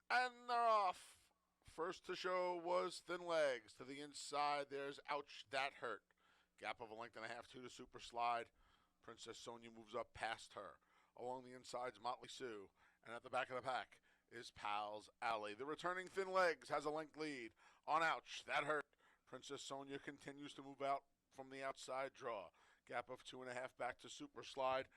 And they're off. First to show was Thin Legs. To the inside, there's Ouch, That Hurt. Gap of a length and a half, 2 to Super Slide. Princess Sonia moves up past her. Along the inside's Motley Sue. And at the back of the pack is Pal's Alley. The returning Thin Legs has a length lead on Ouch, That Hurt. Princess Sonia continues to move out from the outside draw. Gap of 2.5 back to Super Slide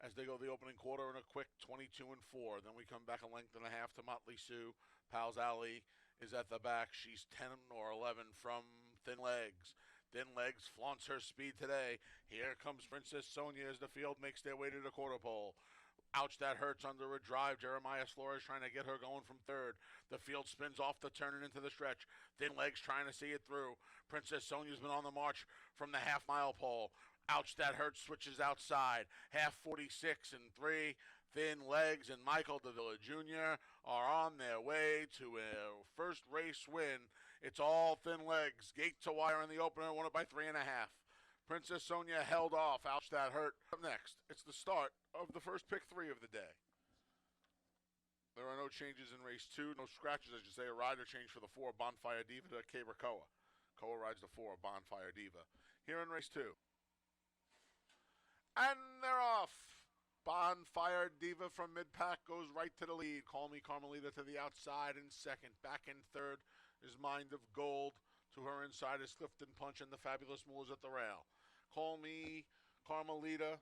as they go the opening quarter in a quick 22-4. Then we come back a length and a half to Motley Sue. Pal's Alley is at the back. She's 10 or 11 from Thin Legs. Thin Legs flaunts her speed today. Here comes Princess Sonia as the field makes their way to the quarter pole. Ouch, that hurts under a drive. Jeremiah Flores trying to get her going from third. The field spins off the turn and into the stretch. Thin Legs trying to see it through. Princess Sonia's been on the march from the half-mile pole. Ouch, that hurts, switches outside. Half 46 and 3. Thin Legs and Michael DeVilla Jr. are on their way to a first race win. It's all Thin Legs. Gate to wire in the opener, won it by 3.5. Princess Sonia held off. Ouch, that hurt. Up next, it's the start of the first pick 3 of the day. There are no changes in race 2, no scratches, I should say. A rider change for the 4, Bonfire Diva to Caber Koa. Koa rides the 4, Bonfire Diva. Here in race 2. And they're off. Bonfire Diva from mid-pack goes right to the lead. Call Me Carmelita to the outside in second. Back in third is Mind of Gold. To her inside is Clifton Punch and the Fabulous Moolahs at the rail. Call Me Carmelita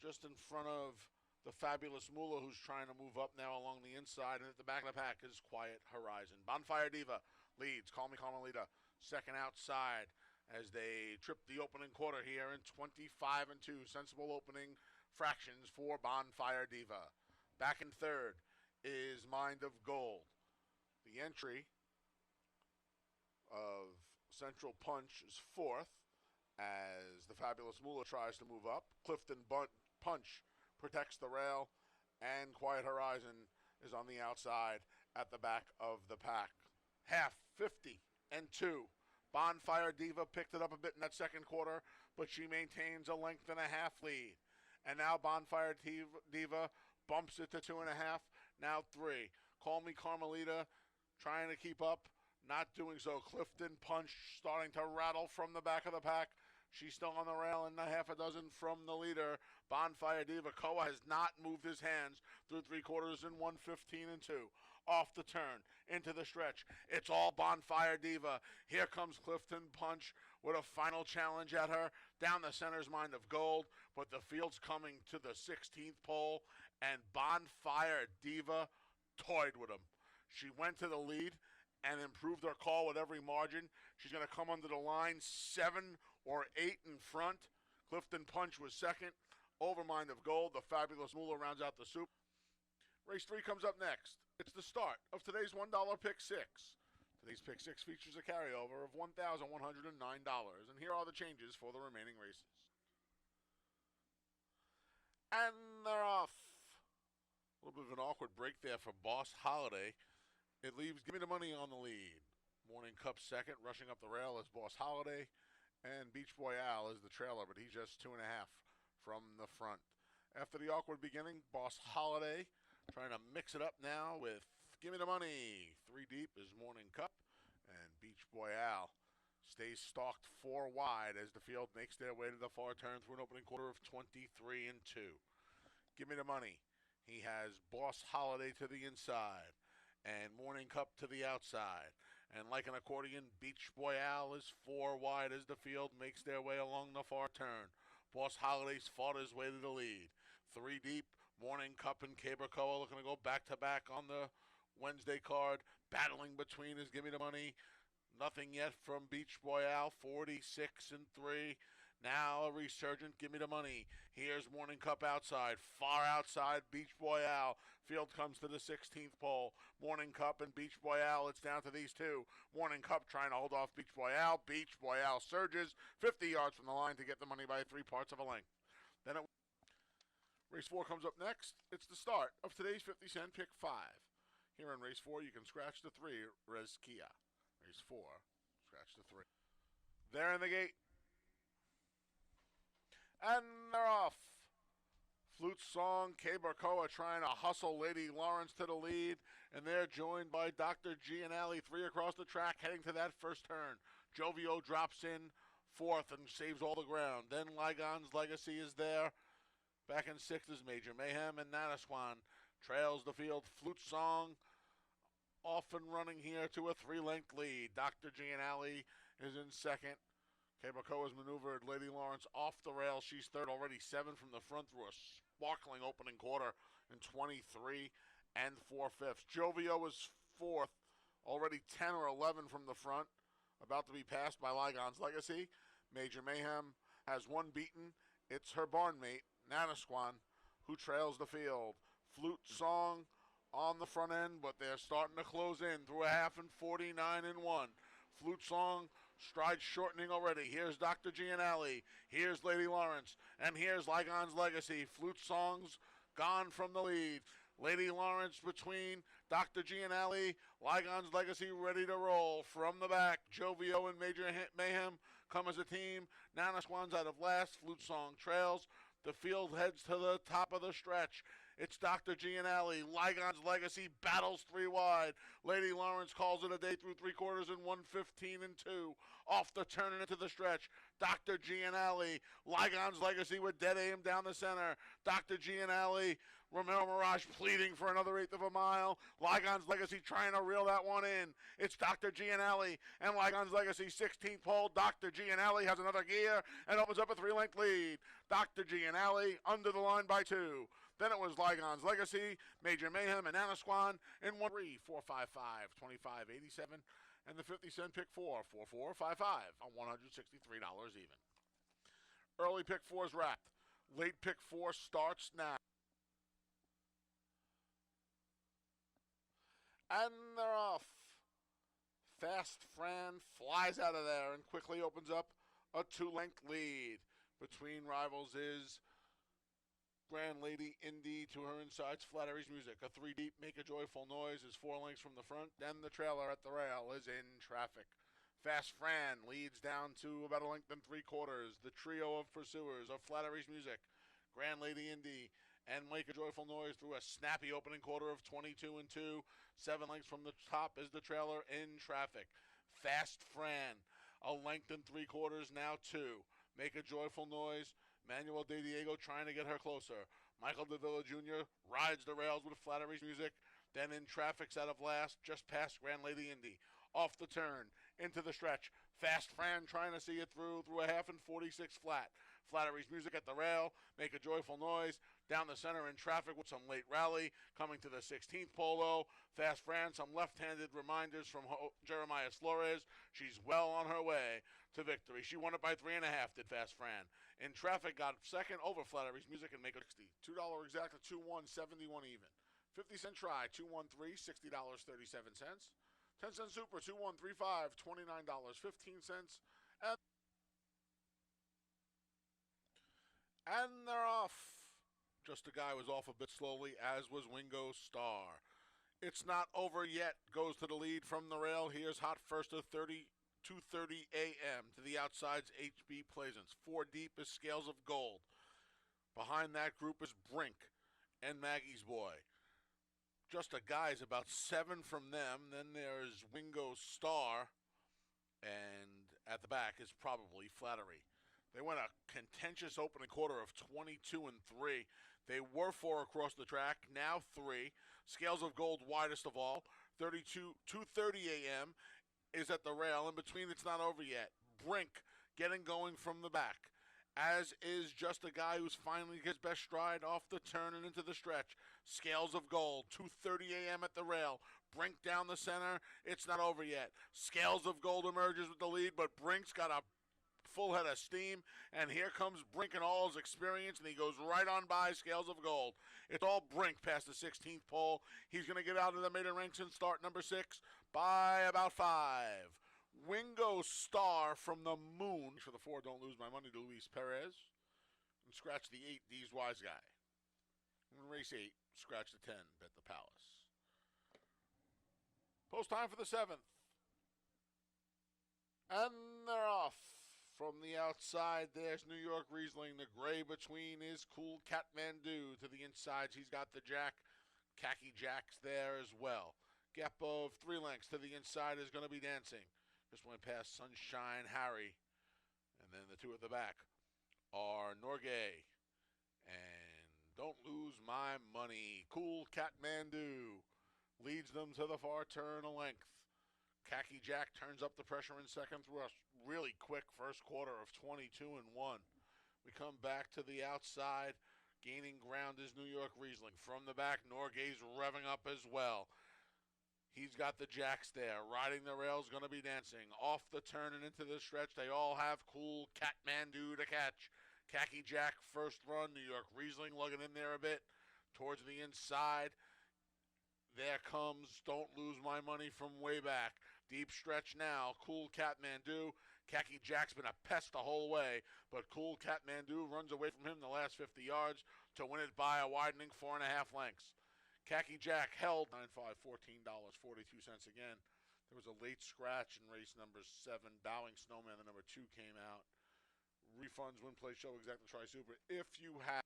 just in front of the Fabulous Moolah, who's trying to move up now along the inside. And at the back of the pack is Quiet Horizon. Bonfire Diva leads. Call Me Carmelita second outside as they trip the opening quarter here in 25-2. Sensible opening fractions for Bonfire Diva. Back in third is Mind of Gold. The entry of Central Punch is fourth as the Fabulous Moolah tries to move up. Clifton Punch protects the rail, and Quiet Horizon is on the outside at the back of the pack. Half 50-2. Bonfire Diva picked it up a bit in that second quarter, but she maintains a length and a half lead. And now Bonfire Diva bumps it to 2.5, now 3. Call Me Carmelita trying to keep up, not doing so. Clifton Punch starting to rattle from the back of the pack. She's still on the rail and a half a dozen from the leader. Bonfire Diva. Koa has not moved his hands through 3/4 in 1:15-2. Off the turn, into the stretch. It's all Bonfire Diva. Here comes Clifton Punch with a final challenge at her. Down the center's Mind of Gold, but the field's coming to the 16th pole, and Bonfire Diva toyed with him. She went to the lead and improved her call with every margin. She's going to come under the line 7 or 8 in front. Clifton Punch was second. Over Mind of Gold, the Fabulous Moolah rounds out the soup. Race 3 comes up next. It's the start of today's $1 Pick 6. Today's Pick 6 features a carryover of $1,109. And here are the changes for the remaining races. And they're off. A little bit of an awkward break there for Boss Holiday. It leaves Give Me the Money on the lead. Morning Cup second, rushing up the rail is Boss Holiday, and Beach Boy Al is the trailer, but he's just 2.5 from the front. After the awkward beginning, Boss Holiday trying to mix it up now with Give Me the Money. 3 deep is Morning Cup, and Beach Boy Al stays stalked 4 wide as the field makes their way to the far turn through an opening quarter of 23-2. Give Me the Money. He has Boss Holiday to the inside and Morning Cup to the outside. And like an accordion, Beach Boy Al is 4 wide as the field makes their way along the far turn. Boss Holiday's fought his way to the lead. 3 deep, Morning Cup and Caber Koa looking to go back-to-back on the Wednesday card. Battling between is Give Me the Money. Nothing yet from Beach Boy Al, 46-3. Now a resurgent, Give Me the Money. Here's Morning Cup outside, far outside, Beach Boy Al. Field comes to the 16th pole. Morning Cup and Beach Boy Al, it's down to these two. Morning Cup trying to hold off Beach Boy Al. Beach Boy Al surges 50 yards from the line to get the money by 3/4 of a length. Then race 4 comes up next. It's the start of today's 50-cent Pick 5. Here in race 4, you can scratch the 3, Res Kia. Race 4, scratch the 3. They're in the gate. And they're off. Flute Song, K. Barcoa trying to hustle Lady Lawrence to the lead, and they're joined by Dr. Gianelli, 3 across the track, heading to that first turn. Jovio drops in fourth and saves all the ground. Then Ligon's Legacy is there. Back in sixth is Major Mayhem, and Nataswan trails the field. Flute Song off and running here to a 3-length lead. Dr. Gianelli is in second. Cabaco has maneuvered Lady Lawrence off the rail. She's third, already 7 from the front through a sparkling opening quarter in 23 and 4/5. Jovio is fourth, already 10 or 11 from the front, about to be passed by Ligon's Legacy. Major Mayhem has one beaten. It's her barnmate, Nanisquan, who trails the field. Flute Song on the front end, but they're starting to close in through a half and 49 and 1. Flute Song stride shortening already. Here's Dr. Gianelli. Here's Lady Lawrence. And here's Ligon's Legacy. Flute Song's gone from the lead. Lady Lawrence between Dr. Gianelli. Ligon's Legacy ready to roll. From the back, Jovio and Major Mayhem come as a team. Nanisquan's out of last. Flute Song trails. The field heads to the top of the stretch. It's Dr. Gianelli. Ligon's Legacy battles 3 wide. Lady Lawrence calls it a day through 3 quarters in 1:15 and 2. Off the turn and into the stretch. Dr. Gianelli. Ligon's Legacy with dead aim down the center. Dr. Gianelli. Romero Mirage pleading for another eighth of a mile. Ligon's Legacy trying to reel that one in. It's Dr. Gianelli and Ligon's Legacy 16th pole. Dr. Gianelli has another gear and opens up a 3-length lead. Dr. Gianelli under the line by 2. Then it was Ligon's Legacy, Major Mayhem, and Nanisquan in 1-3, 4-5-5, 25-87, and the 50-cent pick 4, 4-4-5-5 on $163 even. Early pick 4 is wrapped. Late pick 4 starts now. And they're off. Fast Fran flies out of there and quickly opens up a 2-length lead. Between rivals is Grand Lady Indy. To her insides, Flattery's Music. A 3 deep, Make a Joyful Noise is 4 lengths from the front. Then the trailer at the rail is in traffic. Fast Fran leads down to about a length and 3/4. The trio of pursuers of Flattery's Music, Grand Lady Indy, and Make a Joyful Noise through a snappy opening quarter of 22 and 2. 7 lengths from the top is the trailer in traffic. Fast Fran, a length and 3/4, now 2. Make a Joyful Noise. Manuel De Diego trying to get her closer. Michael DeVilla Jr. rides the rails with Flattery's Music. Then in traffic's out of last, just past Grand Lady Indy. Off the turn, into the stretch. Fast Fran trying to see it through a half and 46 flat. Flattery's Music at the rail. Make a Joyful Noise. Down the center in traffic with some late rally. Coming to the 16th polo. Fast Fran, some left-handed reminders from Jeremiah Flores. She's well on her way to victory. She won it by 3.5, did Fast Fran. In traffic, got second over Flattery's Music and Make a 60. $2 exact, 2-1, 71 even. 50-cent try, 2-1-3, $60.37. 10-cent super, 2-1-3-5, $29.15. And they're off. Just a guy was off a bit slowly, as was Wingo Star. It's not over yet. Goes to the lead from the rail. Here's hot first of 2:30 a.m. To the outside's HB Plaisance. 4 deep is Scales of Gold. Behind that group is Brink and Maggie's Boy. Just a guy's about 7 from them. Then there's Wingo Star. And at the back is probably Flattery. They went a contentious opening quarter of 22 and 3. They were 4 across the track, now 3. Scales of Gold widest of all. 2:30 a.m. is at the rail. In between, it's not over yet. Brink getting going from the back, as is Just a Guy who's finally his best stride off the turn and into the stretch. Scales of Gold, 2:30 a.m. at the rail. Brink down the center. It's not over yet. Scales of Gold emerges with the lead, but Brink's got a full head of steam, and here comes Brink in all his experience, and he goes right on by Scales of Gold. It's all Brink past the 16th pole. He's going to get out of the maiden ranks and start number 6 by about 5. Wingo Star from the Moon. For the 4, Don't Lose My Money to Luis Perez. And scratch the 8, D's Wise Guy. And race 8, scratch the 10, Bet the Palace. Post time for the 7th. And they're off. From the outside, there's New York Riesling. The gray between is Cool Kathmandu. To the inside, he's got the Jack. Khaki Jack's there as well. Gap of 3 lengths to the inside is going to be dancing. Just went past Sunshine Harry. And then the two at the back are Norgay and Don't Lose My Money. Cool Kathmandu leads them to the far turn a length. Khaki Jack turns up the pressure in second through a really quick first quarter of 22-1. We come back to the outside. Gaining ground is New York Riesling. From the back, Norgay's revving up as well. He's got the Jacks there. Riding the rails, going to be dancing. Off the turn and into the stretch, they all have Cool Kathmandu to catch. Khaki Jack, first run. New York Riesling lugging in there a bit. Towards the inside, there comes Don't Lose My Money from way back. Deep stretch now. Cool Kathmandu. Khaki Jack's been a pest the whole way, but Cool Kathmandu runs away from him the last 50 yards to win it by a widening 4.5 lengths. Khaki Jack held 9.5, $14.42 again. There was a late scratch in race number 7. Bowing Snowman, the number 2, came out. Refunds, win, play, show, exactly, try super. If you have.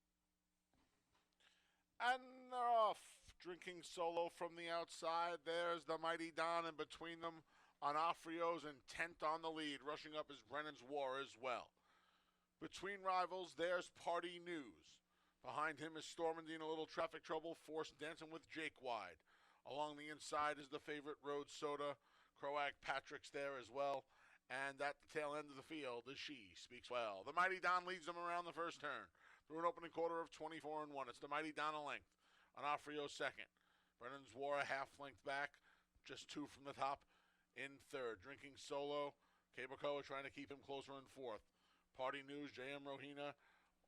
And they're off. Drinking Solo from the outside. There's the Mighty Don, and between them, Onofrio's intent on the lead. Rushing up is Brennan's War as well. Between rivals, there's Party News. Behind him is Stormandy in a little traffic trouble, forced dancing with Jake wide. Along the inside is the favorite Road Soda. Croag Patrick's there as well. And at the tail end of the field is She Speaks Well. The Mighty Don leads them around the first turn through an opening quarter of 24-1. It's the Mighty Don a length. Onofrio second. Brennan's War a half length back. Just 2 from the top. In third, Drinking Solo. Cabocoa trying to keep him closer in fourth. Party News, J.M. Rohina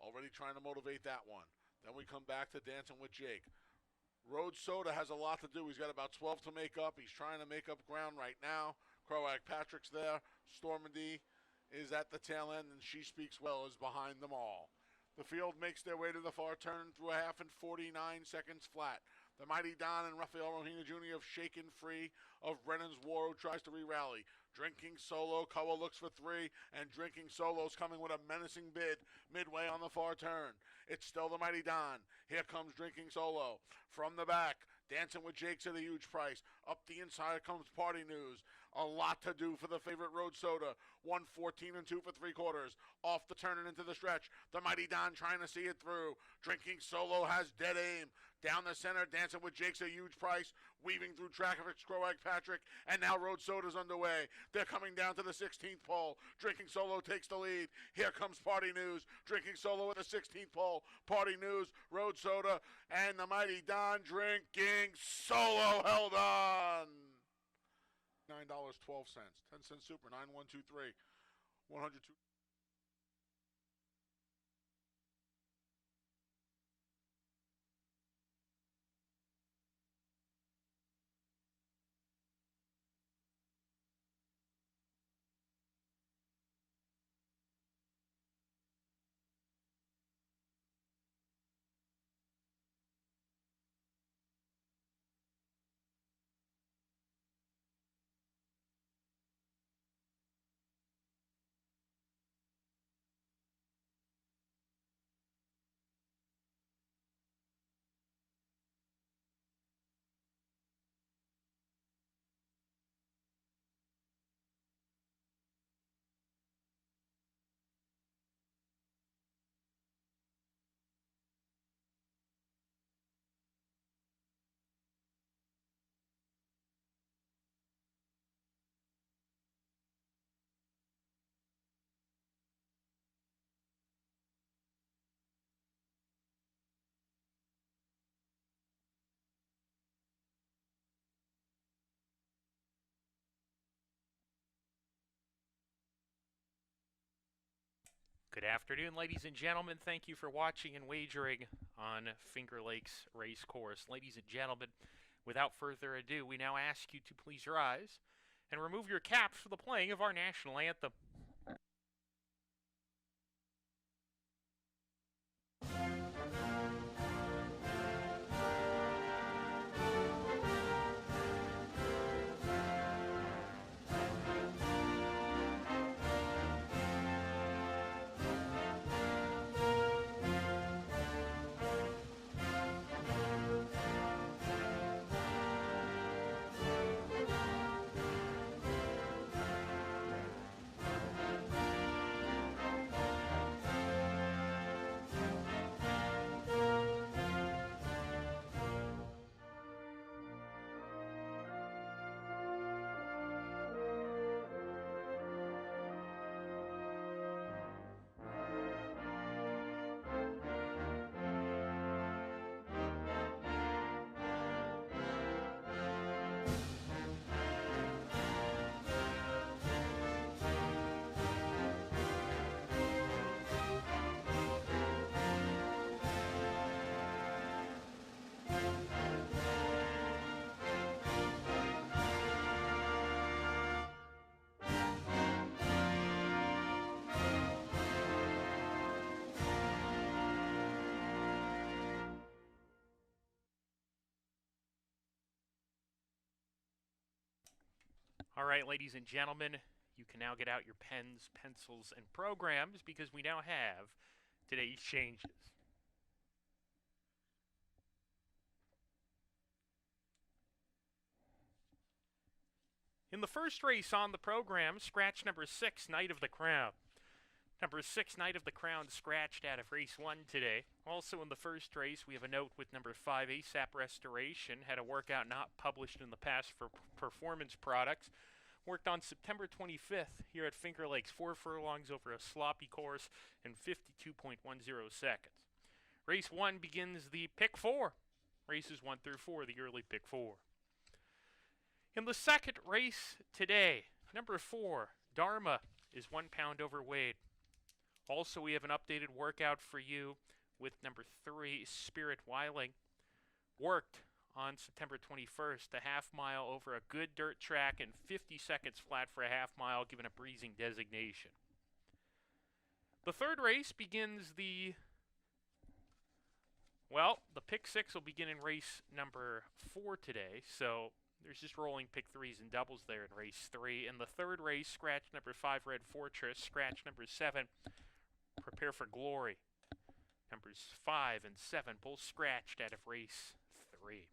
already trying to motivate that one. Then we come back to Dancing with Jake. Road Soda has a lot to do. He's got about 12 to make up. He's trying to make up ground right now. Croag Patrick's there. Stormandy is at the tail end, and She Speaks Well is behind them all. The field makes their way to the far turn through a half and 49 seconds flat. The Mighty Don and Rafael Rohina Jr. have shaken free of Brennan's War, who tries to re-rally. Drinking Solo, Koa looks for 3, and Drinking Solo's coming with a menacing bid midway on the far turn. It's still the Mighty Don. Here comes Drinking Solo. From the back, Dancing with Jake's at a huge price. Up the inside comes Party News. A lot to do for the favorite Road Soda. 1:14 and 2 for 3/4. Off the turn and into the stretch. The Mighty Don trying to see it through. Drinking Solo has dead aim. Down the center, Dancing with Jake's a huge price. Weaving through traffic, Croag Patrick. And now Road Soda's underway. They're coming down to the 16th pole. Drinking Solo takes the lead. Here comes Party News. Drinking Solo at the 16th pole. Party News, Road Soda, and the Mighty Don. Drinking Solo held on. $9.12. 10-cent super. 9123. 102. Good afternoon, ladies and gentlemen. Thank you for watching and wagering on Finger Lakes Racecourse. Ladies and gentlemen, without further ado, we now ask you to please rise and remove your caps for the playing of our national anthem. All right, ladies and gentlemen, you can now get out your pens, pencils, and programs because we now have today's changes. In the first race on the program, scratch number 6, Knight of the Crown. Number 6, Knight of the Crown, scratched out of race 1 today. Also in the first race, we have a note with number 5, ASAP Restoration. Had a workout not published in the past for performance products. Worked on September 25th here at Finger Lakes, 4 furlongs over a sloppy course in 52.10 seconds. Race 1 begins the pick 4. Races 1 through 4, the early pick 4. In the second race today, number 4, Dharma, is 1 pound overweight. Also, we have an updated workout for you with number 3, Spirit Wiling. Worked on September 21st, a half mile over a good dirt track and 50 seconds flat for a half mile, given a breezing designation. The third race begins the pick 6 will begin in race number 4 today, so there's just rolling pick 3s and doubles there in race 3. In the third race, scratch number 5, Red Fortress. Scratch number 7, Prepare for Glory. Numbers 5 and 7, both scratched out of race 3.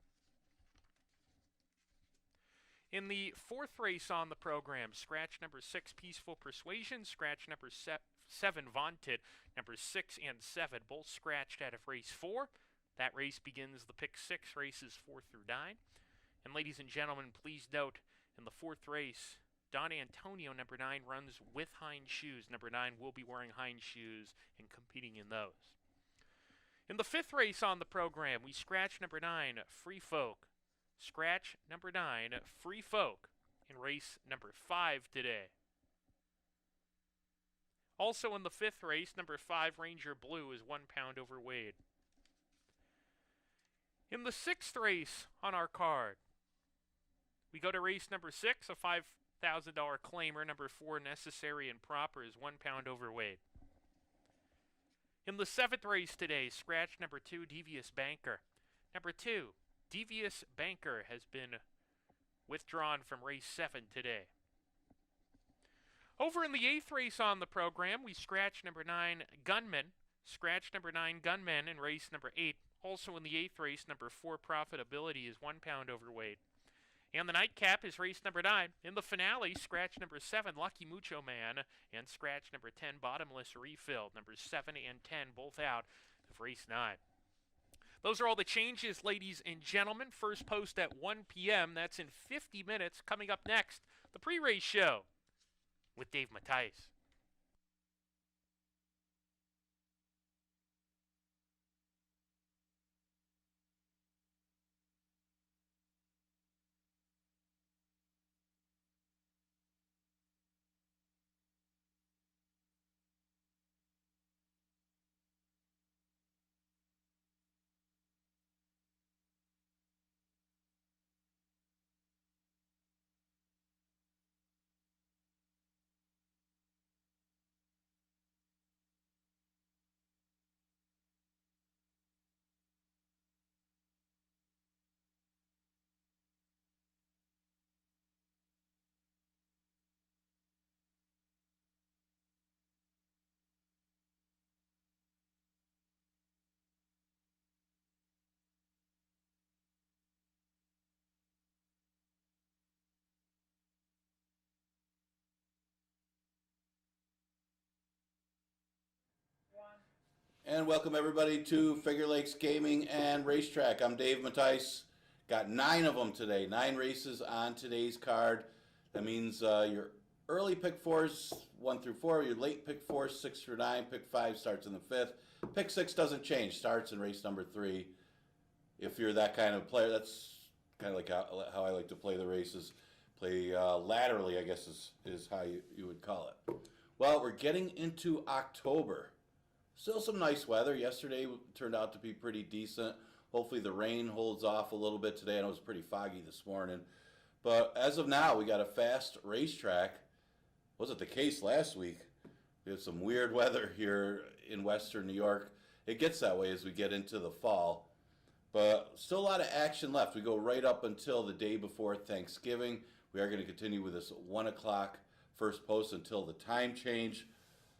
In the fourth race on the program, scratch number 6, Peaceful Persuasion. Scratch number 7, Vaunted. Numbers 6 and 7, both scratched out of race 4. That race begins the pick 6, races 4 through 9. And ladies and gentlemen, please note, in the fourth race, Don Antonio, number 9, runs with hind shoes. Number 9 will be wearing hind shoes and competing in those. In the fifth race on the program, we scratch number 9, Free Folk. Scratch number 9, Free Folk, in race number 5 today. Also in the fifth race, number 5, Ranger Blue, is 1 pound overweight. In the sixth race on our card, we go to race number 6, a $5,000 claimer. Number 4, Necessary and Proper, is 1 pound overweight. In the seventh race today, scratch number 2, Devious Banker. Number 2, Devious Banker, has been withdrawn from race 7 today. Over in the eighth race on the program, we scratch number 9, Gunman. Scratch number 9, Gunman, in race number 8. Also in the eighth race, number 4, Profitability, is 1 pound overweight. And the nightcap is race number 9. In the finale, scratch number 7, Lucky Mucho Man, and scratch number 10, Bottomless Refill. Numbers 7 and 10, both out of race 9. Those are all the changes, ladies and gentlemen. First post at 1 p.m. That's in 50 minutes. Coming up next, the pre-race show with Dave Mattice. And welcome everybody to Finger Lakes Gaming and Racetrack. I'm Dave Mattice. Got 9 of them today. 9 races on today's card. That means your early pick 4s, 1 through 4. Your late pick 4s, 6 through 9. Pick 5 starts in the 5th. Pick 6 doesn't change. Starts in race number 3. If you're that kind of player, that's kind of like how I like to play the races. Play laterally, I guess is how you would call it. Well, we're getting into October. Still some nice weather. Yesterday turned out to be pretty decent. Hopefully the rain holds off a little bit today. I know it was pretty foggy this morning. But as of now, we got a fast racetrack. Wasn't the case last week. We had some weird weather here in western New York. It gets that way as we get into the fall. But still a lot of action left. We go right up until the day before Thanksgiving. We are going to continue with this 1 o'clock first post until the time change.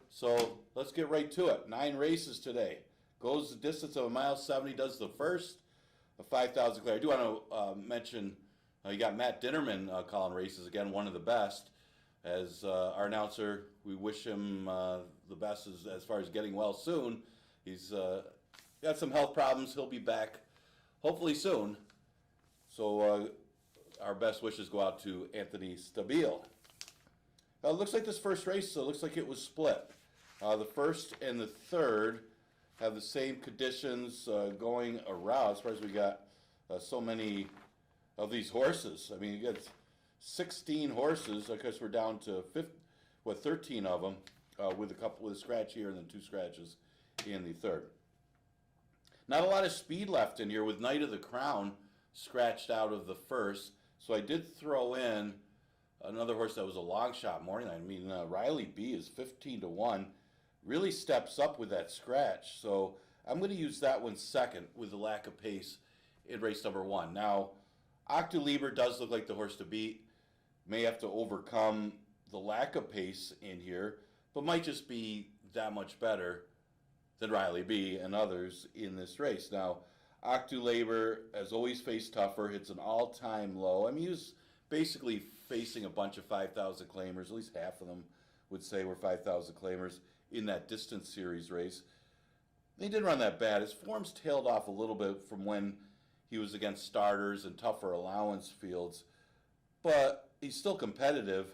So let's get right to it. 9 races today. Goes the distance of 1.70 miles, does the first, a 5,000 clear. I do want to mention you got Matt Dinnerman calling races again, one of the best. As our announcer, we wish him the best as far as getting well soon. He's got some health problems. He'll be back hopefully soon. So our best wishes go out to Anthony Stabile. It looks like this first race, so it looks like it was split. The first and the third have the same conditions going around. As far as we got so many of these horses. I mean, you got 16 horses. Of course, we're down to 13 of them with a scratch here and then 2 scratches in the third. Not a lot of speed left in here with Knight of the Crown scratched out of the first. So I did throw in another horse that was a long shot morning line. I mean, Riley B is 15-1. Really steps up with that scratch. So I'm going to use that one second with the lack of pace in race number 1. Now, Octoliber does look like the horse to beat. May have to overcome the lack of pace in here, but might just be that much better than Riley B and others in this race. Now, Octoliber has always faced tougher, hits an all-time low. I mean, he was basically facing a bunch of 5,000 claimers. At least half of them would say were 5,000 claimers in that distance series race. He didn't run that bad. His form's tailed off a little bit from when he was against starters and tougher allowance fields, but he's still competitive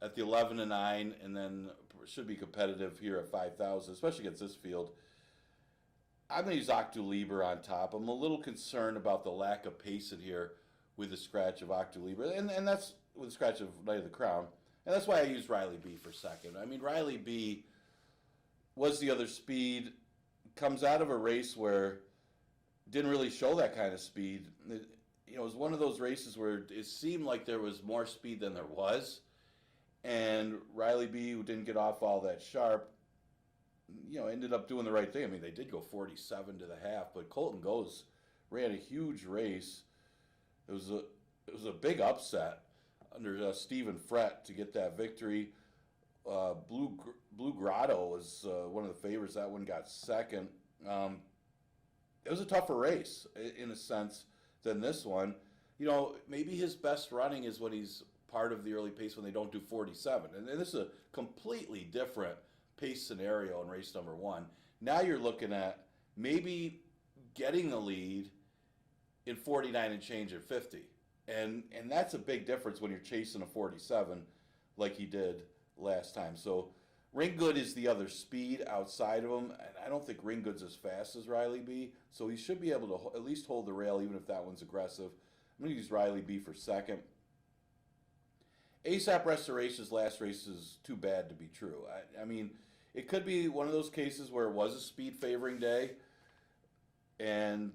at the 11-9, and then should be competitive here at 5,000, especially against this field. I'm going to use Octoliber on top. I'm a little concerned about the lack of pace in here with the scratch of Octoliber, and that's with the scratch of Knight of the Crown, and that's why I used Riley B for second. I mean, Riley B was the other speed, comes out of a race where didn't really show that kind of speed. It was one of those races where it seemed like there was more speed than there was, and Riley B, who didn't get off all that sharp, ended up doing the right thing. I mean, they did go 47 to the half, but Colton Goes ran a huge race. It was a big upset under Stephen Frett to get that victory. Blue Grotto was one of the favorites. That one got second. It was a tougher race in a sense than this one. Maybe his best running is when he's part of the early pace when they don't do 47. And this is a completely different pace scenario in race number 1. Now you're looking at maybe getting the lead in 49 and change at 50. And that's a big difference when you're chasing a 47 like he did last time. So Ringgood is the other speed outside of him, and I don't think Ringgood's as fast as Riley B, so he should be able to at least hold the rail even if that one's aggressive. I'm going to use Riley B for second. ASAP Restoration's last race is too bad to be true. I mean, it could be one of those cases where it was a speed favoring day, and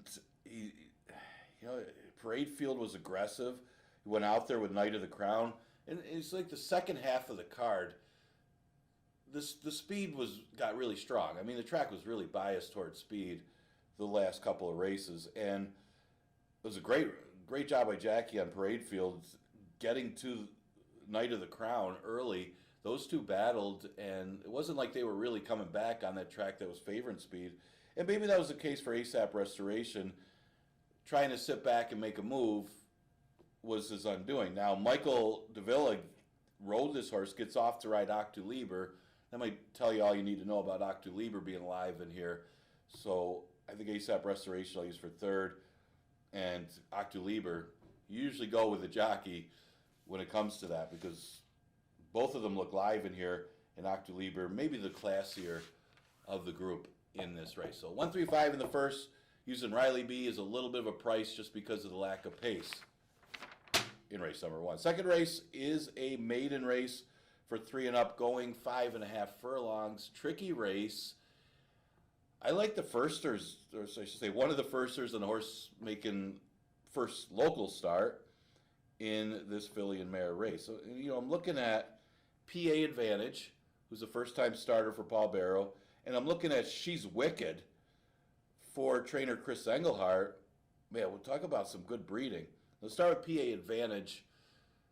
Parade Field was aggressive. He went out there with Knight of the Crown, and it's like the second half of the card. The speed got really strong. I mean, the track was really biased towards speed the last couple of races, and it was a great job by Jackie on Parade Field getting to Knight of the Crown early. Those two battled, and it wasn't like they were really coming back on that track that was favoring speed. And maybe that was the case for ASAP Restoration. Trying to sit back and make a move was his undoing. Now, Michael Davila rode this horse, gets off to ride Octoliber. That might tell you all you need to know about Octoliber being live in here. So I think ASAP Restoration I'll use for third. And Octoliber, you usually go with the jockey when it comes to that because both of them look live in here. And Octoliber, maybe the classier of the group in this race. So 1-3-5 in the first. Using Riley B is a little bit of a price just because of the lack of pace in race number 1. Second race is a maiden race for 3 and up, going 5.5 furlongs. Tricky race. I like the firsters, or I should say one of the firsters and the horse making first local start in this filly and mare race. So, I'm looking at PA Advantage, who's a first-time starter for Paul Barrow, and I'm looking at She's Wicked for trainer Chris Engelhart. Man, we'll talk about some good breeding. Let's start with PA Advantage.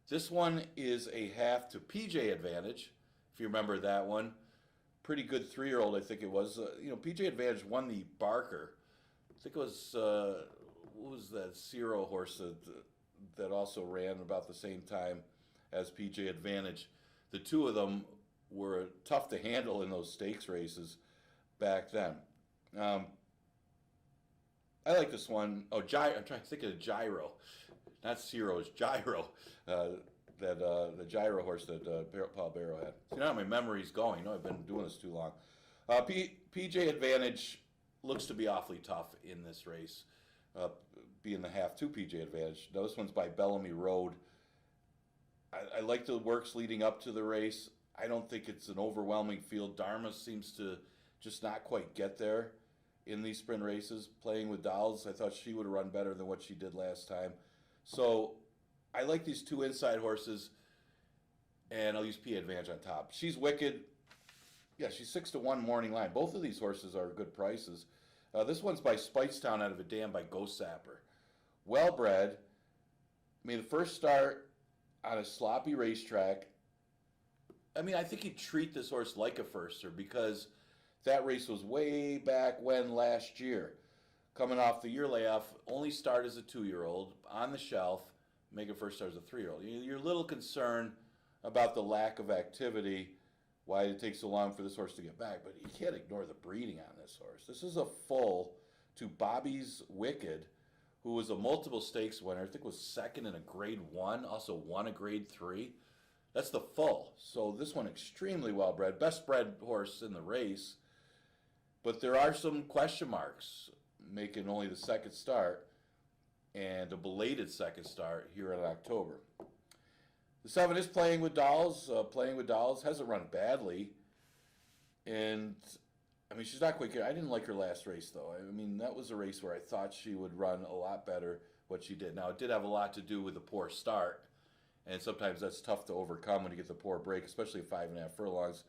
This one is a half to PJ Advantage, if you remember that one. Pretty good 3-year-old, I think it was. PJ Advantage won the Barker. I think it was, what was that Zero horse that also ran about the same time as PJ Advantage. The two of them were tough to handle in those stakes races back then. I like this one. Oh, I'm trying to think of Gyro. Not Zero, it's Gyro. The Gyro horse that Paul Barrow had. See, now my memory's going. I've been doing this too long. PJ Advantage looks to be awfully tough in this race, being the half to PJ Advantage. Now, this one's by Bellamy Road. I like the works leading up to the race. I don't think it's an overwhelming field. Dharma seems to just not quite get there in these sprint races. Playing with Dolls, I thought she would have run better than what she did last time. So I like these two inside horses, and I'll use P Advantage on top. She's wicked. Yeah, she's 6-1 morning line. Both of these horses are good prices. This one's by Speightstown out of a dam by Ghost Sapper. Well bred. Made the first start on a sloppy racetrack. I mean, I think he'd treat this horse like a firster because that race was way back when last year. Coming off the year layoff, only start as a 2-year-old on the shelf, make a first start as a 3-year-old. You're a little concerned about the lack of activity, why it takes so long for this horse to get back, but you can't ignore the breeding on this horse. This is a full to Bobby's Wicked, who was a multiple stakes winner. I think was second in a grade 1, also won a grade 3. That's the full. So this one extremely well bred, best bred horse in the race, but there are some question marks, making only the second start and a belated second start here in October. The 7 is Playing with Dolls. Playing with Dolls hasn't run badly. And, I mean, she's not quite good. I didn't like her last race, though. I mean, that was a race where I thought she would run a lot better what she did. Now, it did have a lot to do with the poor start. And sometimes that's tough to overcome when you get the poor break, especially at 5.5 furlongs.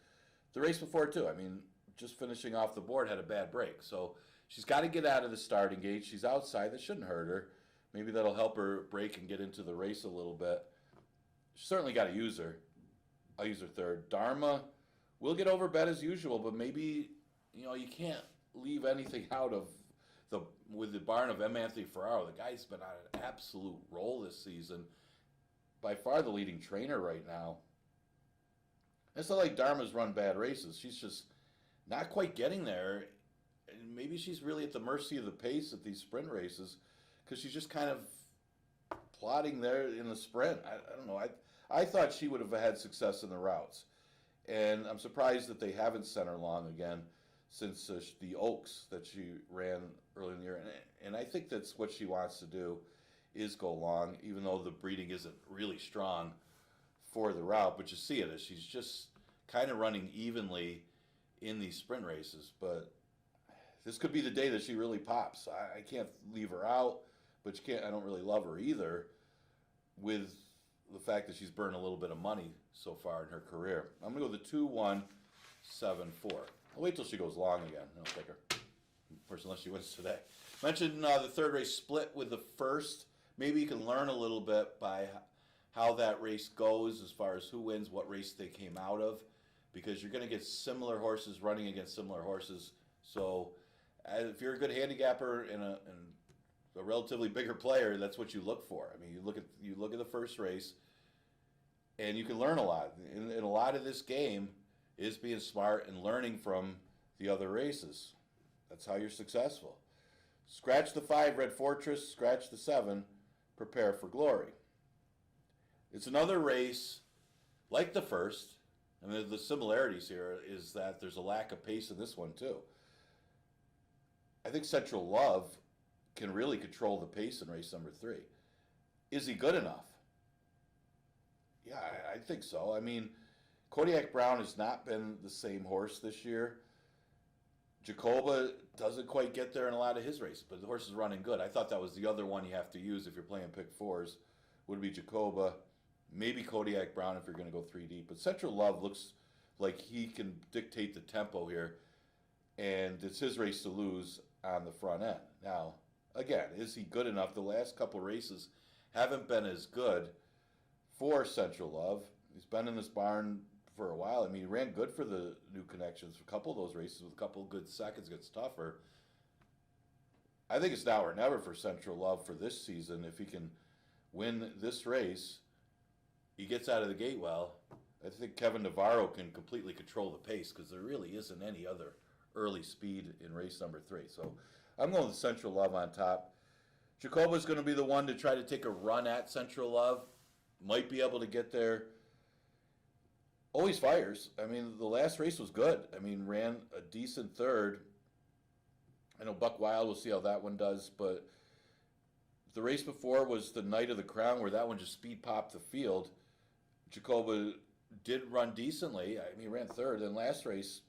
The race before, too. I mean, just finishing off the board had a bad break. So she's got to get out of the starting gate. She's outside. That shouldn't hurt her. Maybe that'll help her break and get into the race a little bit. Certainly got to use her. I'll use her third. Dharma will get over bet as usual, but maybe, you can't leave anything out of with the barn of M. Anthony Ferraro. The guy's been on an absolute roll this season. By far the leading trainer right now. It's not like Dharma's run bad races. She's just not quite getting there. And maybe she's really at the mercy of the pace at these sprint races because she's just kind of plodding there in the sprint. I don't know. I thought she would have had success in the routes. And I'm surprised that they haven't sent her long again since the Oaks that she ran early in the year. And I think that's what she wants to do is go long, even though the breeding isn't really strong for the route. But you see it as she's just kind of running evenly in these sprint races. But this could be the day that she really pops. I can't leave her out, but I don't really love her either, with the fact that she's burned a little bit of money so far in her career. I'm going to go the 2-1-7-4. I'll wait till she goes long again. I'll take her. Of course, unless she wins today. Mentioned the third race split with the first. Maybe you can learn a little bit by how that race goes as far as who wins, what race they came out of, because you're going to get similar horses running against similar horses. So if you're a good handicapper and a relatively bigger player, that's what you look for. I mean, you look at the first race, and you can learn a lot. And a lot of this game is being smart and learning from the other races. That's how you're successful. Scratch the 5, Red Fortress. Scratch the 7, Prepare for Glory. It's another race like the first. I mean, the similarities here is that there's a lack of pace in this one, too. I think Central Love can really control the pace in race number 3. Is he good enough? Yeah, I think so. I mean, Kodiak Brown has not been the same horse this year. Jacoba doesn't quite get there in a lot of his races, but the horse is running good. I thought that was the other one you have to use if you're playing pick 4s, would be Jacoba, maybe Kodiak Brown if you're going to go 3 deep. But Central Love looks like he can dictate the tempo here, and it's his race to lose on the front end. Now, again, is he good enough? The last couple races haven't been as good for Central Love. He's been in this barn for a while. I mean, he ran good for the New Connections. A couple of those races with a couple of good seconds. Gets tougher. I think it's now or never for Central Love for this season. If he can win this race, he gets out of the gate well. I think Kevin Navarro can completely control the pace because there really isn't any other early speed in race number 3. So I'm going with Central Love on top. Jacoba's going to be the one to try to take a run at Central Love. Might be able to get there. Always fires. I mean, the last race was good. I mean, ran a decent third. I know Buck Wild, we'll see how that one does, but the race before was the Night of the Crown where that one just speed popped the field. Jacoba did run decently. I mean, he ran third. Then last race,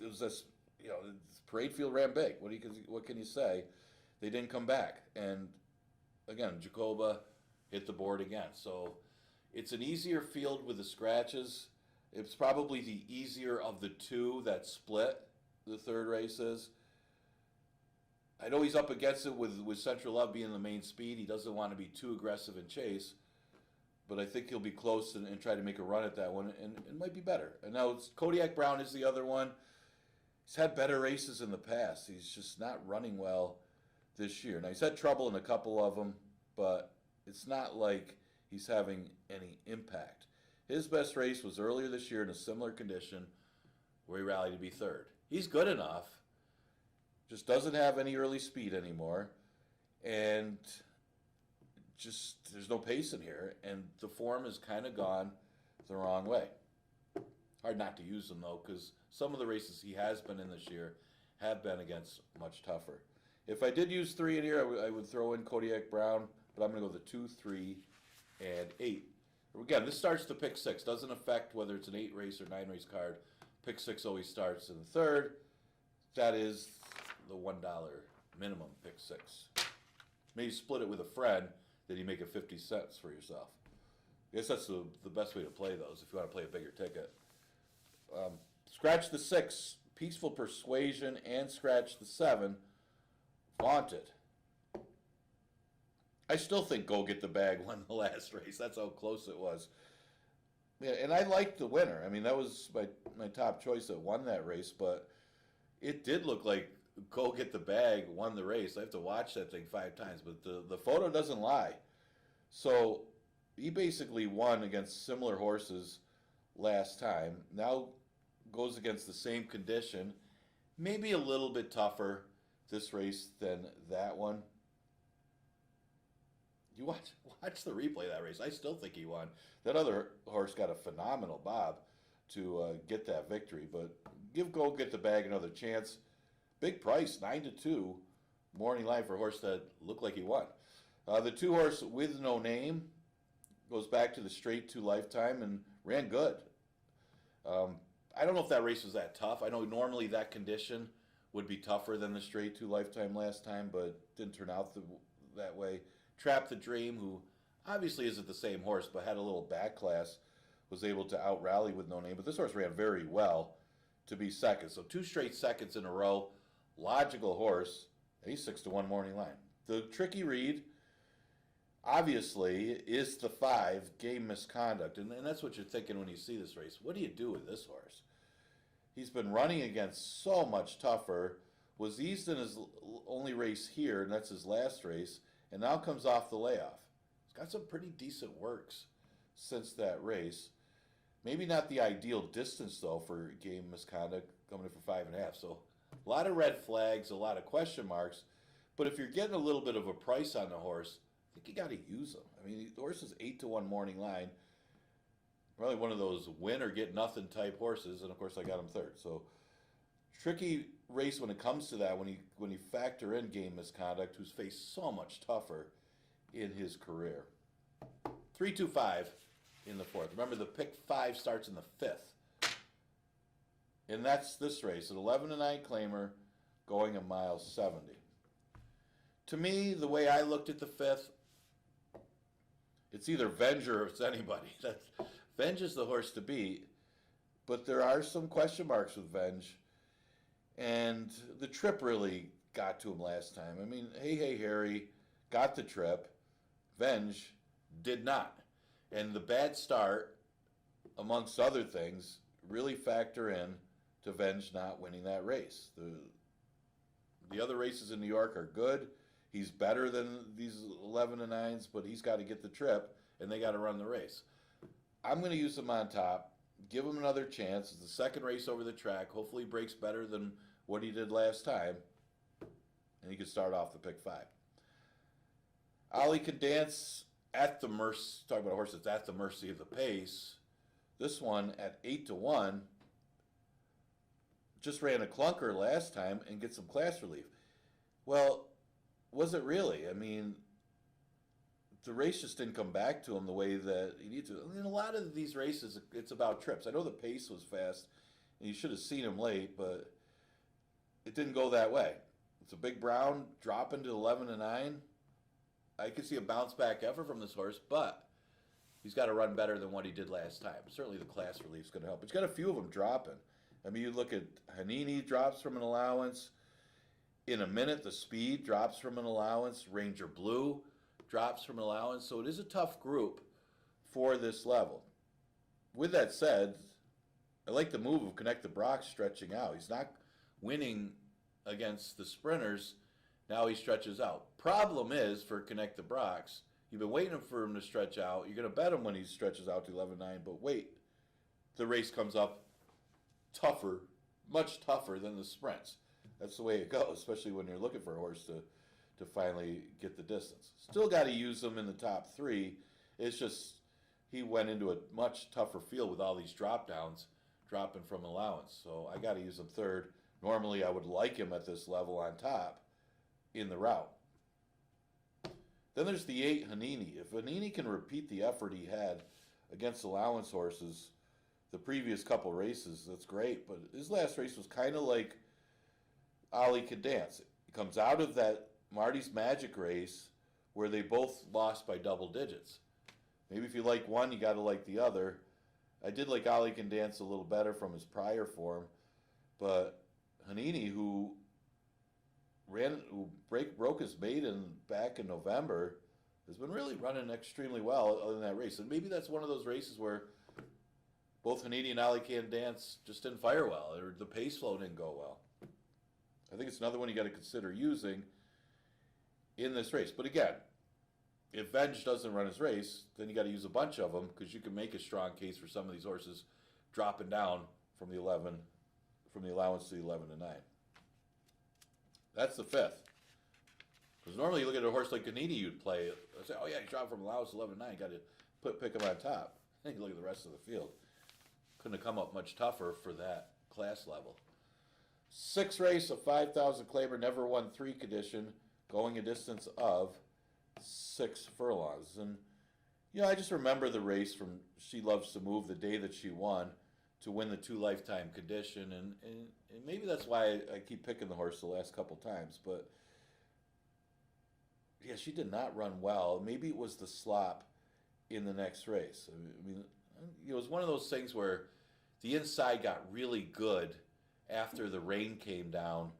it was this, you know, this parade field ran big. What can you say? They didn't come back. And again, Jacoba hit the board again. So it's an easier field with the scratches. It's probably the easier of the two that split the third race is. I know he's up against it with Central Love being the main speed. He doesn't want to be too aggressive in chase. But I think he'll be close and try to make a run at that one, and it might be better. And now Kodiak Brown is the other one. He's had better races in the past. He's just not running well this year. Now, he's had trouble in a couple of them, but it's not like he's having any impact. His best race was earlier this year in a similar condition where he rallied to be third. He's good enough, just doesn't have any early speed anymore, and just there's no pace in here, and the form has kind of gone the wrong way. Hard not to use him, though, because some of the races he has been in this year have been against much tougher. If I did use 3 in here, I would throw in Kodiak Brown, but I'm going to go with the 2, 3, and 8. Again, this starts the pick 6. Doesn't affect whether it's an 8 race or 9 race card. Pick 6 always starts in the third. That is the $1 minimum pick 6. Maybe split it with a friend, then you make it 50 cents for yourself. I guess that's the best way to play those if you want to play a bigger ticket. Scratch the 6, Peaceful Persuasion, and scratch the 7, Vaunted. I still think Go Get the Bag won the last race. That's how close it was. Yeah, and I liked the winner. I mean, that was my top choice that won that race, but it did look like Go Get the Bag won the race. I have to watch that thing 5 times, but the photo doesn't lie. So he basically won against similar horses last time. Now goes against the same condition, maybe a little bit tougher this race than that one. You watch the replay of that race. I still think he won. That other horse got a phenomenal bob to get that victory, but give Go Get the Bag another chance. Big price, 9-2, morning line for a horse that looked like he won. The 2 horse With No Name goes back to the straight 2 Lifetime and ran good. I don't know if that race was that tough. I know normally that condition would be tougher than the straight 2 Lifetime last time, but didn't turn out that way. Trap the Dream, who obviously isn't the same horse, but had a little back class, was able to out-rally With No Name. But this horse ran very well to be second. So 2 straight seconds in a row. Logical horse. And he's 6-1 morning line. The tricky read, obviously, is the 5, Game Misconduct. And that's what you're thinking when you see this race. What do you do with this horse? He's been running against so much tougher. Was eased in his only race here, and that's his last race, and now comes off the layoff. He's got some pretty decent works since that race. Maybe not the ideal distance, though, for Game Misconduct, coming in for 5.5. So a lot of red flags, a lot of question marks. But if you're getting a little bit of a price on the horse, I think you got to use him. I mean, the horse is 8-1 morning line. Probably one of those win or get nothing type horses, and of course I got him third. So tricky race when it comes to that. When you factor in Game Misconduct, who's faced so much tougher in his career. 3-2-5 in the 4th. Remember, the pick 5 starts in the 5th, and that's this race. An 11-9 claimer, going a mile 70. To me, the way I looked at the 5th, it's either Venge or it's anybody. Venge is the horse to beat, but there are some question marks with Venge, and the trip really got to him last time. I mean, Hey Harry got the trip. Venge did not. And the bad start, amongst other things, really factor in to Venge not winning that race. The other races in New York are good. He's better than these 11 and 9s, but he's got to get the trip, and they got to run the race. I'm going to use him on top, give him another chance. It's the second race over the track. Hopefully he breaks better than what he did last time, and he can start off the pick 5. Ollie can dance at the mercy, talking about a horse that's at the mercy of the pace. This one at 8-1 just ran a clunker last time and get some class relief. Well, was it really? I mean, the race just didn't come back to him the way that he needed to. I mean, a lot of these races, it's about trips. I know the pace was fast, and you should have seen him late, but it didn't go that way. It's a big Brown dropping to 11 and 9. I could see a bounce back effort from this horse, but he's got to run better than what he did last time. Certainly the class relief is going to help. But he's got a few of them dropping. I mean, you look at Hanini drops from an allowance. In a minute, the speed drops from an allowance. Ranger Blue drops from an allowance. So it is a tough group for this level. With that said, I like the move of Connect the Brock stretching out. He's not winning against the sprinters. Now he stretches out. Problem is, for Connect the Brocks, you've been waiting for him to stretch out. You're going to bet him when he stretches out to 11-9, but wait. The race comes up tougher, much tougher than the sprints. That's the way it goes, especially when you're looking for a horse to finally get the distance. Still got to use him in the top 3. It's just he went into a much tougher field with all these drop downs, dropping from allowance. So I got to use him 3rd. Normally I would like him at this level on top in the route. Then there's the 8, Hanini. If Hanini can repeat the effort he had against allowance horses the previous couple races, that's great. But his last race was kind of like Ollie could dance. He comes out of that Marty's Magic race where they both lost by double digits. Maybe if you like one, you got to like the other. I did like Ollie can dance a little better from his prior form, but Hanini, who broke his maiden back in November, has been really running extremely well other than that race. And maybe that's one of those races where both Hanini and Ollie can dance just didn't fire well, or the pace flow didn't go well. I think it's another one you got to consider using in this race. But again, if Venge doesn't run his race, then you got to use a bunch of them because you can make a strong case for some of these horses dropping down from the allowance to the 11 and 9. That's the 5th. Because normally you look at a horse like Ganini, you'd play. Say, oh yeah, he dropped from allowance to 11 and 9. Got to pick him on top. Then you look at the rest of the field. Couldn't have come up much tougher for that class level. 6th race, a 5,000 claimer, never won 3 condition, going a distance of 6 furlongs. And, you know, I just remember the race from She Loves to Move, the day that she won, to win the 2 lifetime condition. And maybe that's why I keep picking the horse the last couple times. But, yeah, she did not run well. Maybe it was the slop in the next race. I mean, it was one of those things where the inside got really good after the rain came down.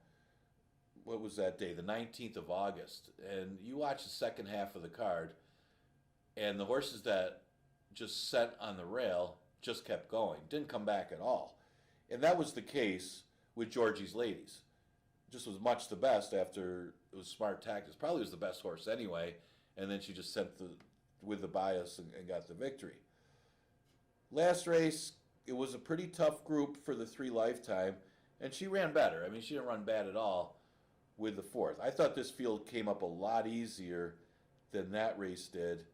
What was that day? The 19th of August. And you watch the second half of the card, and the horses that just set on the rail just kept going. Didn't come back at all. And that was the case with Georgie's Ladies. Just was much the best after it was smart tactics. Probably was the best horse anyway. And then she just sent with the bias and got the victory. Last race, it was a pretty tough group for the 3 lifetime. And she ran better. I mean, she didn't run bad at all with the 4th. I thought this field came up a lot easier than that race did.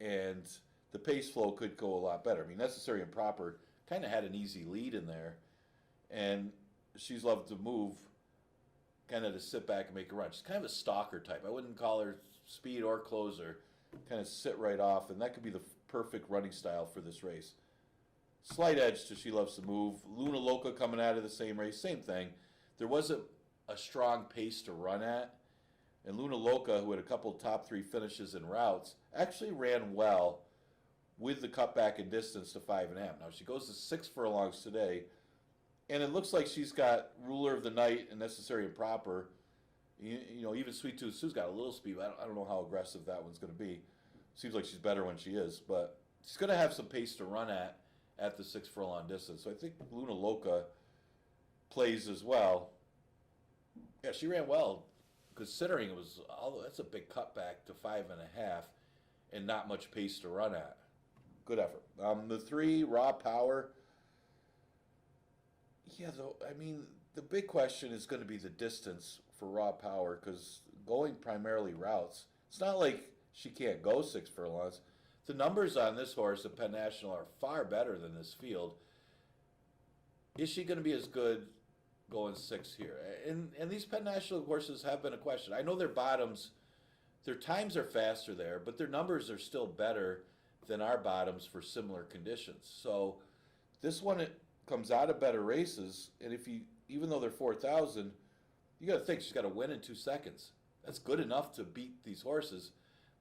And the pace flow could go a lot better. I mean, Necessary and Proper kind of had an easy lead in there. And She's Loved to Move kind of to sit back and make a run. She's kind of a stalker type. I wouldn't call her speed or closer. Kind of sit right off. And that could be the perfect running style for this race. Slight edge to She Loves to Move. Luna Loca coming out of the same race, same thing. There wasn't a strong pace to run at. And Luna Loca, who had a couple top 3 finishes in routes, actually ran well with the cutback in distance to 5.5. Now she goes to 6 furlongs today, and it looks like she's got Ruler of the Night and Necessary and Proper. You know, even Sweet Tooth Sue's got a little speed, but I don't know how aggressive that one's going to be. Seems like she's better when she is, but She's going to have some pace to run at the 6 furlong distance. So I think Luna Loca plays as well. Yeah, she ran well, considering it was, although that's a big cutback to 5.5 and not much pace to run at. Good effort. The 3, Raw Power. Yeah, though, I mean, the big question is going to be the distance for Raw Power, because going primarily routes, it's not like she can't go 6 furlongs. The numbers on this horse at Penn National are far better than this field. Is she going to be as good going 6 here? And these Penn National horses have been a question. I know their bottoms, their times are faster there, but their numbers are still better than our bottoms for similar conditions. So this one, it comes out of better races, and if you, even though they're 4,000, you got to think she's got to win in 2 seconds. That's good enough to beat these horses.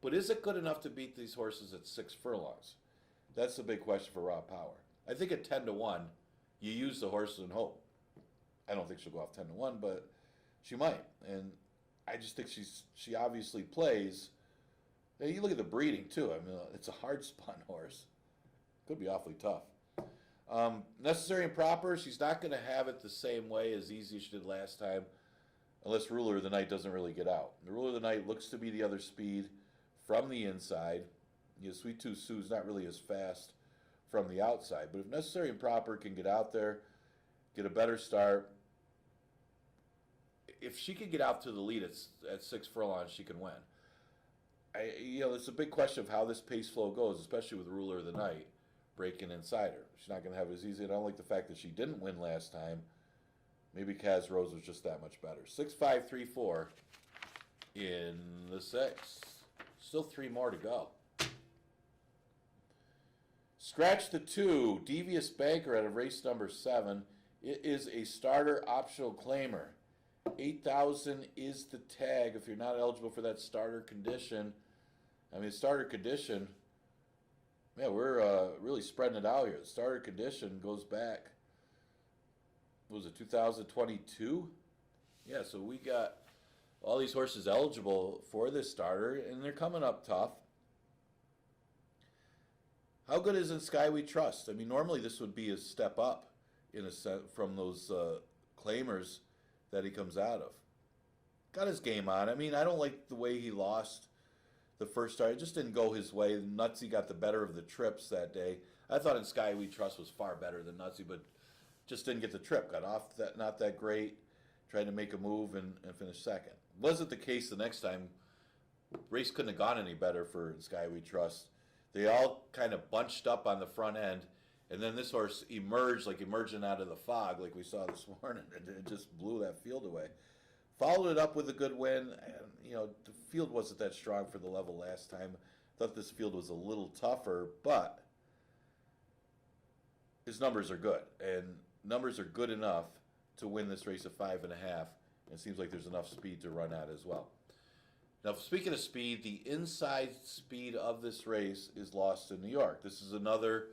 But is it good enough to beat these horses at 6 furlongs? That's the big question for Raw Power. I think at 10-1, you use the horses and hope. I don't think she'll go off 10-1, but she might. And I just think she obviously plays. You look at the breeding too. I mean, it's a hard spun horse. Could be awfully tough. Necessary and Proper, she's not going to have it the same way as easy as she did last time, unless Ruler of the Night doesn't really get out. The Ruler of the Night looks to be the other speed from the inside. Sweet Tooth Sue's not really as fast from the outside. But if Necessary and Proper can get out there, get a better start, if she can get out to the lead at 6 furlongs, she can win. It's a big question of how this pace flow goes, especially with Ruler of the Night breaking inside her. She's not going to have it as easy. I don't like the fact that she didn't win last time. Maybe Kaz Rose was just that much better. 6-5-3-4 in the 6. Still 3 more to go. Scratch the 2, Devious Banker out of race number 7. It is a starter optional claimer. 8,000 is the tag if you're not eligible for that starter condition. I mean, starter condition, man, we're really spreading it out here. The starter condition goes back, what was it, 2022? Yeah, so we got all these horses eligible for this starter, and they're coming up tough. How good is In Sky We Trust? I mean, normally this would be a step up in a set from those claimers that he comes out of. Got his game on. I mean, I don't like the way he lost the first start. It just didn't go his way. Nutsy got the better of the trips that day. I thought In Sky We Trust was far better than Nutsy, but just didn't get the trip. Got off that not that great. Tried to make a move and finish second. Wasn't the case the next time. Race couldn't have gone any better for In Sky We Trust. They all kind of bunched up on the front end, and then this horse emerged, like emerging out of the fog, like we saw this morning, and it just blew that field away. Followed it up with a good win, and the field wasn't that strong for the level last time. Thought this field was a little tougher, but his numbers are good, and numbers are good enough to win this race at 5.5. And it seems like there's enough speed to run at as well. Now, speaking of speed, the inside speed of this race is Lost in New York. This is another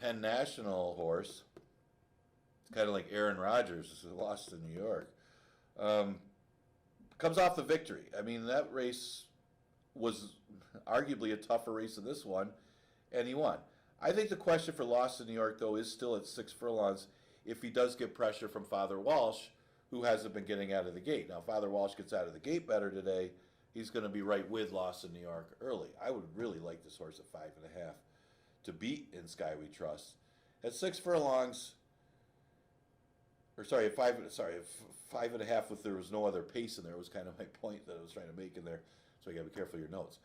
Penn National horse. It's kind of like Aaron Rodgers. This is Lost in New York. Comes off the victory. I mean, that race was arguably a tougher race than this one, and he won. I think the question for Lost in New York, though, is still at 6 furlongs if he does get pressure from Father Walsh, who hasn't been getting out of the gate. Now, Father Walsh gets out of the gate better today. He's going to be right with Lost in New York early. I would really like this horse at 5.5 to beat In Sky We Trust. At 6 furlongs, or sorry, at 5.5 if there was no other pace in there was kind of my point that I was trying to make in there. So you got to be careful of your notes.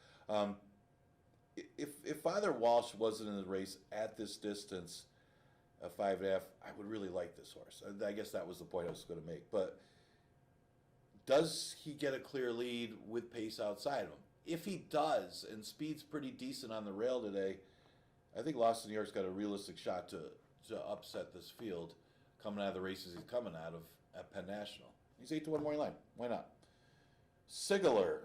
If Father Walsh wasn't in the race at this distance, a 5.5, I would really like this horse. I guess that was the point I was going to make. But does he get a clear lead with pace outside of him? If he does, and speed's pretty decent on the rail today, I think Lost in New York's got a realistic shot to upset this field coming out of the races he's coming out of at Penn National. He's 8-1 morning line. Why not? Sigler.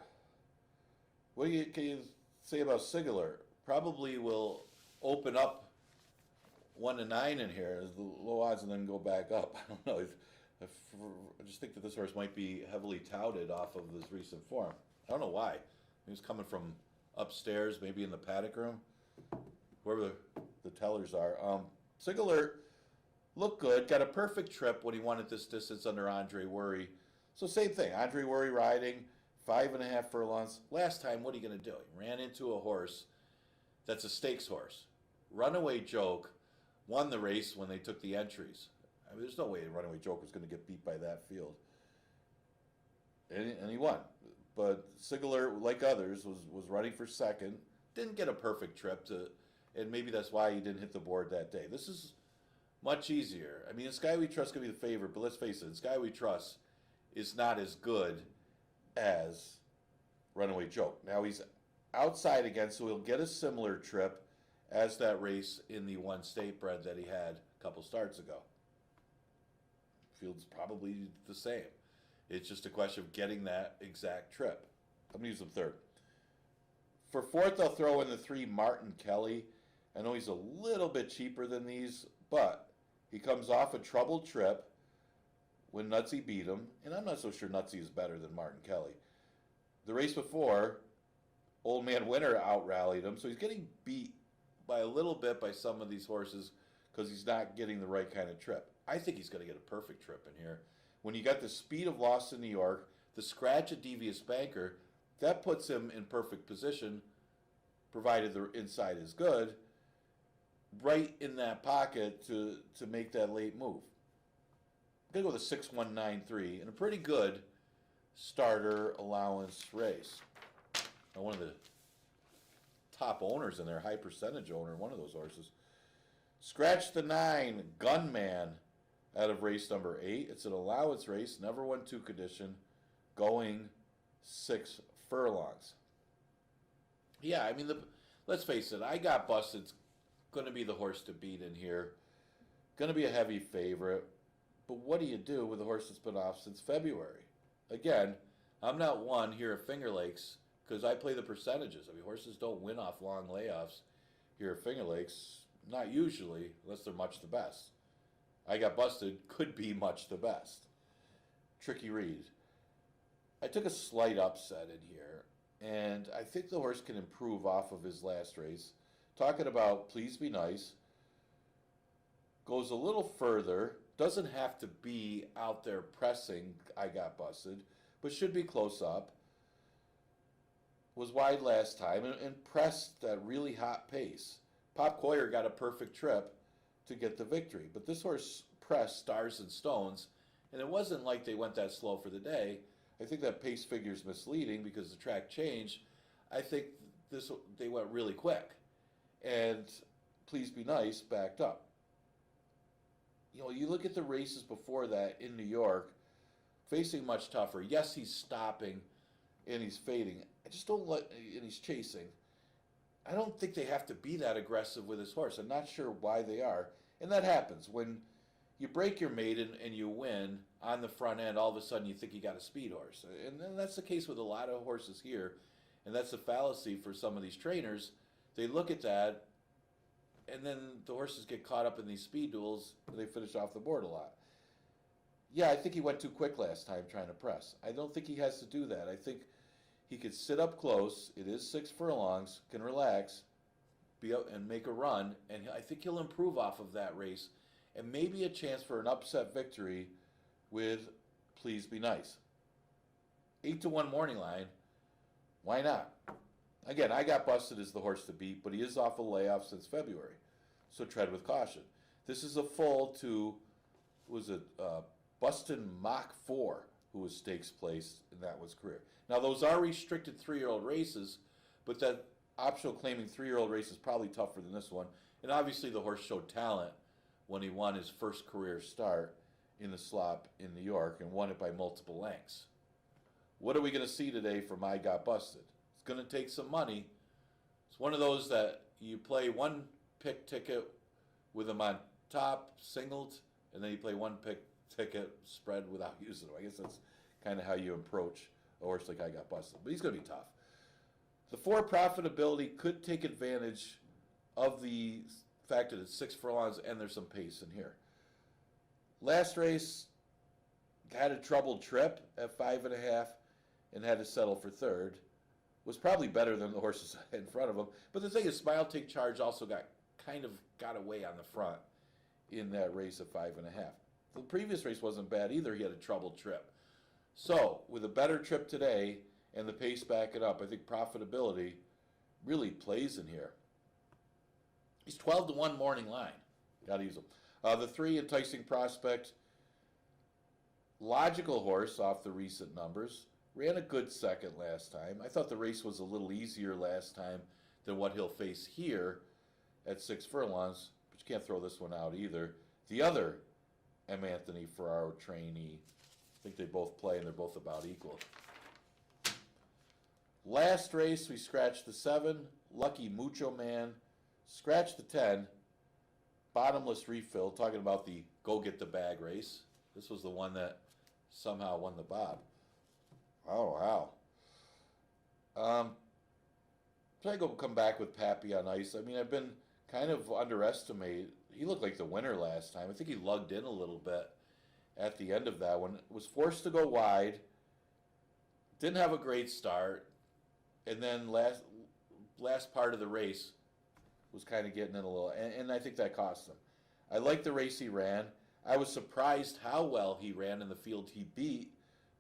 What can you say about Sigler? Probably will open up 1-9 in here as the low odds and then go back up. I don't know. I just think that this horse might be heavily touted off of this recent form. I don't know why. He was coming from upstairs, maybe in the paddock room. whoever the tellers are. Sigler looked good, got a perfect trip when he won at this distance under Andre Worry. So same thing, Andre Worry riding 5.5 furlongs. Last time, what are you going to do? He ran into a horse that's a stakes horse. Runaway Joke won the race when they took the entries. I mean, there's no way Runaway Joke was going to get beat by that field. And he won. But Sigler, like others, was running for second. Didn't get a perfect trip, and maybe that's why he didn't hit the board that day. This is much easier. I mean, the Sky We Trust could be the favorite, but let's face it, the Sky We Trust is not as good as Runaway Joke. Now he's outside again, so he'll get a similar trip as that race in the one state bred that he had a couple starts ago. Field's probably the same. It's just a question of getting that exact trip. I'm going to use him third. For fourth, I'll throw in the 3 Martin Kelly. I know he's a little bit cheaper than these, but he comes off a troubled trip when Nutsy beat him, and I'm not so sure Nutsy is better than Martin Kelly. The race before, Old Man Winter out-rallied him, so he's getting beat by a little bit by some of these horses because he's not getting the right kind of trip. I think he's going to get a perfect trip in here. When you got the speed of Lost in New York, the scratch at Devious Banker, that puts him in perfect position, provided the inside is good, right in that pocket to make that late move. I'm going to go with a 6193 and a pretty good starter allowance race. Now, one of the top owners in there, high percentage owner, one of those horses. Scratch the 9, Gunman, out of race number 8. It's an allowance race, never won 2 condition, going 6 furlongs. Yeah, I mean, let's face it, I Got Busted's going to be the horse to beat in here. Going to be a heavy favorite. But what do you do with a horse that's been off since February? Again, I'm not one here at Finger Lakes because I play the percentages. I mean, horses don't win off long layoffs here at Finger Lakes. Not usually, unless they're much the best. I Got Busted could be much the best. Tricky Reed. I took a slight upset in here, and I think the horse can improve off of his last race. Talking about Please Be Nice. Goes a little further. Doesn't have to be out there pressing I Got Busted, but should be close up. Was wide last time and pressed that really hot pace. Pop Coyer got a perfect trip to get the victory, but this horse pressed Stars and Stones, and it wasn't like they went that slow for the day. I think that pace figure is misleading because the track changed. I think they went really quick, and Please Be Nice backed up. You know, you look at the races before that in New York, facing much tougher. Yes, he's stopping and he's fading. I just don't and he's chasing. I don't think they have to be that aggressive with his horse. I'm not sure why they are. And that happens. When you break your maiden and you win on the front end, all of a sudden you think you got a speed horse. And then that's the case with a lot of horses here. And that's the fallacy for some of these trainers. They look at that, and then the horses get caught up in these speed duels, and they finish off the board a lot. Yeah, I think he went too quick last time trying to press. I don't think he has to do that. I think he could sit up close. It is 6 furlongs, can relax, be up and make a run, and I think he'll improve off of that race, and maybe a chance for an upset victory with Please Be Nice. 8-1 morning line. Why not? Again, I Got Busted as the horse to beat, but he is off a layoff since February, so tread with caution. This is a full to, Bustin' Mach 4, who was stakes placed, and that was career. Now, those are restricted 3-year-old races, but that optional claiming 3-year-old race is probably tougher than this one. And obviously, the horse showed talent when he won his first career start in the slop in New York and won it by multiple lengths. What are we going to see today from I Got Busted? It's going to take some money. It's one of those that you play one pick ticket with him on top, singled, and then you play one pick ticket spread without using them. I guess that's kind of how you approach a horse like I Got Busted. But he's going to be tough. The 4 profitability could take advantage of the fact that it's 6 furlongs and there's some pace in here. Last race, had a troubled trip at 5.5 and had to settle for third. was probably better than the horses in front of him. But the thing is, Smile Take Charge also got away on the front in that race at 5.5. The previous race wasn't bad either. He had a troubled trip. So with a better trip today and the pace backing up, I think profitability really plays in here. He's 12-1 morning line. Got to use him. The 3, Enticing Prospect, logical horse off the recent numbers. Ran a good second last time. I thought the race was a little easier last time than what he'll face here at 6 furlongs, but you can't throw this one out either. The other M. Anthony Ferraro trainee, I think they both play and they're both about equal. Last race, we scratched the 7, Lucky Mucho Man, scratched the 10, Bottomless Refill, talking about the go get the bag race. This was the one that somehow won the Bob. Oh, wow. Try to come back with Pappy on ice. I mean, I've been kind of underestimated. He looked like the winner last time. I think he lugged in a little bit at the end of that one. Was forced to go wide. Didn't have a great start. And then last part of the race was kind of getting in a little. And I think that cost him. I liked the race he ran. I was surprised how well he ran in the field he beat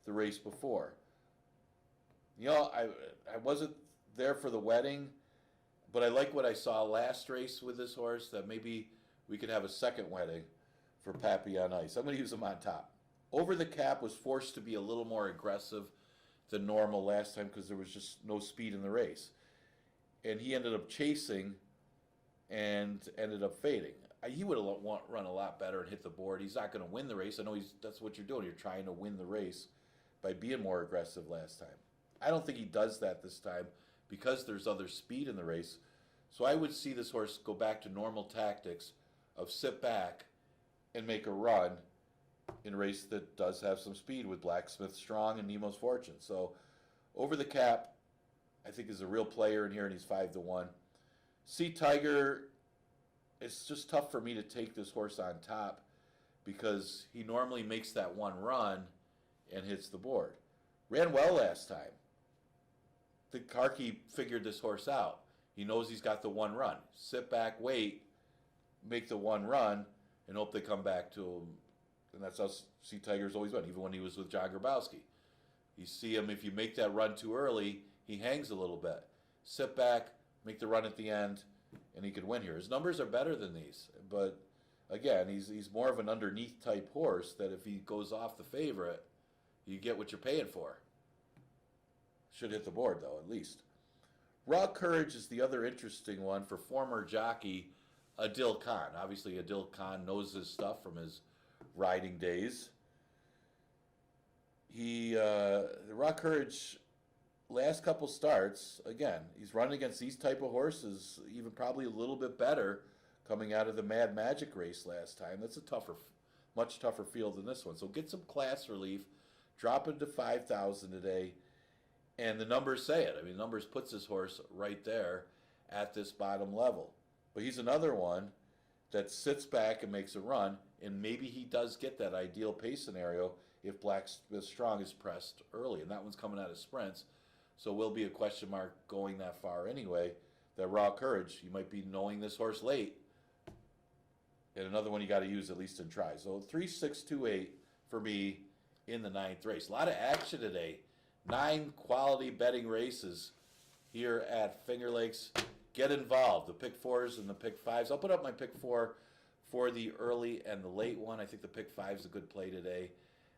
the race before. You know, I wasn't there for the wedding, but I like what I saw last race with this horse, that maybe we could have a second wedding for Pappy on ice. I'm going to use him on top. Over the Cap was forced to be a little more aggressive than normal last time because there was just no speed in the race. And he ended up chasing and ended up fading. He would have run a lot better and hit the board. He's not going to win the race. I know that's what you're doing. You're trying to win the race by being more aggressive last time. I don't think he does that this time because there's other speed in the race. So I would see this horse go back to normal tactics of sit back and make a run in a race that does have some speed with Blacksmith Strong and Nemo's Fortune. So Over the Cap, I think, is a real player in here, and he's 5-1. Sea Tiger, it's just tough for me to take this horse on top because he normally makes that one run and hits the board. Ran well last time. The Karki figured this horse out. He knows he's got the one run. Sit back, wait, make the one run, and hope they come back to him. And that's how Sea Tiger's always been, even when he was with John Grabowski. You see him, if you make that run too early, he hangs a little bit. Sit back, make the run at the end, and he could win here. His numbers are better than these, but again, he's more of an underneath type horse that if he goes off the favorite, you get what you're paying for. Should hit the board, though, at least. Raw Courage is the other interesting one for former jockey Adil Khan. Obviously, Adil Khan knows his stuff from his riding days. Raw Courage, last couple starts, again, he's running against these type of horses, even probably a little bit better coming out of the Mad Magic race last time. That's a much tougher field than this one. So get some class relief, drop it to 5,000 today, and the numbers say it. I mean, numbers puts this horse right there at this bottom level. But he's another one that sits back and makes a run, and maybe he does get that ideal pace scenario if Blacksmith Strong is pressed early. And that one's coming out of sprints, so will be a question mark going that far anyway. That Raw Courage, you might be knowing this horse late, and another one you got to use at least in try. So 3, 6, 2, 8 for me in the 9th race. A lot of action today. 9 quality betting races here at Finger Lakes. Get involved. The pick 4s and the pick 5s. I'll put up my pick 4 for the early and the late one. I think the pick 5 is a good play today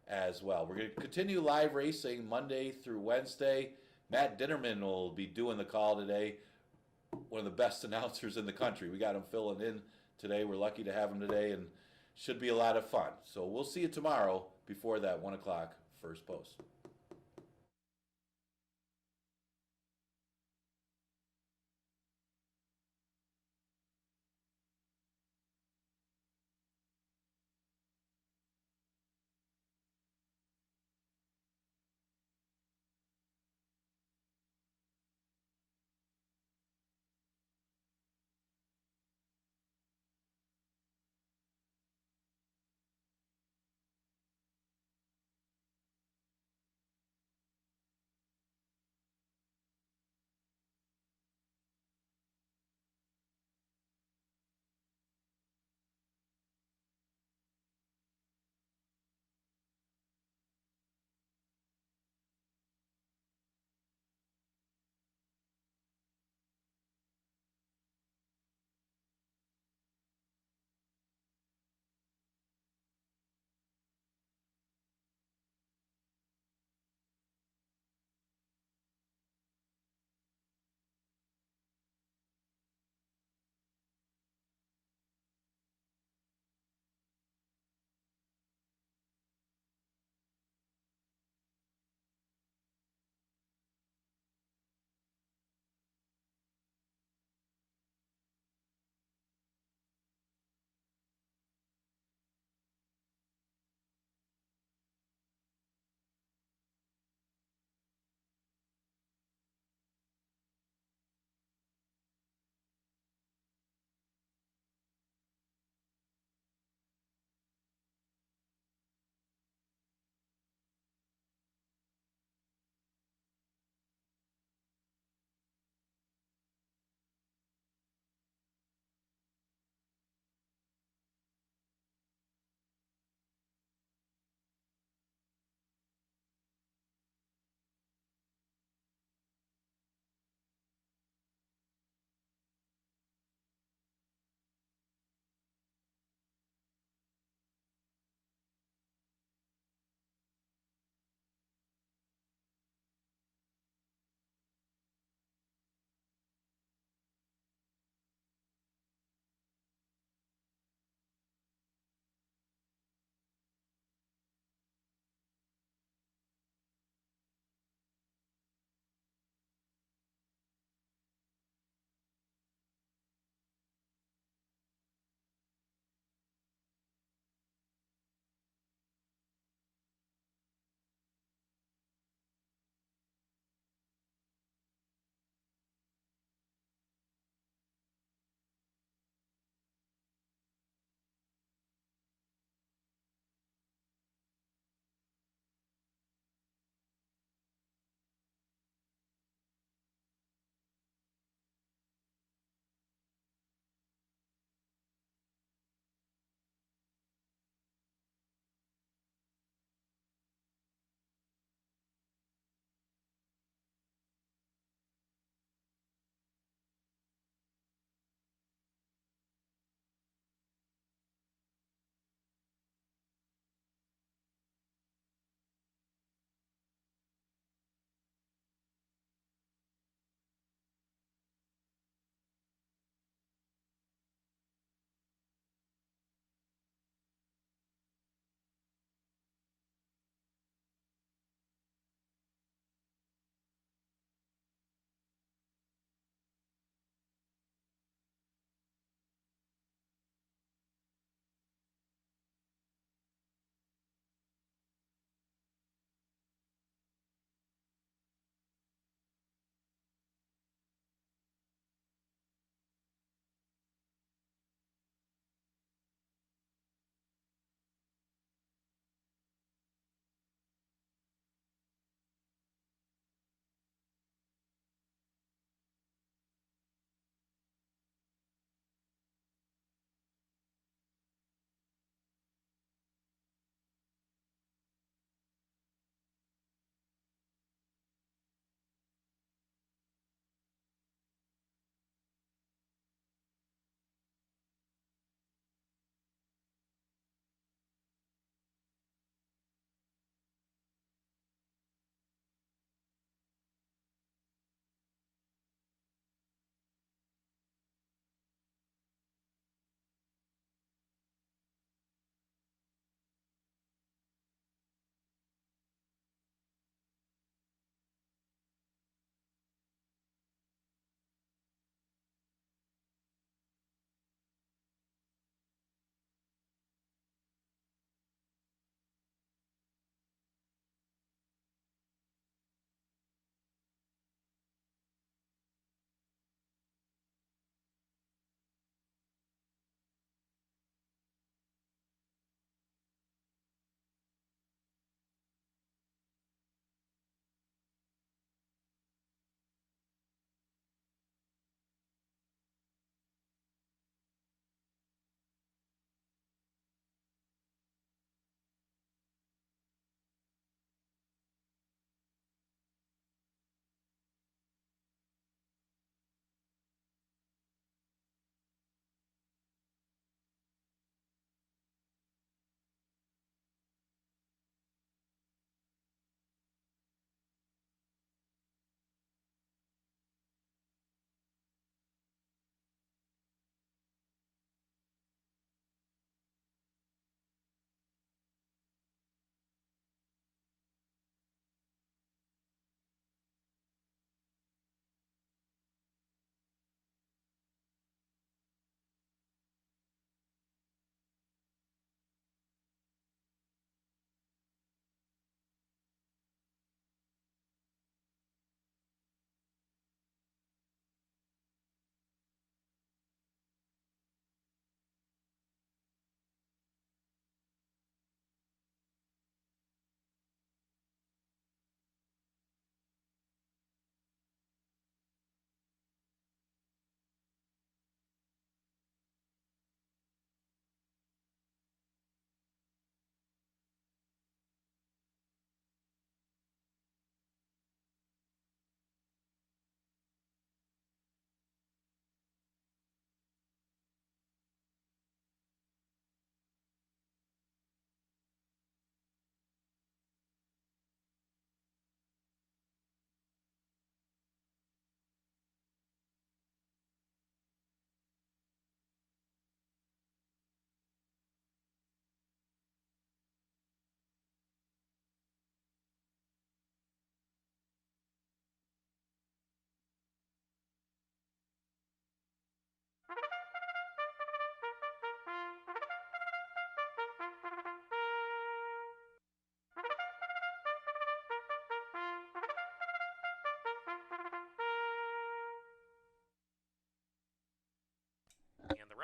as well. We're going to continue live racing Monday through Wednesday. Matt Dinnerman will be doing the call today. One of the best announcers in the country. We got him filling in today. We're lucky to have him today, and should be a lot of fun. So we'll see you tomorrow before that 1 o'clock first post.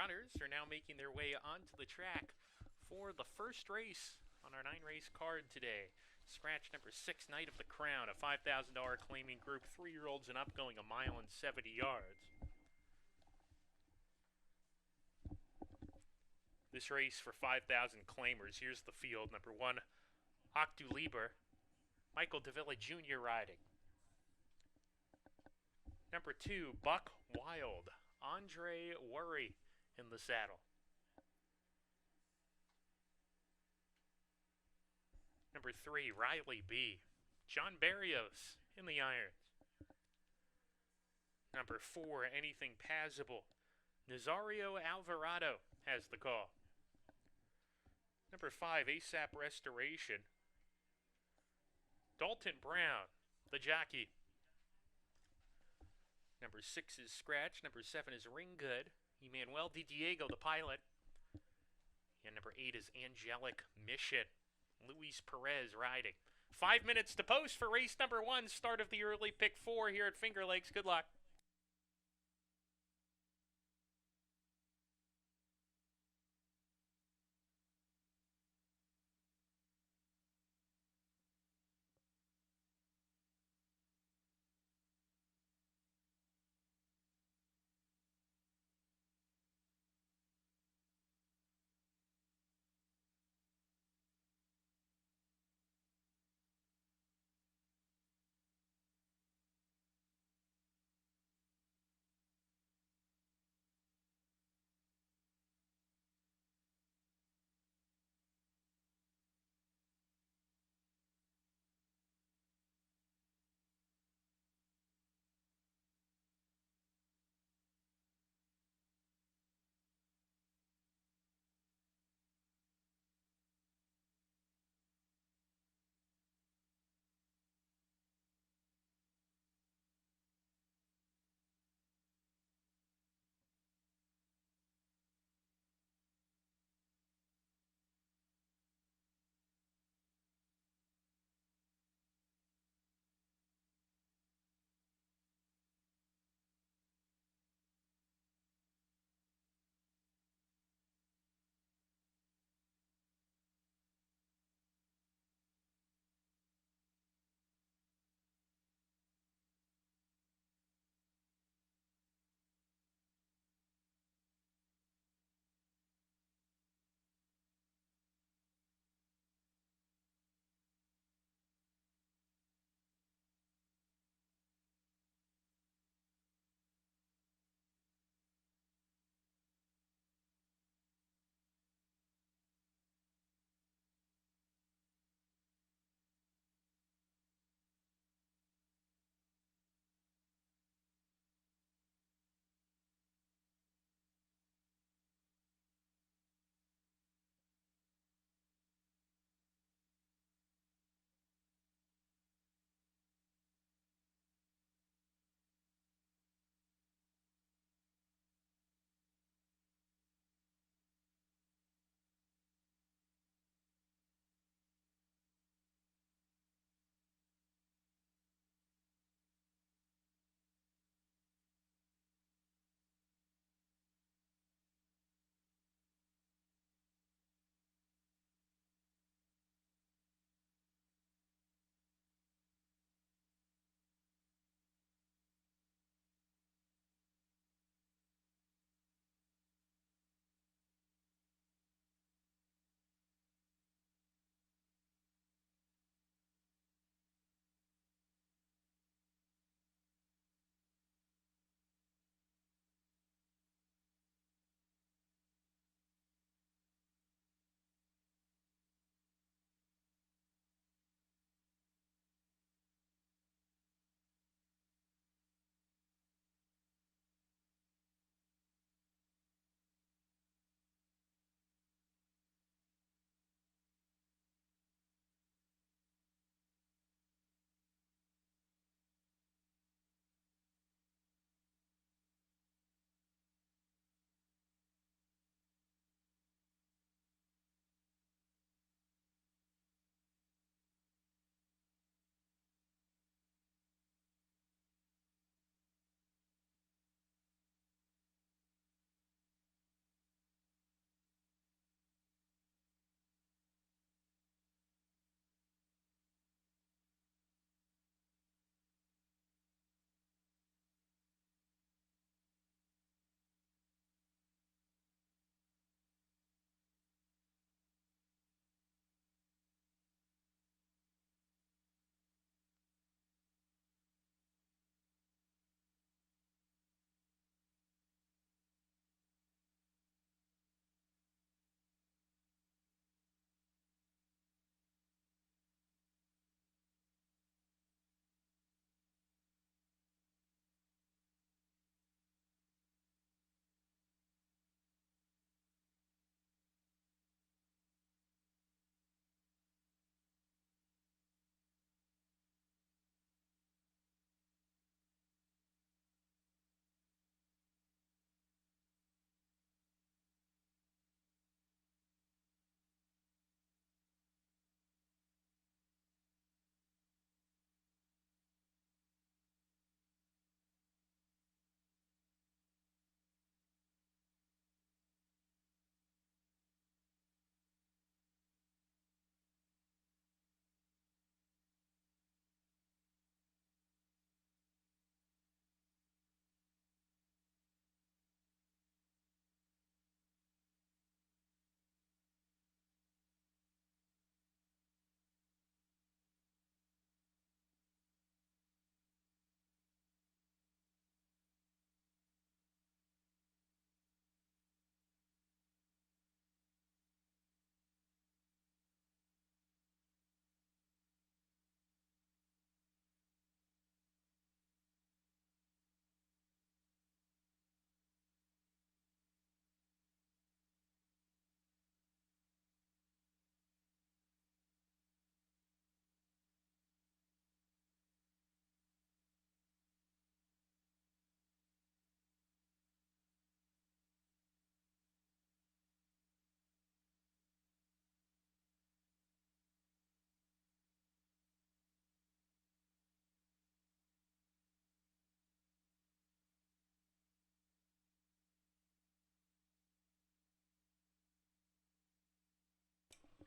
runners are now making their way onto the track for the first race on our 9-race card today. Scratch number 6, Knight of the Crown, a $5,000 claiming group, 3-year-olds and up, going 1 mile and 70 yards. This race for 5,000 claimers. Here's the field. Number 1, Octu Lieber, Michael Davila Jr. riding. Number 2, Buck Wild, Andre Worry in the saddle. Number 3, Riley B, John Barrios in the irons. Number 4, Anything Passable, Nazario Alvarado has the call. Number 5, ASAP Restoration, Dalton Brown, the jockey. Number 6 is Scratch. Number 7 is Ring Good, Emmanuel Di Diego, the pilot. And number 8 is Angelic Mission, Luis Perez riding. 5 minutes to post for race number 1, start of the early pick 4 here at Finger Lakes. Good luck.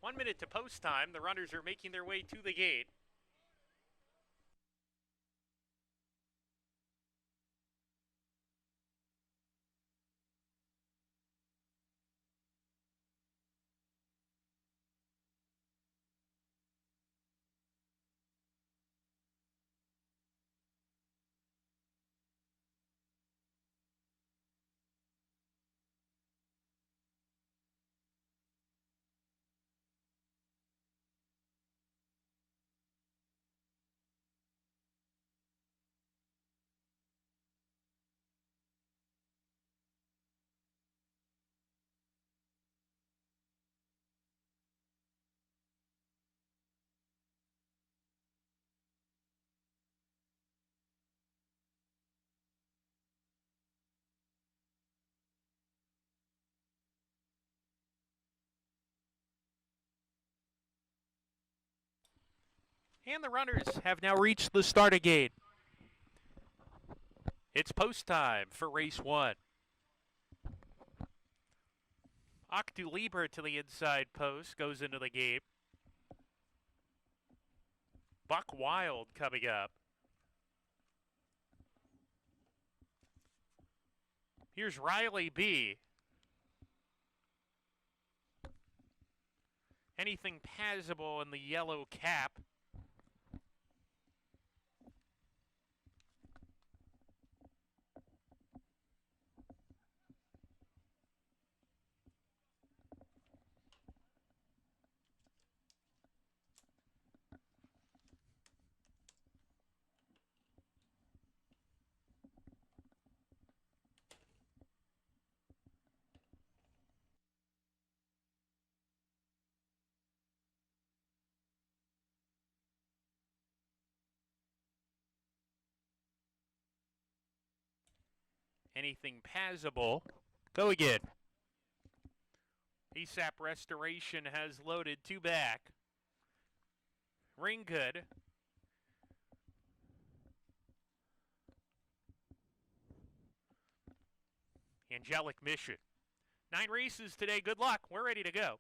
1 minute to post time. The runners are making their way to the gate. And the runners have now reached the starter gate. It's post time for race 1. Octu Lieber to the inside post, goes into the gate. Buck Wild coming up. Here's Riley B. Anything passable in the yellow cap. Anything passable. Go again. ASAP Restoration has loaded 2 back. Ring good. Angelic Mission. 9 races today. Good luck. We're ready to go.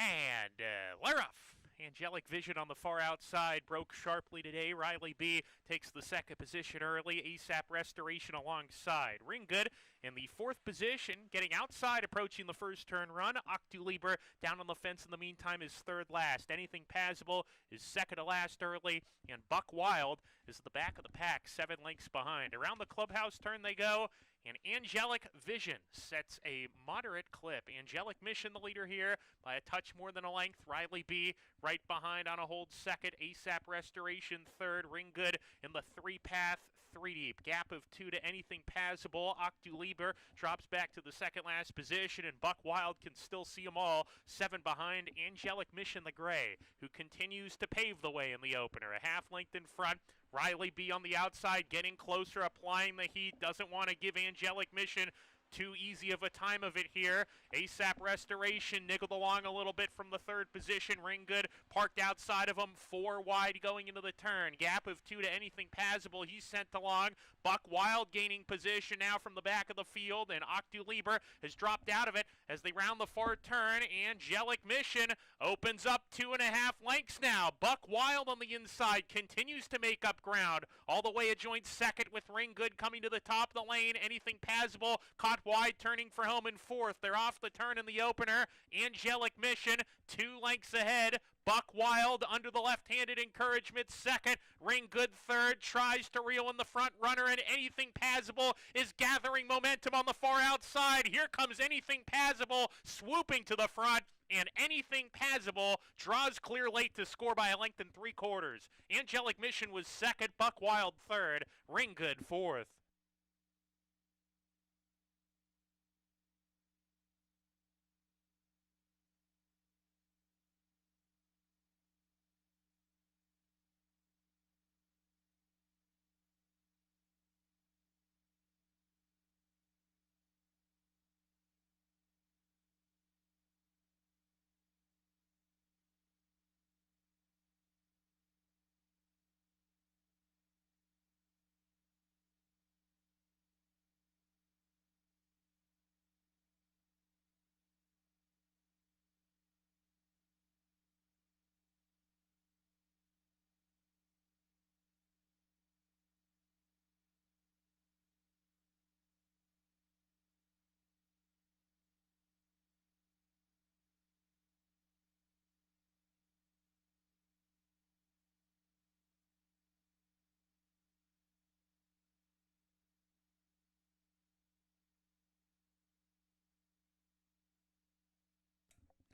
And we're off. Angelic Vision on the far outside broke sharply today. Riley B takes the second position early. ASAP Restoration alongside. Ring good in the 4th position, getting outside, approaching the first turn run. Octu Lieber down on the fence in the meantime is 3rd last. Anything passable is 2nd to last early. And Buck Wild is at the back of the pack, 7 lengths behind. Around the clubhouse turn they go. And Angelic Vision sets a moderate clip. Angelic Mission the leader here by a touch more than a length. Riley B right behind on a hold 2nd. ASAP Restoration 3rd. Ring good in the 3-path 3 deep. Gap of 2 to anything passable. Octu Lieber drops back to the 2nd last position, and Buck Wild can still see them all. 7 behind Angelic Mission the gray, who continues to pave the way in the opener. A half length in front. Riley B on the outside, getting closer, applying the heat. Doesn't want to give Angelic Mission too easy of a time of it here. ASAP Restoration niggled along a little bit from the 3rd position. Ring good parked outside of him, 4 wide going into the turn. Gap of 2 to anything passable. He's sent along. Buck Wild gaining position now from the back of the field, and Octu Lieber has dropped out of it as they round the far turn. Angelic Mission opens up 2.5 lengths now. Buck Wild on the inside continues to make up ground. All the way a joint 2nd with Ring good coming to the top of the lane. Anything passable caught wide, turning for home in 4th. They're off the turn in the opener. Angelic Mission 2 lengths ahead. Buck Wild under the left-handed encouragement 2nd. Ring good 3rd. Tries to reel in the front runner, and Anything Passable is gathering momentum on the far outside. Here comes Anything Passable swooping to the front, and Anything Passable draws clear late to score by a length and 3/4. Angelic Mission was 2nd. Buck Wild 3rd. Ring good 4th.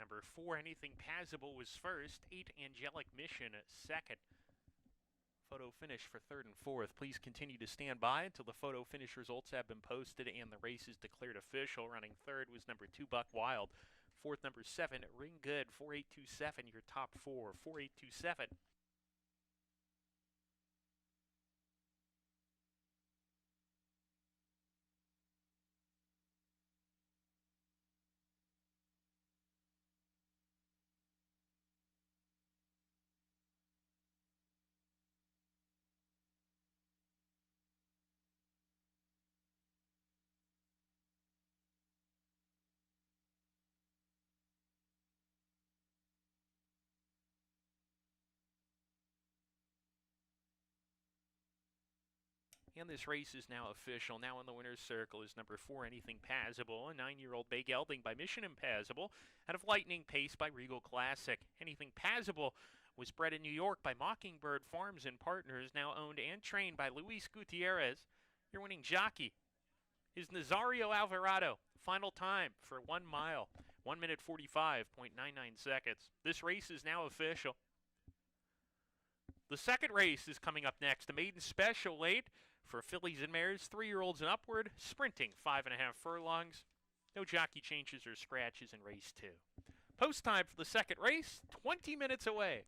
Number 4, Anything Passable, was first. 8, Angelic Mission, second. Photo finish for third and fourth. Please continue to stand by until the photo finish results have been posted and the race is declared official. Running third was number 2, Buck Wild. Fourth, number 7, Ring Good. 4827, your top 4. 4827. And this race is now official. Now in the winner's circle is number 4, Anything Passable, a 9-year-old bay gelding by Mission Impassable, out of Lightning Pace by Regal Classic. Anything Passable was bred in New York by Mockingbird Farms and Partners, now owned and trained by Luis Gutierrez. Your winning jockey is Nazario Alvarado. Final time for 1 mile, 1 minute 45.99 seconds. This race is now official. The second race is coming up next, a maiden special late for fillies and mares, 3-year-olds and upward, sprinting 5.5 furlongs. No jockey changes or scratches in race 2. Post time for the second race, 20 minutes away.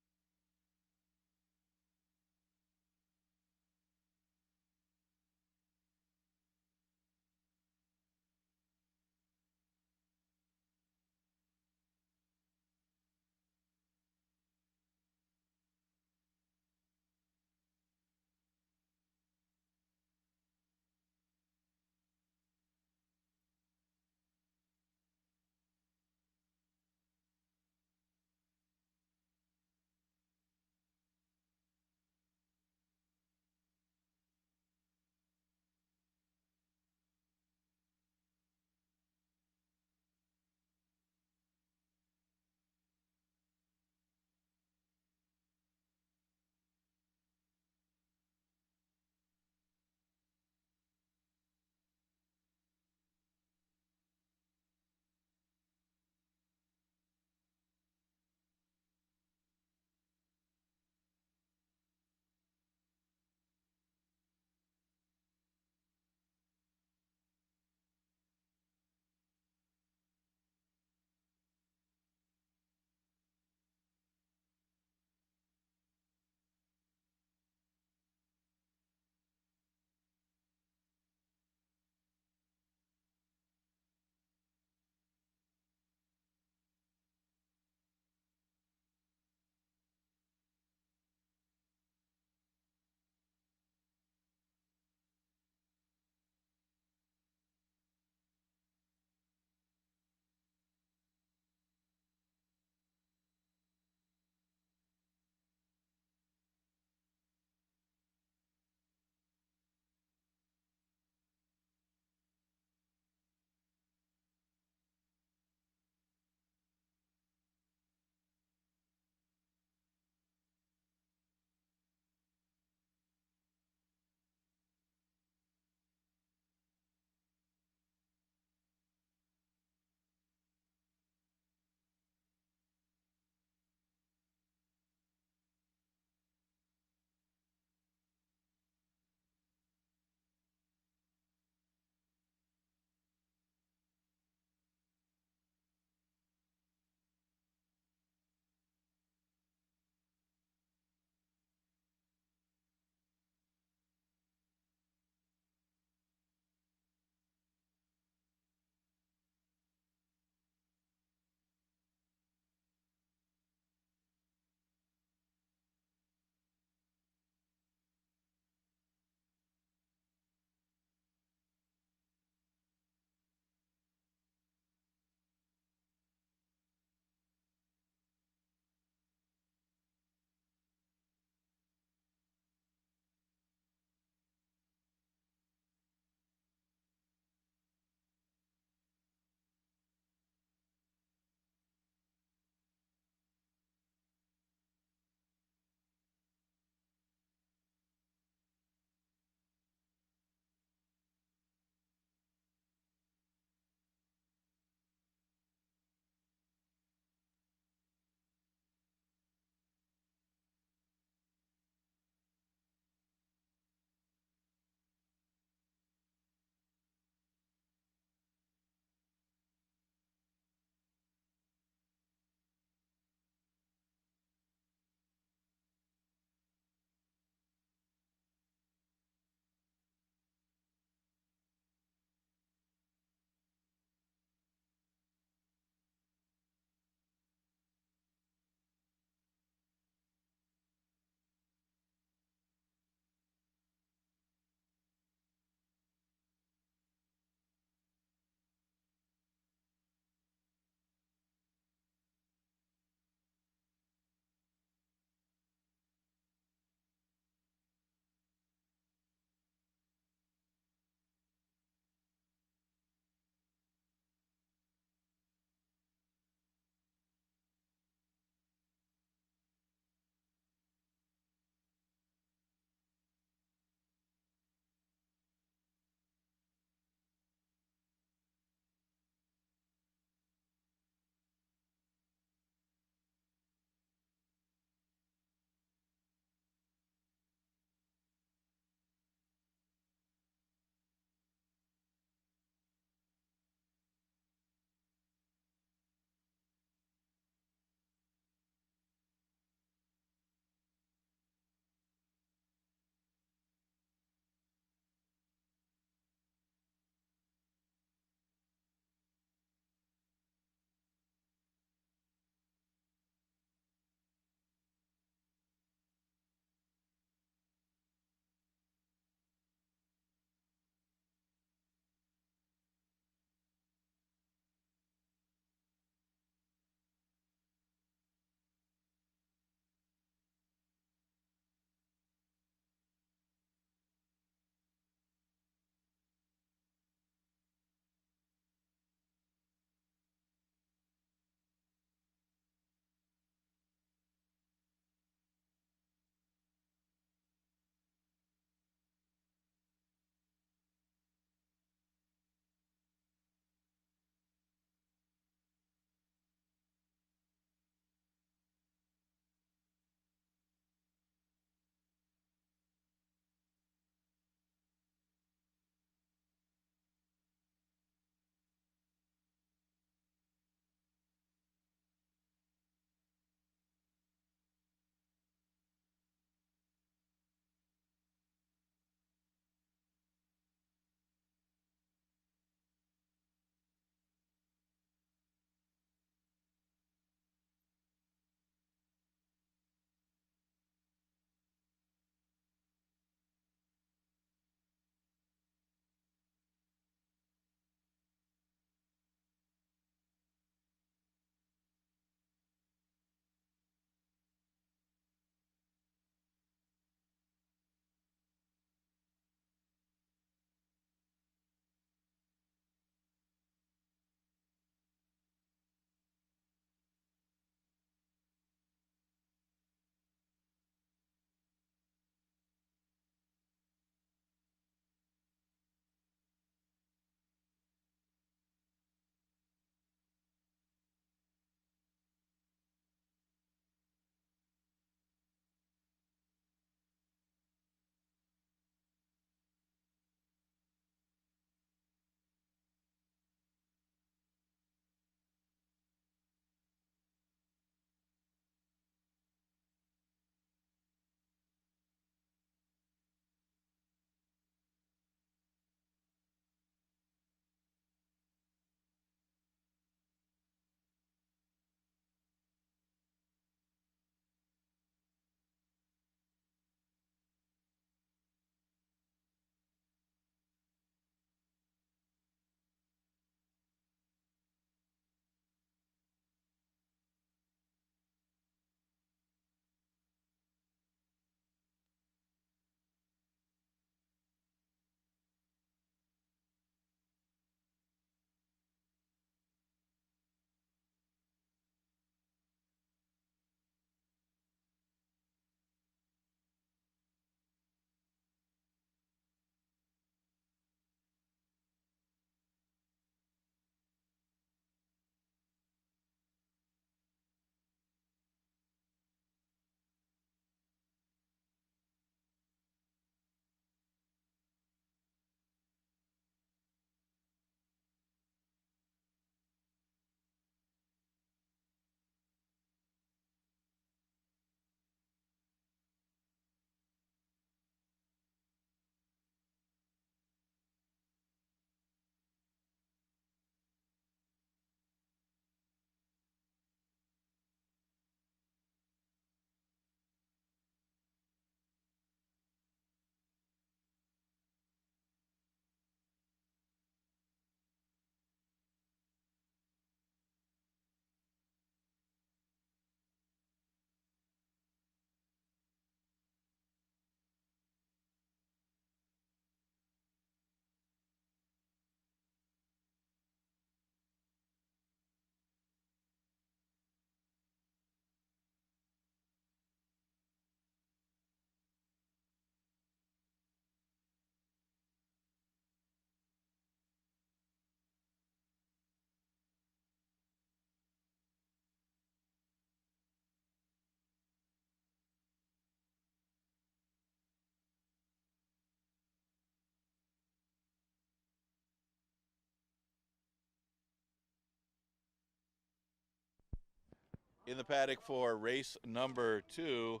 in the paddock for race number 2.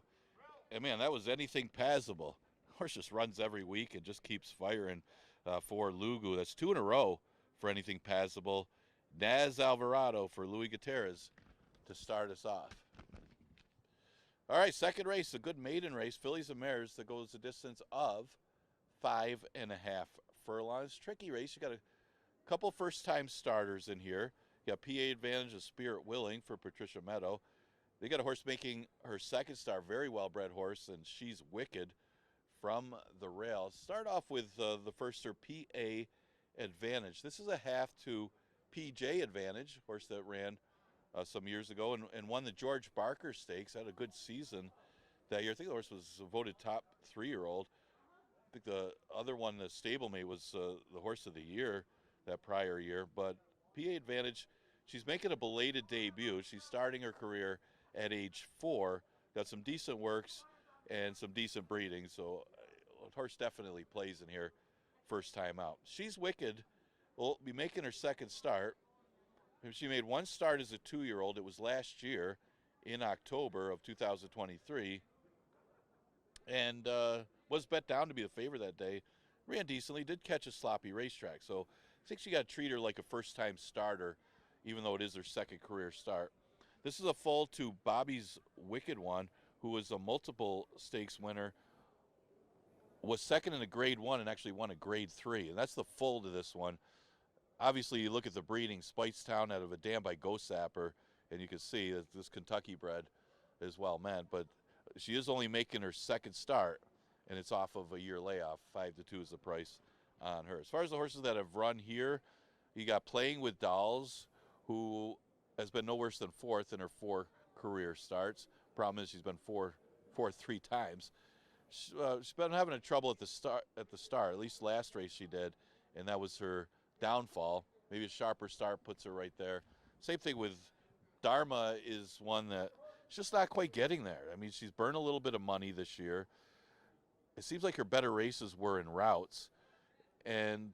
And man, that was anything passable. Horse just runs every week and just keeps firing for Lugu. That's 2 in a row for anything passable. Naz Alvarado for Louis Gutierrez to start us off. All right, second race, a good maiden race, fillies and mares, that goes a distance of 5.5 furlongs. Tricky race. You got a couple first-time starters in here. You got PA Advantage of Spirit Willing for Patricia Meadow. They got a horse making her second start, very well-bred horse, and She's Wicked from the rail. Start off with the firster, PA Advantage. This is a half to PJ Advantage, horse that ran some years ago and won the George Barker Stakes. Had a good season that year. I think the horse was voted top 3-year-old. I think the other one, the stablemate, was the horse of the year that prior year. But PA Advantage, she's making a belated debut. She's starting her career at age 4. Got some decent works and some decent breeding. So the horse definitely plays in here first time out. She's Wicked will be making her second start. She made one start as a 2-year-old. It was last year in October of 2023. And was bet down to be the favorite that day. Ran decently, did catch a sloppy racetrack. So I think she got to treat her like a first-time starter, even though it is her second career start. This is a full to Bobby's Wicked One, who was a multiple stakes winner, was second in a grade 1 and actually won a grade 3. And that's the full to this one. Obviously, you look at the breeding, Spitestown out of a dam by Gosapper, and you can see that this Kentucky bred is well meant. But she is only making her second start, and it's off of a year layoff. 5-2 is the price on her. As far as the horses that have run here, you got Playing with Dolls, who has been no worse than 4th in her 4 career starts. Problem is she's been fourth 3 times. She's been having a trouble at the start. At least last race she did, and that was her downfall. Maybe a sharper start puts her right there. Same thing with Dharma, is one that she's just not quite getting there. I mean, she's burned a little bit of money this year. It seems like her better races were in routes, and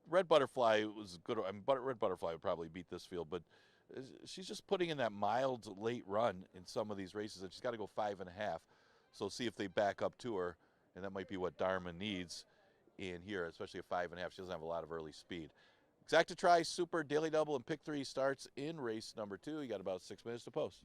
Red Butterfly was good. I mean, Red Butterfly would probably beat this field, but she's just putting in that mild late run in some of these races, and she's got to go 5.5. So see if they back up to her, and that might be what Dharma needs in here, especially a 5.5. She doesn't have a lot of early speed. Exacta Tri, Super, Daily Double, and Pick 3 starts in race number 2. You got about 6 minutes to post.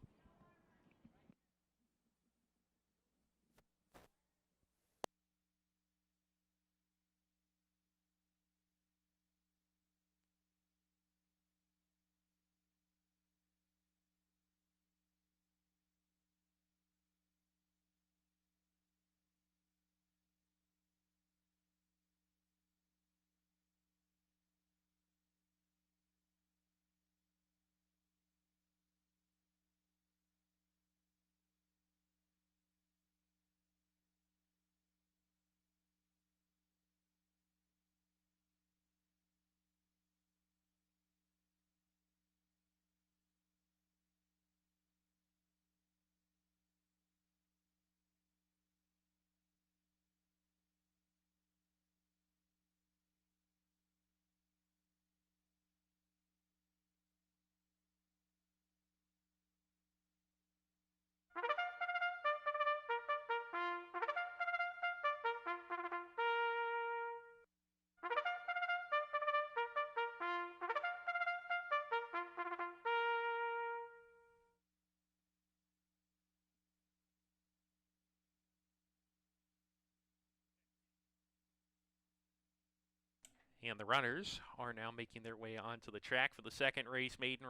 And the runners are now making their way onto the track for the second race, maiden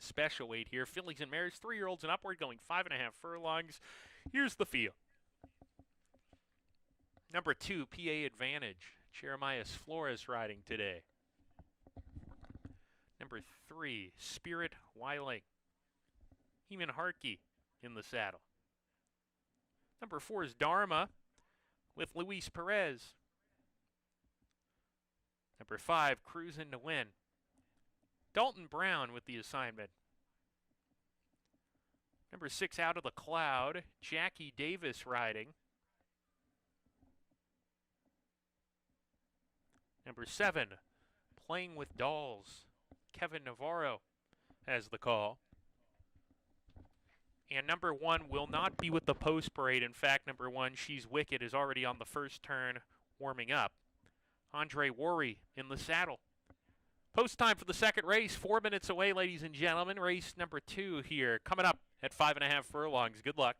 special weight here. Fillies and mares, 3-year-olds and upward, going 5.5 furlongs. Here's the field. Number 2, PA Advantage. Jeremias Flores riding today. Number 3, Spirit Wiling. Heeman Hartke in the saddle. Number 4 is Dharma with Luis Perez. Number 5, Cruisin' to Win. Dalton Brown with the assignment. Number 6, Out of the Cloud. Jackie Davis riding. Number 7, Playing with Dolls. Kevin Navarro has the call. And number 1 will not be with the post parade. In fact, number 1, She's Wicked, is already on the first turn warming up. Andre Worry in the saddle. Post time for the second race, 4 minutes away, ladies and gentlemen. Race number 2 here, coming up at 5.5 furlongs. Good luck.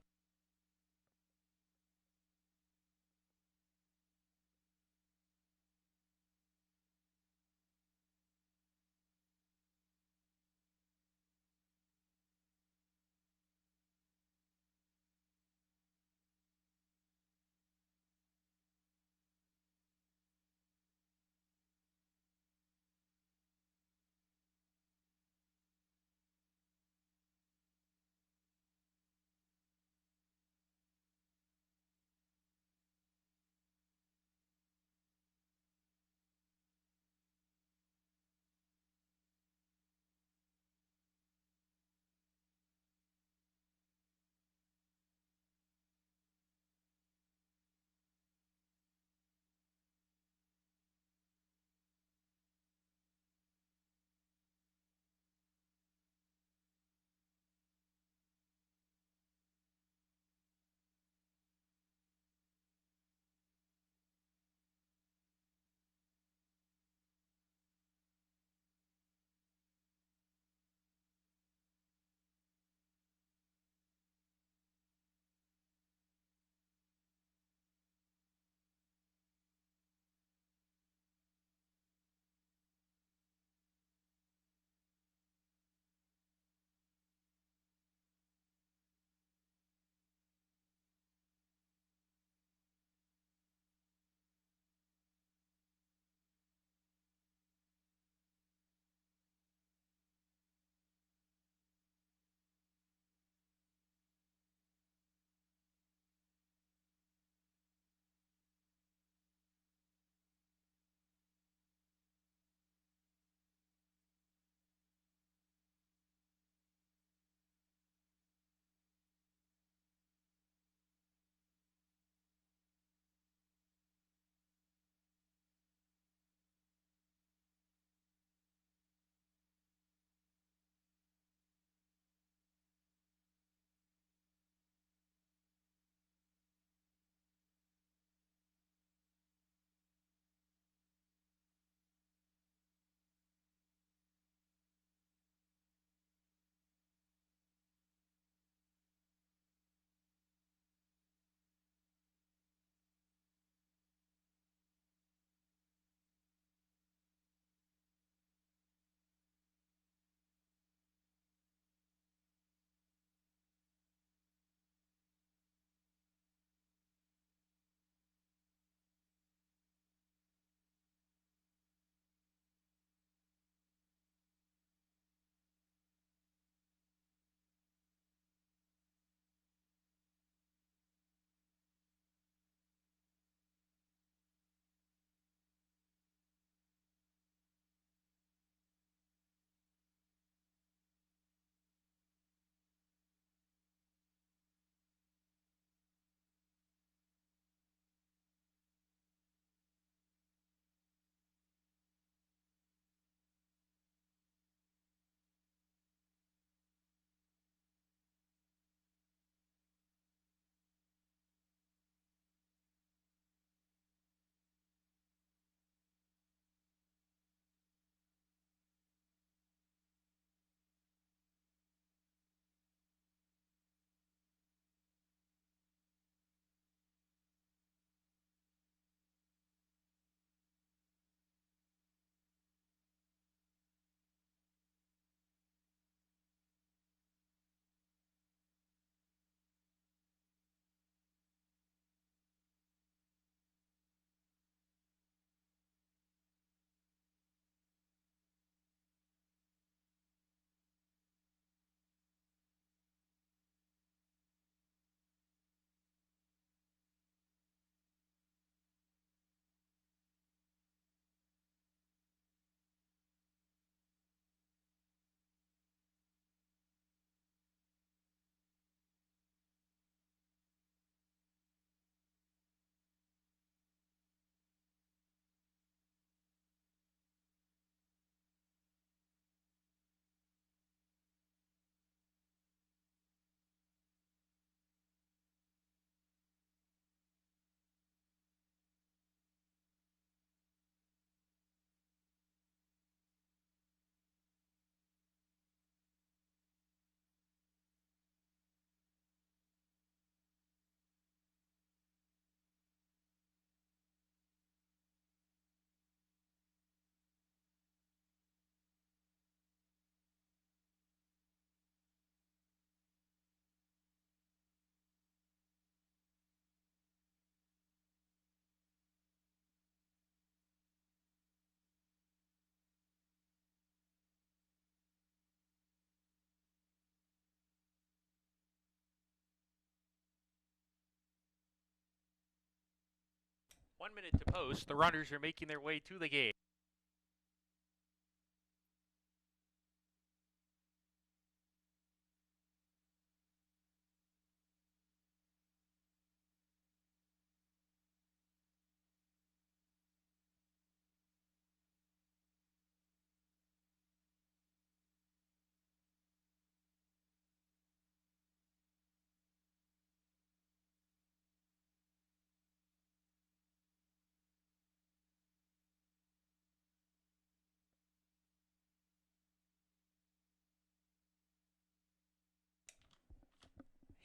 1 minute to post. The runners are making their way to the gate.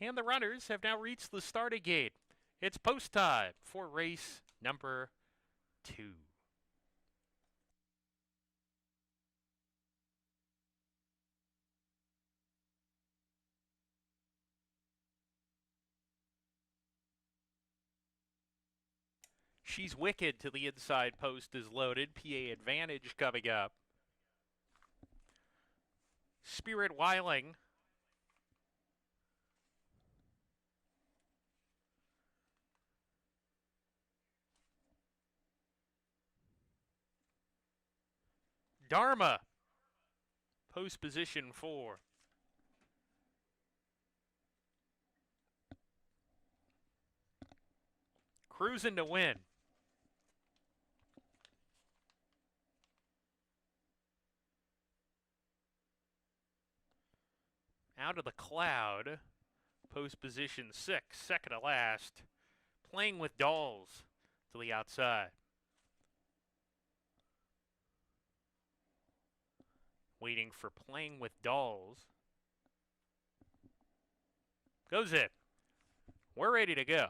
And the runners have now reached the starting gate. It's post time for race number 2. She's Wicked to the inside post is loaded. PA Advantage coming up. Spirit Wiling. Dharma. Post position 4. Cruising to Win. Out of the Cloud. Post position 6. Second to last. Playing with Dolls to the outside. Waiting for Playing with Dolls. Goes it. We're ready to go.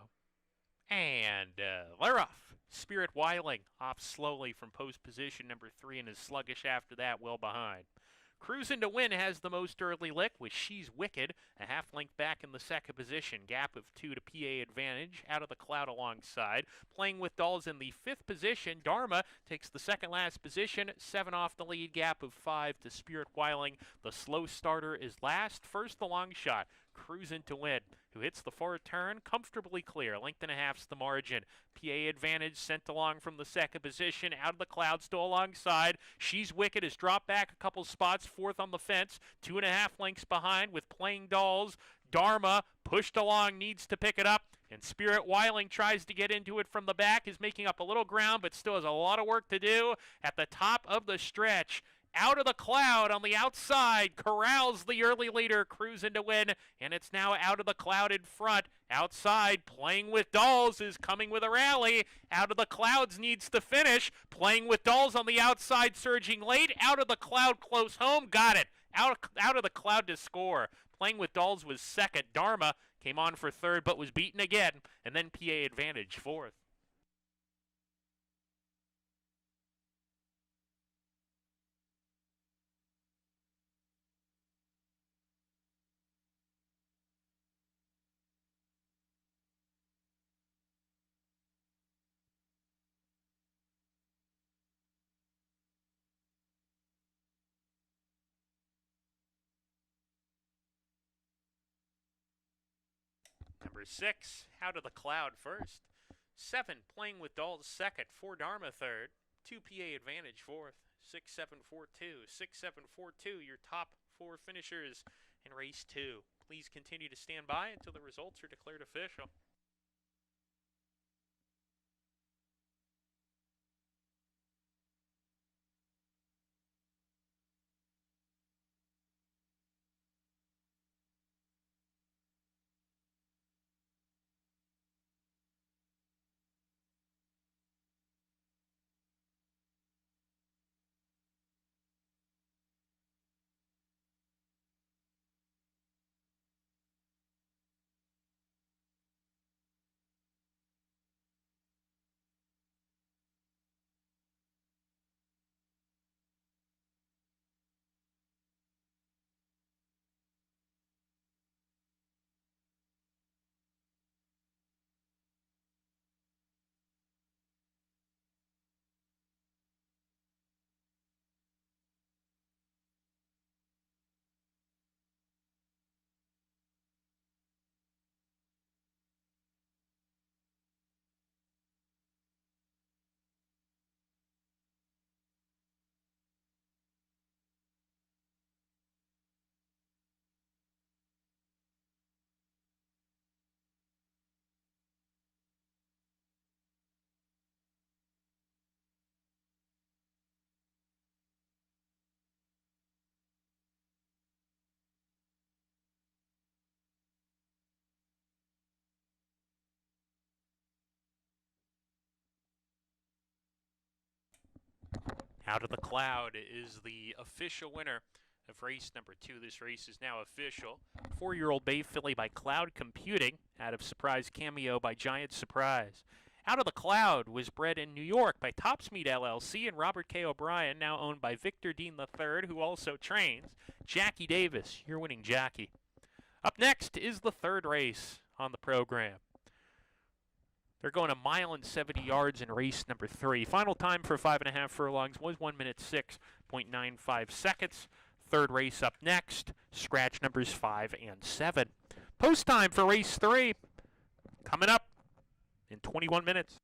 And they're off. Spirit Wiling off slowly from post position number 3 and is sluggish after that, well behind. Cruising to Win has the most early lick with She's Wicked, a half length back in the second position. Gap of 2 to PA Advantage, Out of the Cloud alongside. Playing with Dolls in the 5th position. Dharma takes the second last position, 7 off the lead, gap of 5 to Spirit Wiling. The slow starter is last. First the long shot, Cruising to Win, who hits the forward turn comfortably clear. Length and a half's the margin. PA Advantage sent along from the second position. Out of the Cloud, still alongside. She's Wicked has dropped back a couple spots, 4th on the fence, 2.5 lengths behind with Playing Dolls. Dharma pushed along, needs to pick it up, and Spirit Wiling tries to get into it from the back, is making up a little ground, but still has a lot of work to do at the top of the stretch. Out of the Cloud on the outside, corrals the early leader, Cruising to Win, and it's now Out of the Cloud in front. Outside, Playing with Dolls is coming with a rally. Out of the Clouds needs to finish. Playing with Dolls on the outside, surging late. Out of the Cloud close home, got it. Out of the Cloud to score. Playing with Dolls was second. Dharma came on for third, but was beaten again, and then PA Advantage fourth. Number 6, Out of the Cloud first. 7, Playing with Dolls second. 4, Dharma third. 2, PA Advantage fourth. 6, 7, 4, 2. 6, 7, 4, 2, your top 4 finishers in race 2. Please continue to stand by until the results are declared official. Out of the Cloud is the official winner of race number 2. This race is now official. 4-year-old Bay Filly by Cloud Computing out of Surprise Cameo by Giant Surprise. Out of the Cloud was bred in New York by Topsmead LLC and Robert K. O'Brien, now owned by Victor Dean III, who also trains Jackie Davis. You're winning, Jackie. Up next is the third race on the program. They're going 1 mile and 70 yards in race number 3. Final time for 5.5 furlongs was 1 minute 6.95 seconds. Third race up next, scratch numbers 5 and 7. Post time for race 3 coming up in 21 minutes.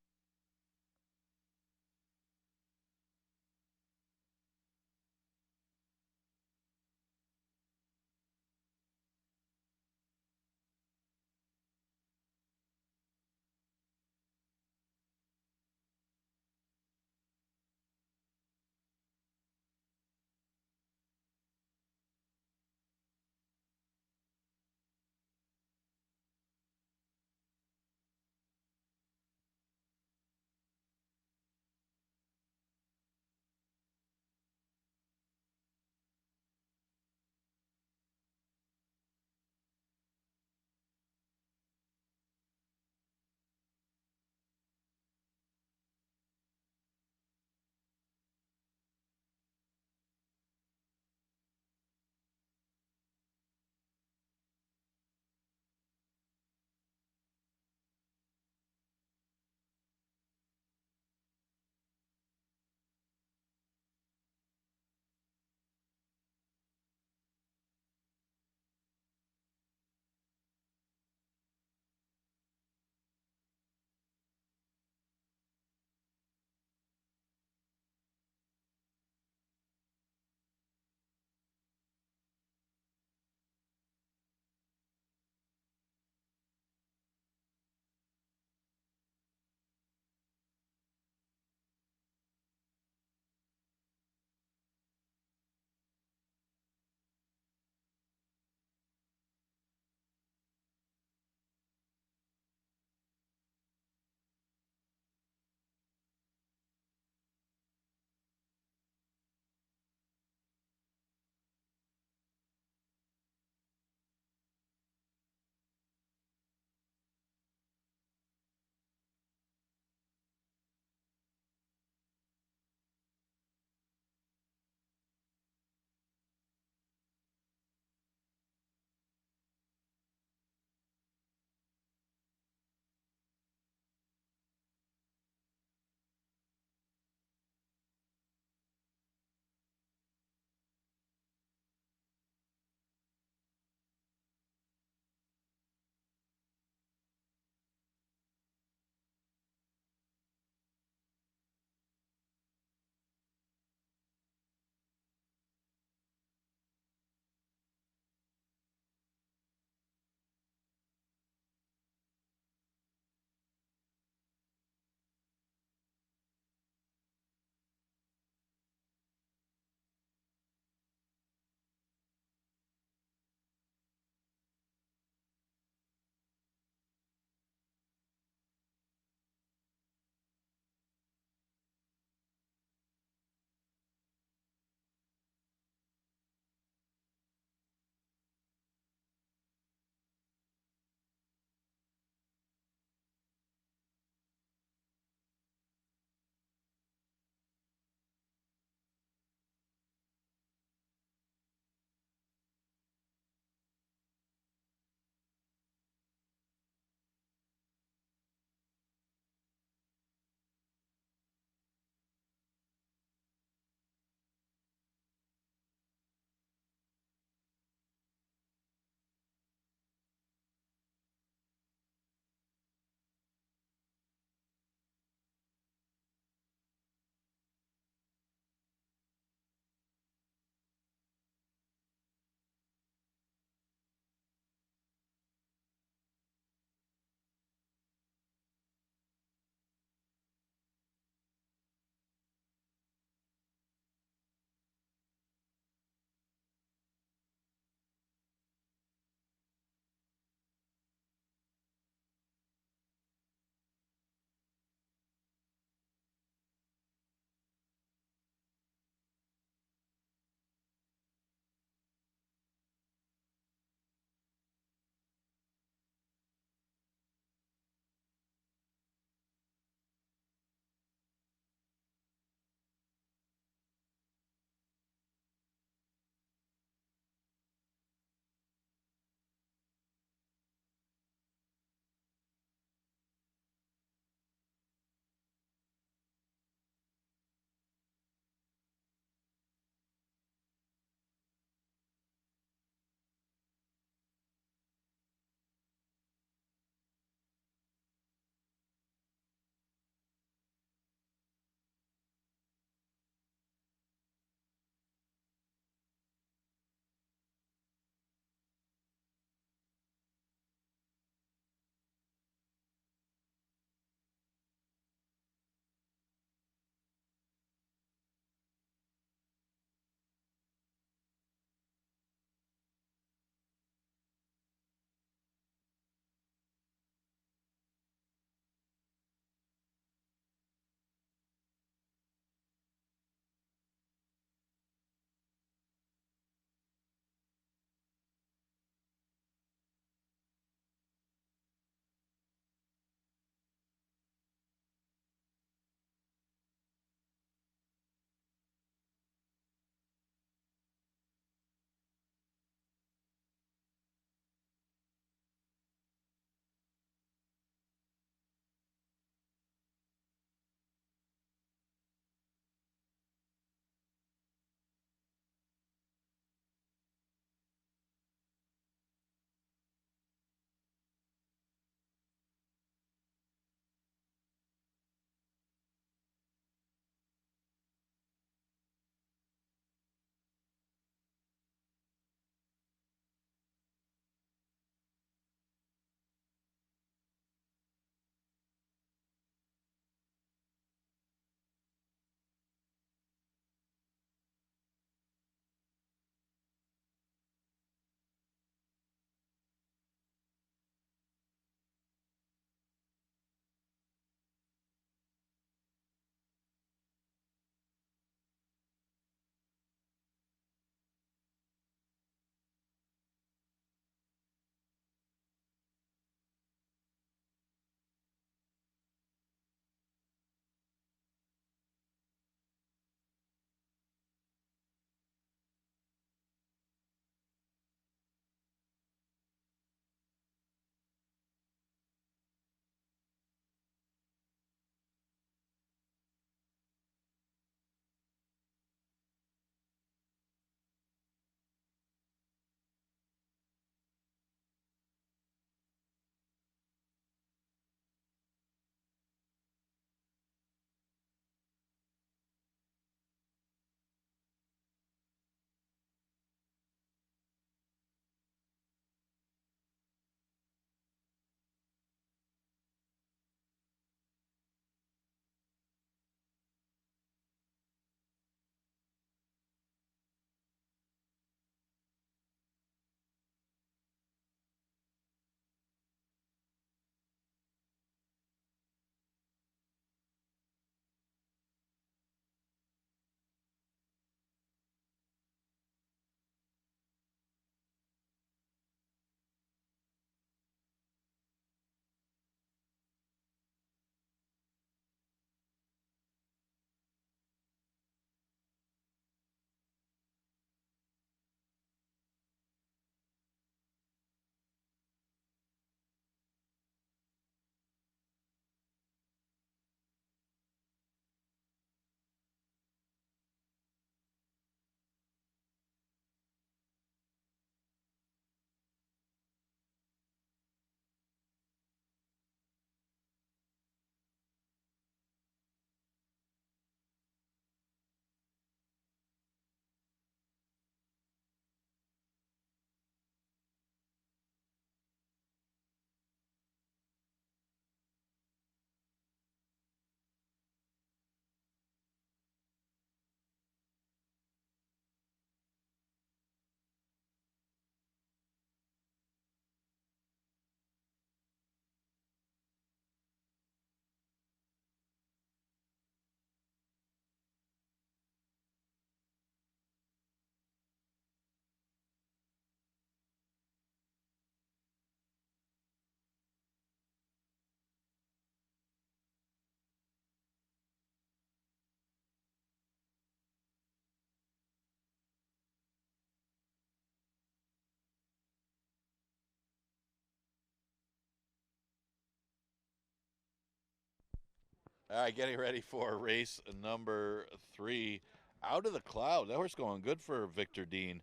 All right, getting ready for race number 3. Out of the Cloud. That horse going good for Victor Dean.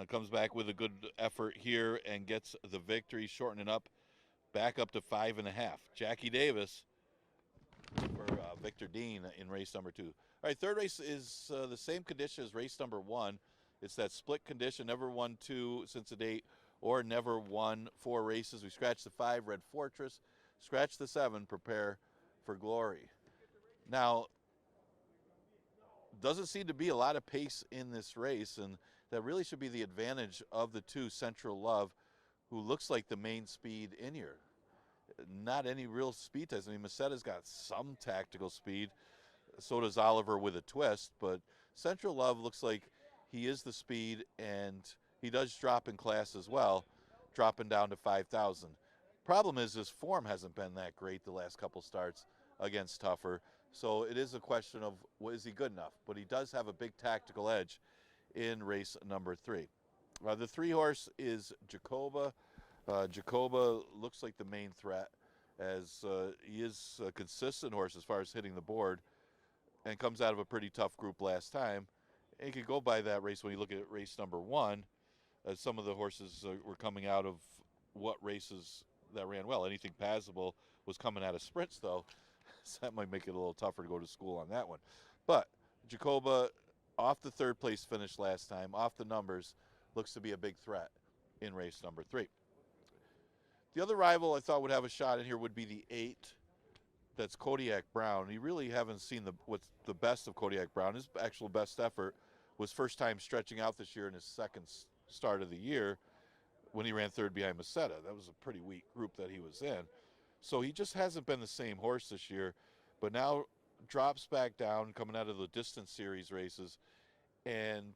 Comes back with a good effort here and gets the victory, shortening up back up to 5.5. Jackie Davis for Victor Dean in race number 2. All right, third race is the same condition as race number 1. It's that split condition, never won 2 since the date, or never won 4 races. We scratched the 5, Red Fortress. Scratch the 7, Prepare for Glory. Now, doesn't seem to be a lot of pace in this race, and that really should be the advantage of the 2, Central Love, who looks like the main speed in here. Not any real speed test. I mean, Macetta's got some tactical speed. So does Oliver with a twist, but Central Love looks like he is the speed, and he does drop in class as well, dropping down to 5,000. Problem is his form hasn't been that great the last couple starts against tougher, so it is a question of, well, is he good enough? But he does have a big tactical edge in race number 3. The 3 horse is Jacoba. Jacoba looks like the main threat, as he is a consistent horse as far as hitting the board, and comes out of a pretty tough group last time. And you could go by that race when you look at race number 1, as some of the horses were coming out of what races that ran well. Anything Passable was coming out of sprints, though, so that might make it a little tougher to go to school on that one. But Jacoba, off the 3rd place finish last time, off the numbers, looks to be a big threat in race number 3. The other rival I thought would have a shot in here would be the 8. That's Kodiak Brown. You really haven't seen what's the best of Kodiak Brown. His actual best effort was first time stretching out this year in his second start of the year when he ran 3rd behind Macetta. That was a pretty weak group that he was in. So he just hasn't been the same horse this year, but now drops back down coming out of the distance series races, and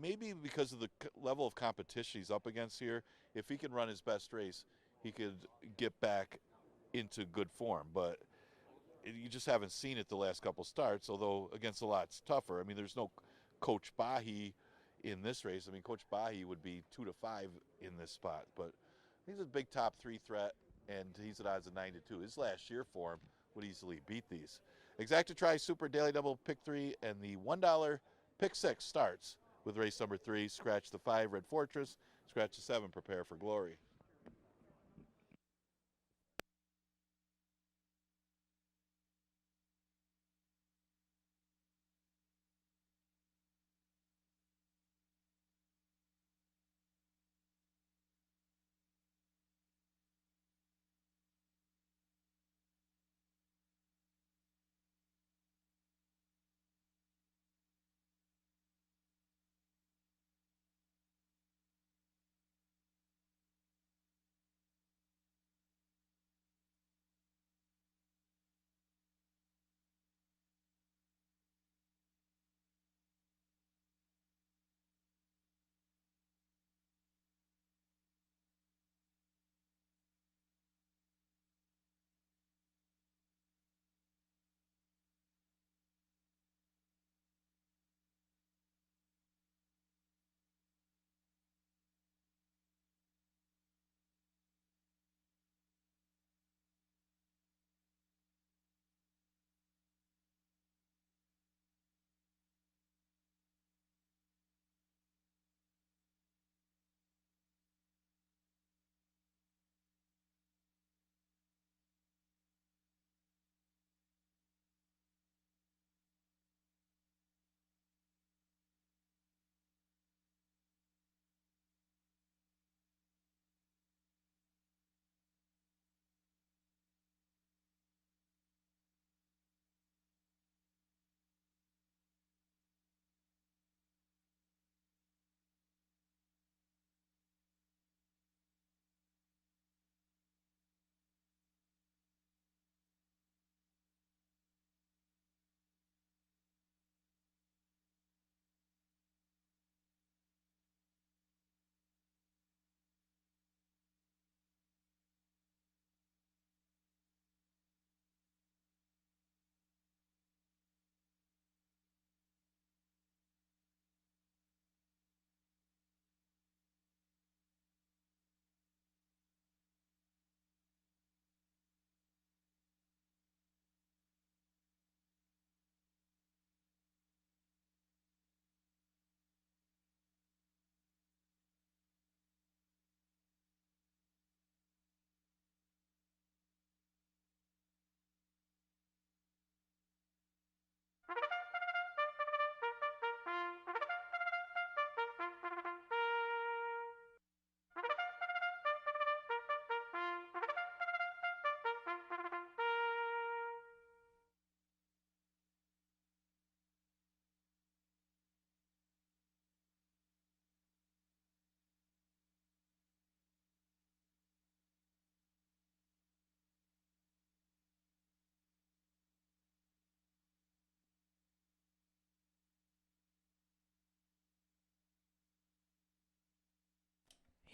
maybe because of the level of competition he's up against here, if he can run his best race, he could get back into good form. But you just haven't seen it the last couple starts, although against a lot tougher. I mean, there's no Coach Bahi in this race. I mean, Coach Bahi would be 2 to 5 in this spot, but he's a big top 3 threat, and he's at odds of 9 to 2. His last year form would easily beat these. Exacta Tri Super Daily Double Pick 3 and the $1 Pick 6 starts with race number 3. Scratch the 5, Red Fortress. Scratch the 7, Prepare for Glory.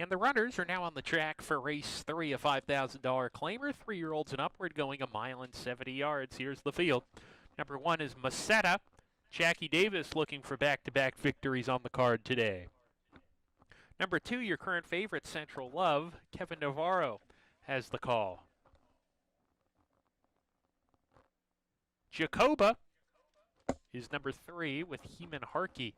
And the runners are now on the track for race 3, a $5,000 claimer, 3-year-olds and upward, going 1 mile and 70 yards. Here's the field. Number 1 is Masetta. Jackie Davis looking for back-to-back victories on the card today. Number 2, your current favorite, Central Love. Kevin Navarro has the call. Jacoba is number 3 with Heman Harkey.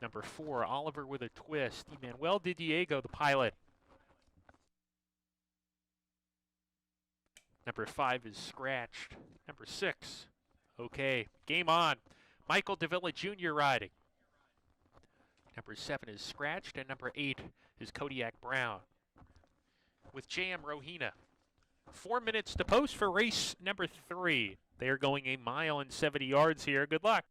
Number 4, Oliver with a twist. Emmanuel Di Diego, the pilot. Number 5 is scratched. Number 6, okay, game on. Michael Davila Jr. riding. Number 7 is scratched, and number 8 is Kodiak Brown. With J.M. Rohina. 4 minutes to post for race number 3. They are going 1 mile and 70 yards here. Good luck.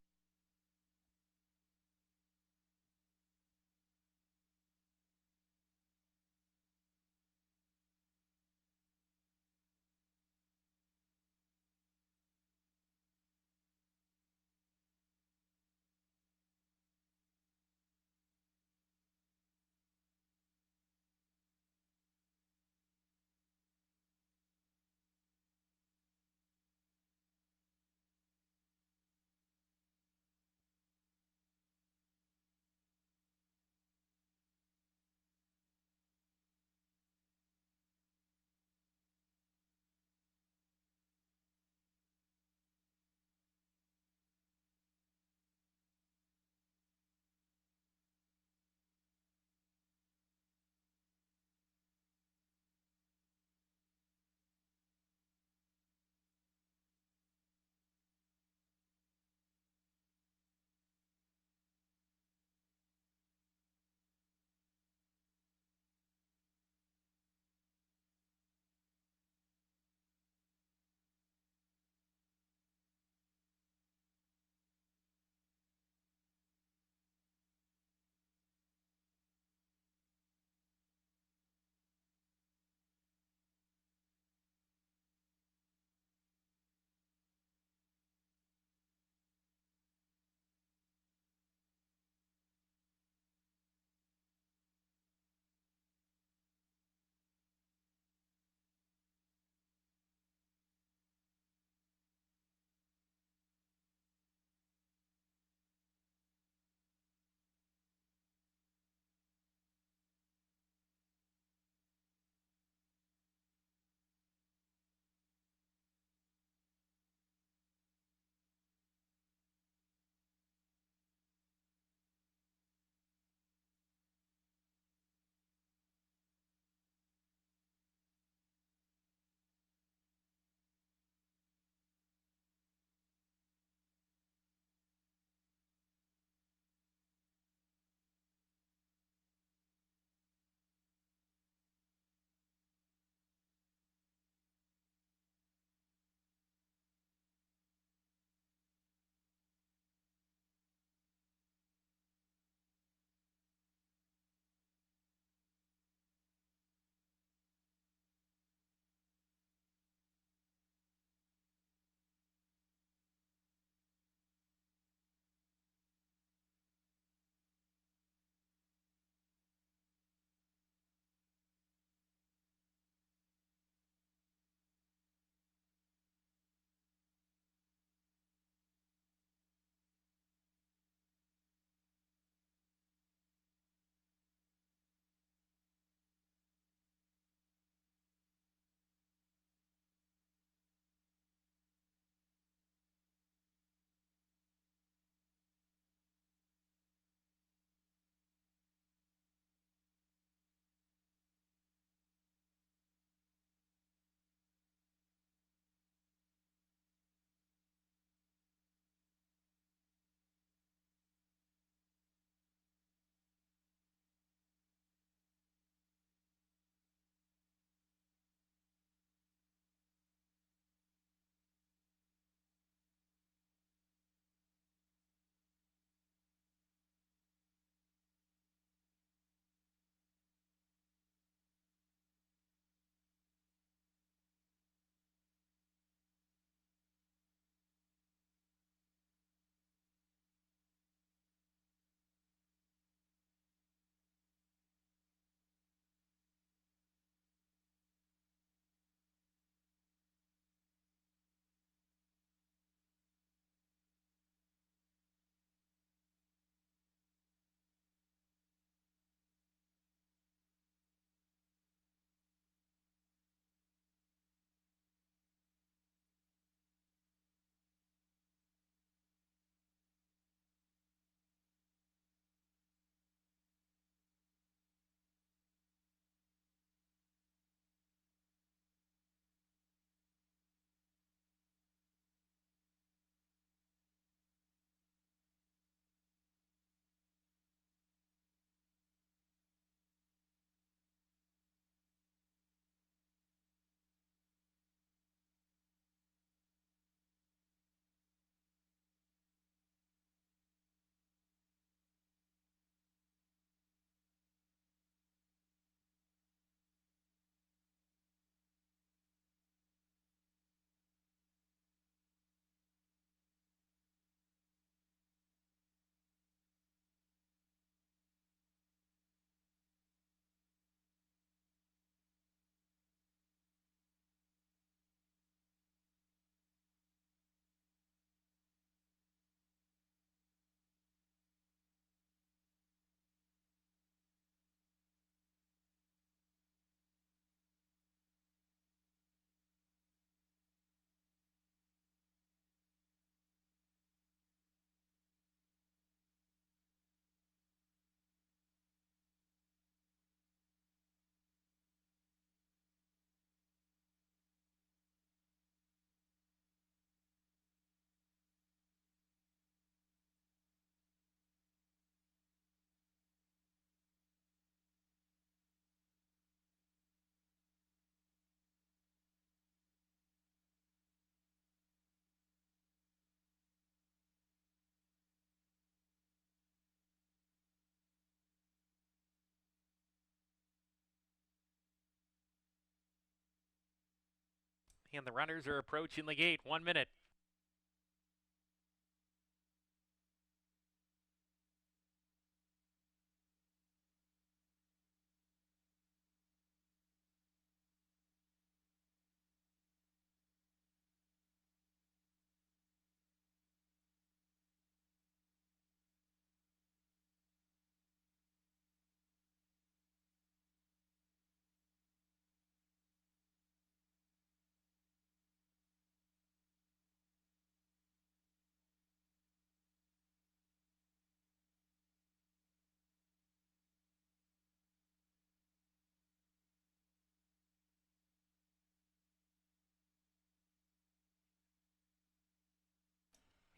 And the runners are approaching the gate. 1 minute.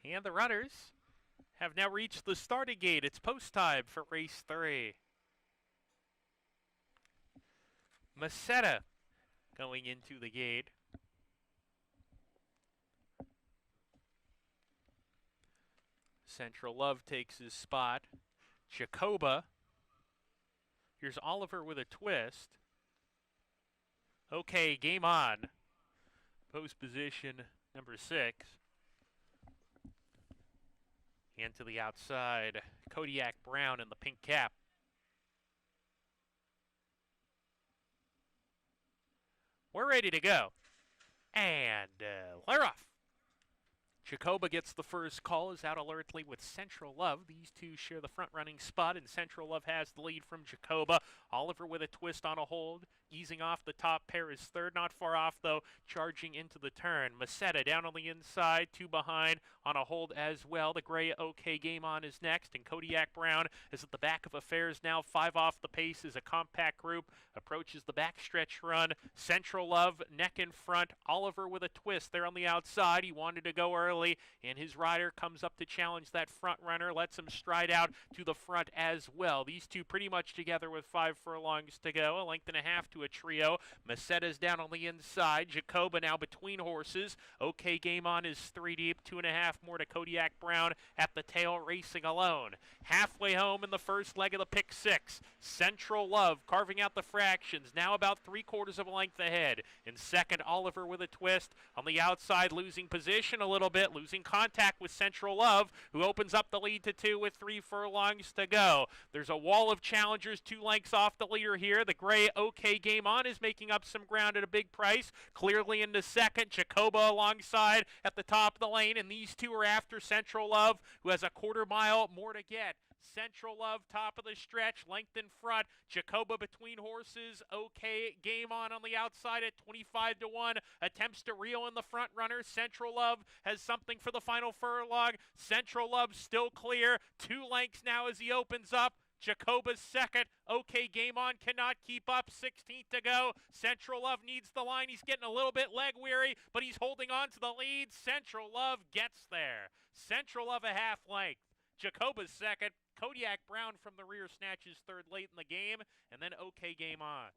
And the runners have now reached the starting gate. It's post time for race 3. Meseta going into the gate. Central Love takes his spot. Jacoba. Here's Oliver with a twist. Okay, game on. Post position number 6. And to the outside, Kodiak Brown in the pink cap. We're ready to go. And they're off. Jacoba gets the first call, is out alertly with Central Love. These two share the front-running spot, and Central Love has the lead from Jacoba. Oliver with a twist on a hold, easing off the top pair is third. Not far off, though, charging into the turn. Meseta down on the inside, 2 behind on a hold as well. The gray OK Game On is next, and Kodiak Brown is at the back of affairs now. 5 off the pace as a compact group approaches the backstretch run. Central Love neck in front. Oliver with a twist there on the outside. He wanted to go early, and his rider comes up to challenge that front runner, lets him stride out to the front as well. These two pretty much together with 5 furlongs to go, a length and a half to a trio. Meseta's down on the inside. Jacoba now between horses. OK Game On is 3 deep, 2.5 more to Kodiak Brown at the tail, racing alone. Halfway home in the first leg of the pick 6. Central Love carving out the fractions, now about 3/4 of a length ahead. In second, Oliver with a twist on the outside, losing position a little bit, losing contact with Central Love, who opens up the lead to 2 with 3 furlongs to go. There's a wall of challengers 2 lengths off the leader here. The gray OK Game On is making up some ground at a big price, clearly into second. Jacoba alongside at the top of the lane, and these two are after Central Love, who has a 1/4 mile more to get. Central Love top of the stretch, length in front. Jacoba between horses. OK Game On the outside at 25 to 1. Attempts to reel in the front runner. Central Love has something for the final furlong. Central Love still clear. 2 lengths now as he opens up. Jacoba's second. OK Game On cannot keep up. 16th to go. Central Love needs the line. He's getting a little bit leg weary, but he's holding on to the lead. Central Love gets there. Central Love a half length. Jacoba's second. Kodiak Brown from the rear snatches third late in the game, and then OK Game On.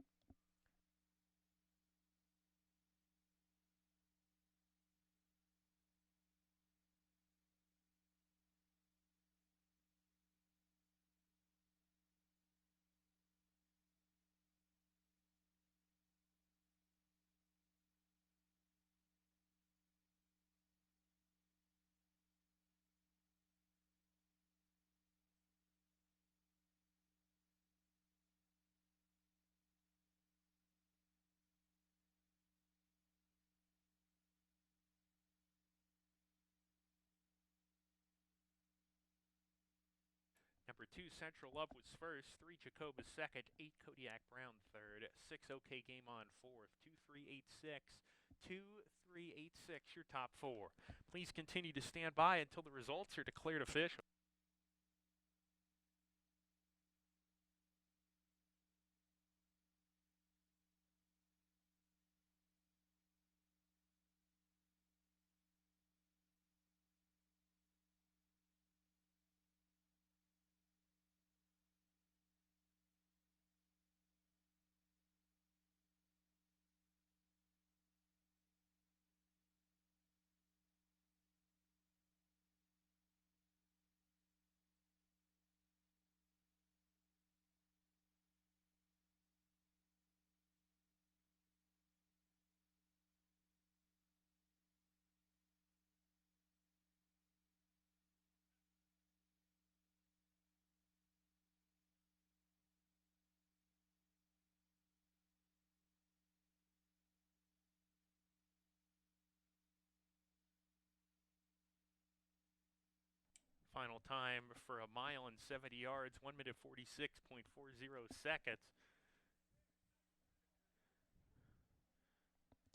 Number 2, Central Love was first. 3, Jacoba second. 8, Kodiak Brown third. 6, OK Game On fourth. 2, 3, 8, 6. 2, 3, 8, 6, your top 4. Please continue to stand by until the results are declared official. final time for a mile and 70 yards, 1 minute 46.40 seconds.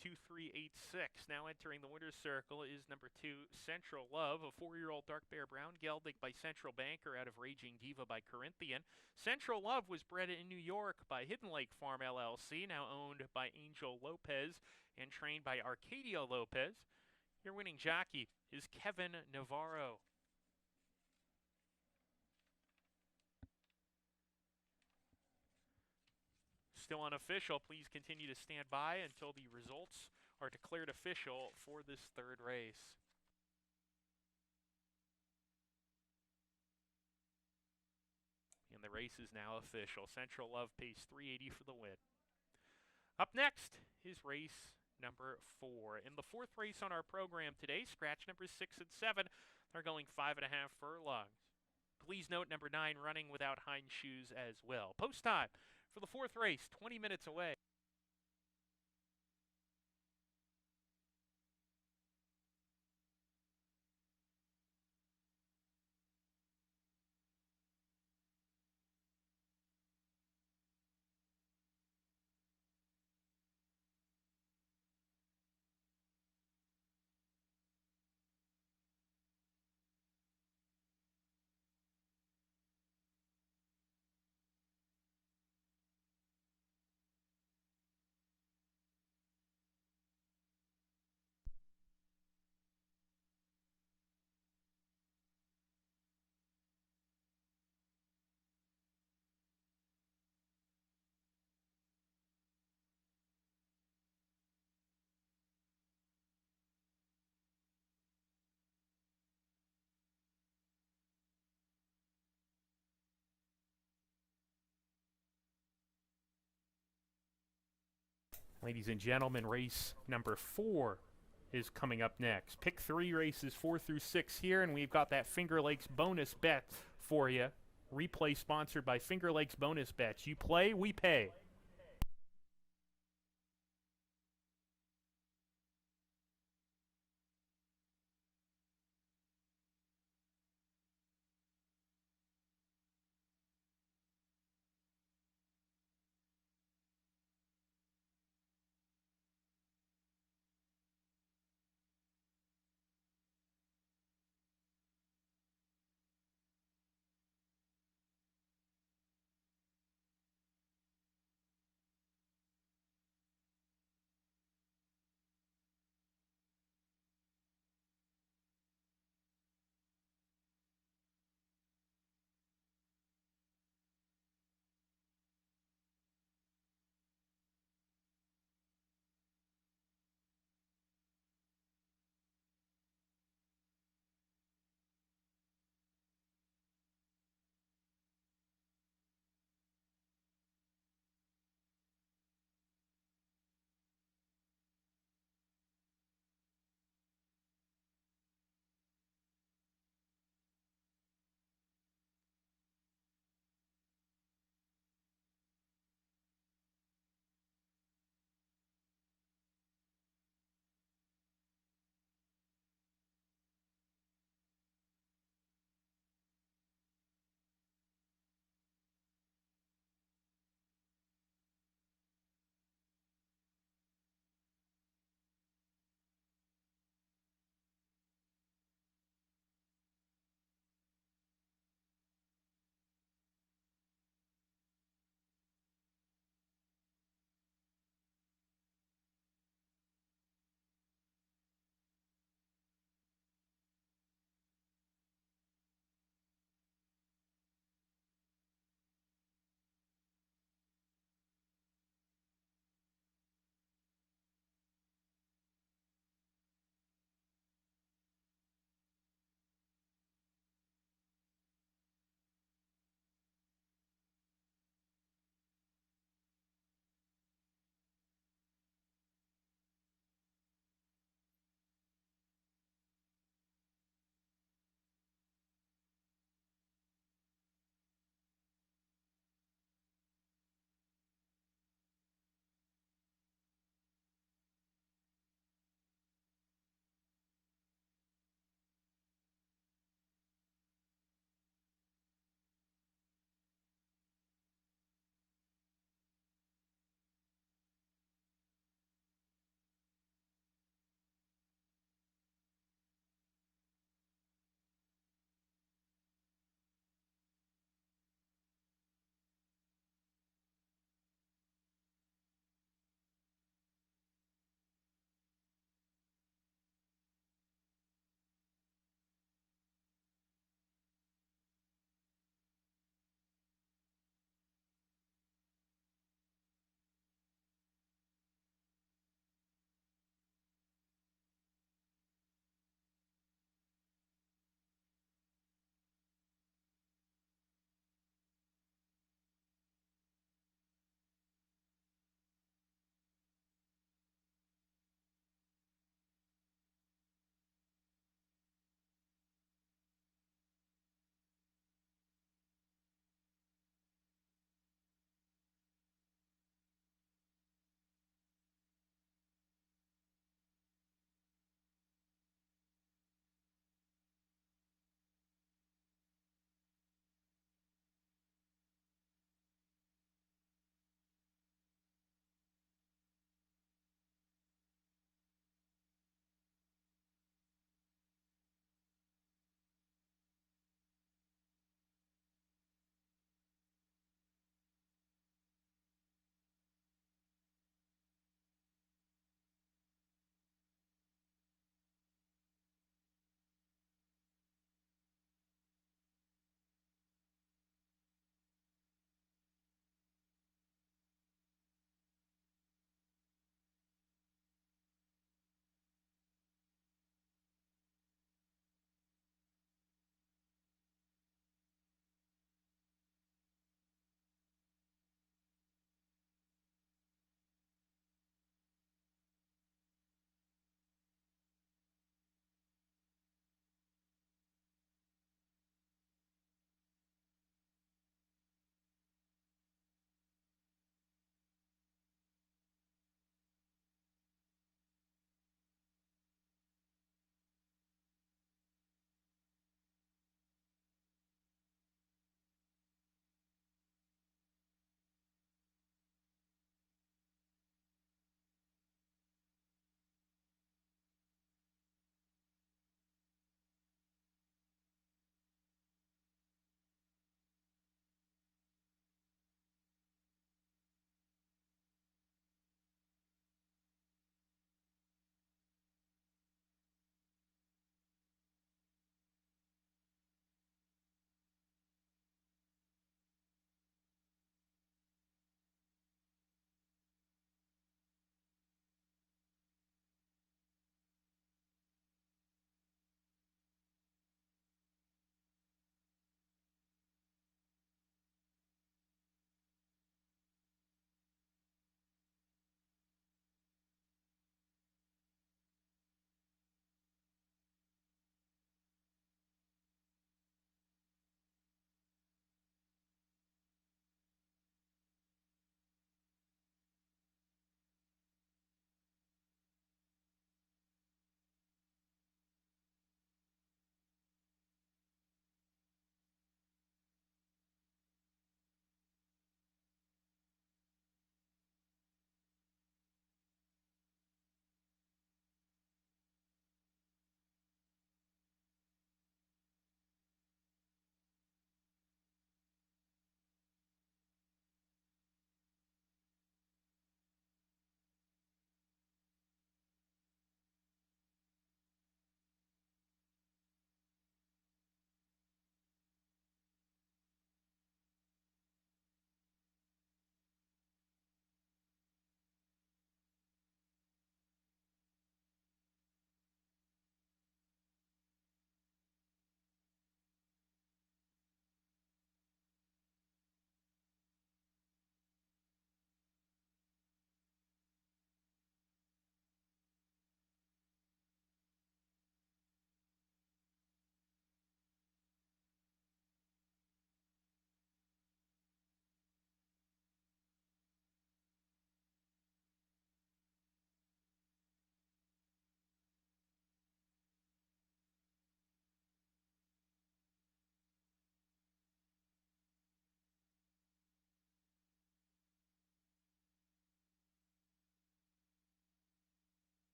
2386. Now entering the winner's circle is number 2, Central Love, a 4-year-old dark bear brown gelding by Central Banker out of Raging Diva by Corinthian. Central Love was bred in New York by Hidden Lake Farm LLC, now owned by Angel Lopez and trained by Arcadia Lopez. Your winning jockey is Kevin Navarro. Still unofficial. Please continue to stand by until the results are declared official for this third race. And the race is now official. Central Love pays $380 for the win. Up next is race number 4. In the 4th race on our program today, scratch numbers 6 and 7 are going 5.5 furlongs. Please note number 9 running without hind shoes as well. Post time for the 4th race, 20 minutes away. Ladies and gentlemen, race number 4 is coming up next. Pick 3 races 4 through 6 here, and we've got that Finger Lakes bonus bet for you. Replay sponsored by Finger Lakes Bonus Bets. You play, we pay.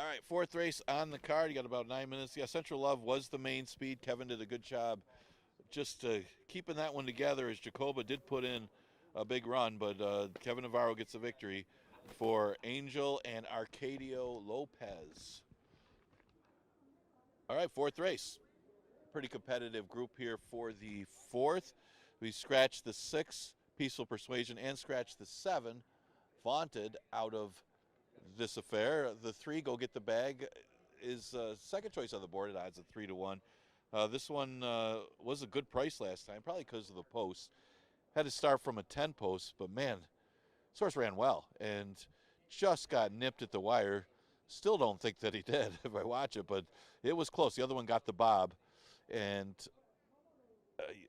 All right, fourth race on the card. You got about 9 minutes. Yeah, Central Love was the main speed. Kevin did a good job just keeping that one together as Jacoba did put in a big run, but Kevin Navarro gets the victory for Angel and Arcadio Lopez. All right, fourth race. Pretty competitive group here for the fourth. We scratched the 6, Peaceful Persuasion, and scratched the 7, Vaunted, out of this affair. The 3, Go Get the Bag, is second choice on the board at odds of 3-1. This one was a good price last time, probably because of the post. Had to start from a 10 post, but man, this horse ran well and just got nipped at the wire. Still don't think that he did if I watch it, but it was close. The other one got the bob, and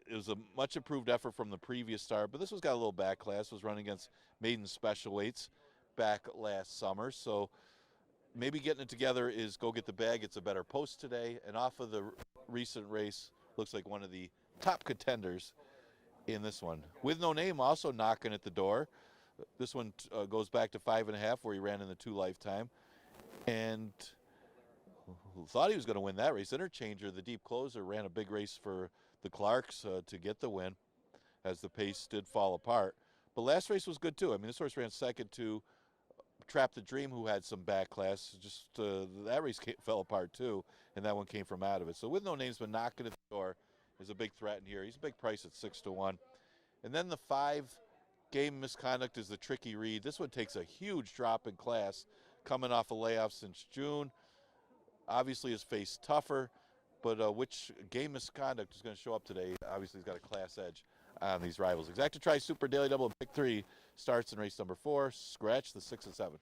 it was a much improved effort from the previous start, but this one's got a little back class. Was running against maiden special weights back last summer, so maybe getting it together is Go Get the Bag. It's a better post today, and off of the recent race, looks like one of the top contenders in this one. With No Name also knocking at the door. This one goes back to 5.5, where he ran in the 2 lifetime, and thought he was going to win that race. Interchanger, the deep closer, ran a big race for the Clarks to get the win, as the pace did fall apart. But last race was good too. I mean, this horse ran second to Trap the Dream, who had some back class. Just that race fell apart too, and that one came from out of it. So With No Name's been knocking at the door. Is a big threat in here. He's a big price at 6-1. And then the 5, Game Misconduct, is the tricky read. This one takes a huge drop in class, coming off a layoff since June. Obviously has faced tougher, but which Game Misconduct is going to show up today? Obviously he's got a class edge on these rivals. Exacta Tri Super Daily Double Pick 3 starts in race number 4. Scratch the 6 and 7.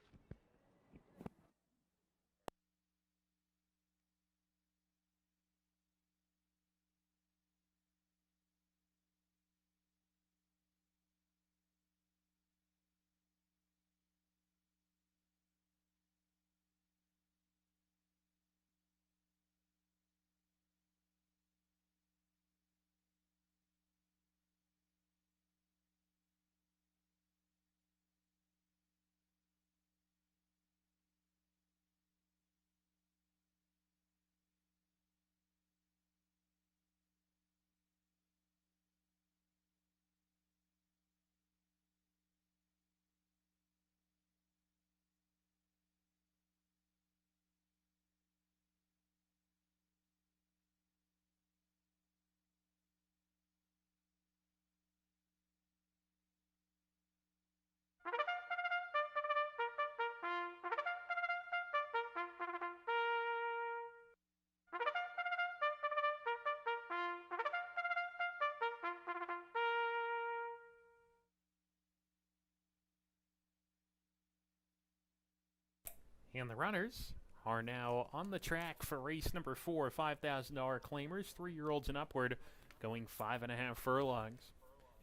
And the runners are now on the track for race number 4, $5,000 claimers, 3-year-olds and upward, going 5.5 furlongs.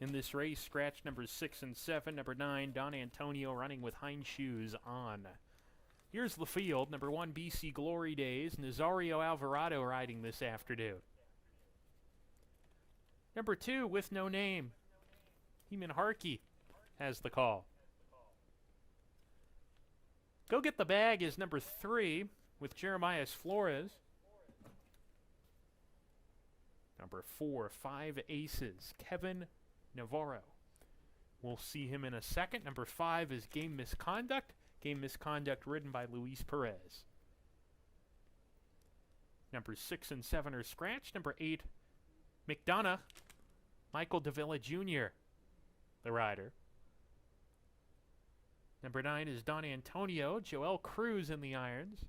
In this race, scratch numbers 6 and 7, number 9, Don Antonio running with hind shoes on. Here's the field, number 1, BC Glory Days, Nazario Alvarado riding this afternoon. Number 2, With No Name, Heman Harkey has the call. Go Get the Bag is number 3 with Jeremiah Flores. Number 4, 5 Aces, Kevin Navarro. We'll see him in a second. Number 5 is Game Misconduct. Game Misconduct ridden by Luis Perez. Numbers 6 and 7 are scratched. Number 8, McDonough, Michael Davila Jr., the rider. Number 9 is Don Antonio, Joel Cruz in the irons.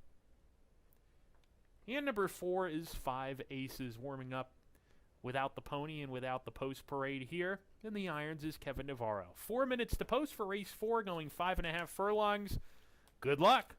And number 4 is 5 Aces warming up without the pony and without the post parade here. In the irons is Kevin Navarro. 4 minutes to post for race 4, going 5.5 furlongs. Good luck.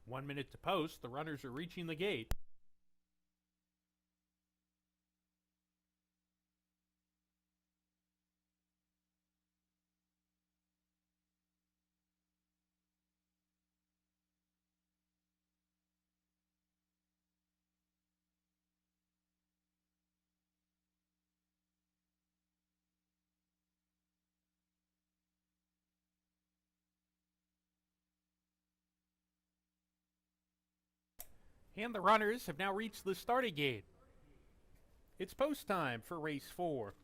1 minute to post. The runners are reaching the gate. And the runners have now reached the starting gate. It's post time for race 4.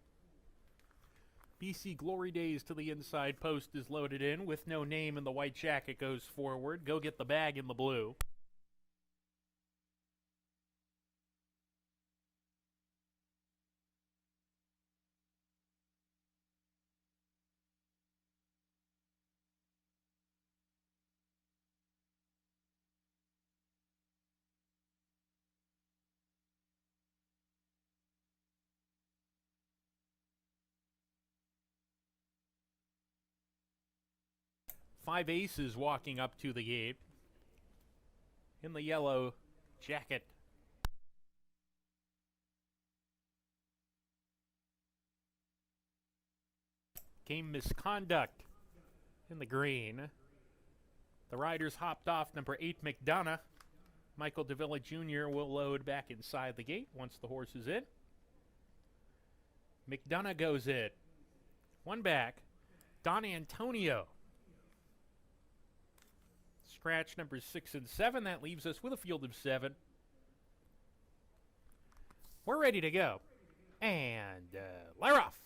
BC Glory Days to the inside post is loaded in with no name, and the white jacket goes forward. Go get the bag in the blue. Five Aces walking up to the gate in the yellow jacket. Game Misconduct in the green. The riders hopped off. Number 8, McDonough. Michael Davila Jr. will load back inside the gate once the horse is in. McDonough goes in. One back. Don Antonio. Scratch numbers 6 and 7. That leaves us with a field of 7. We're ready to go. And they're off.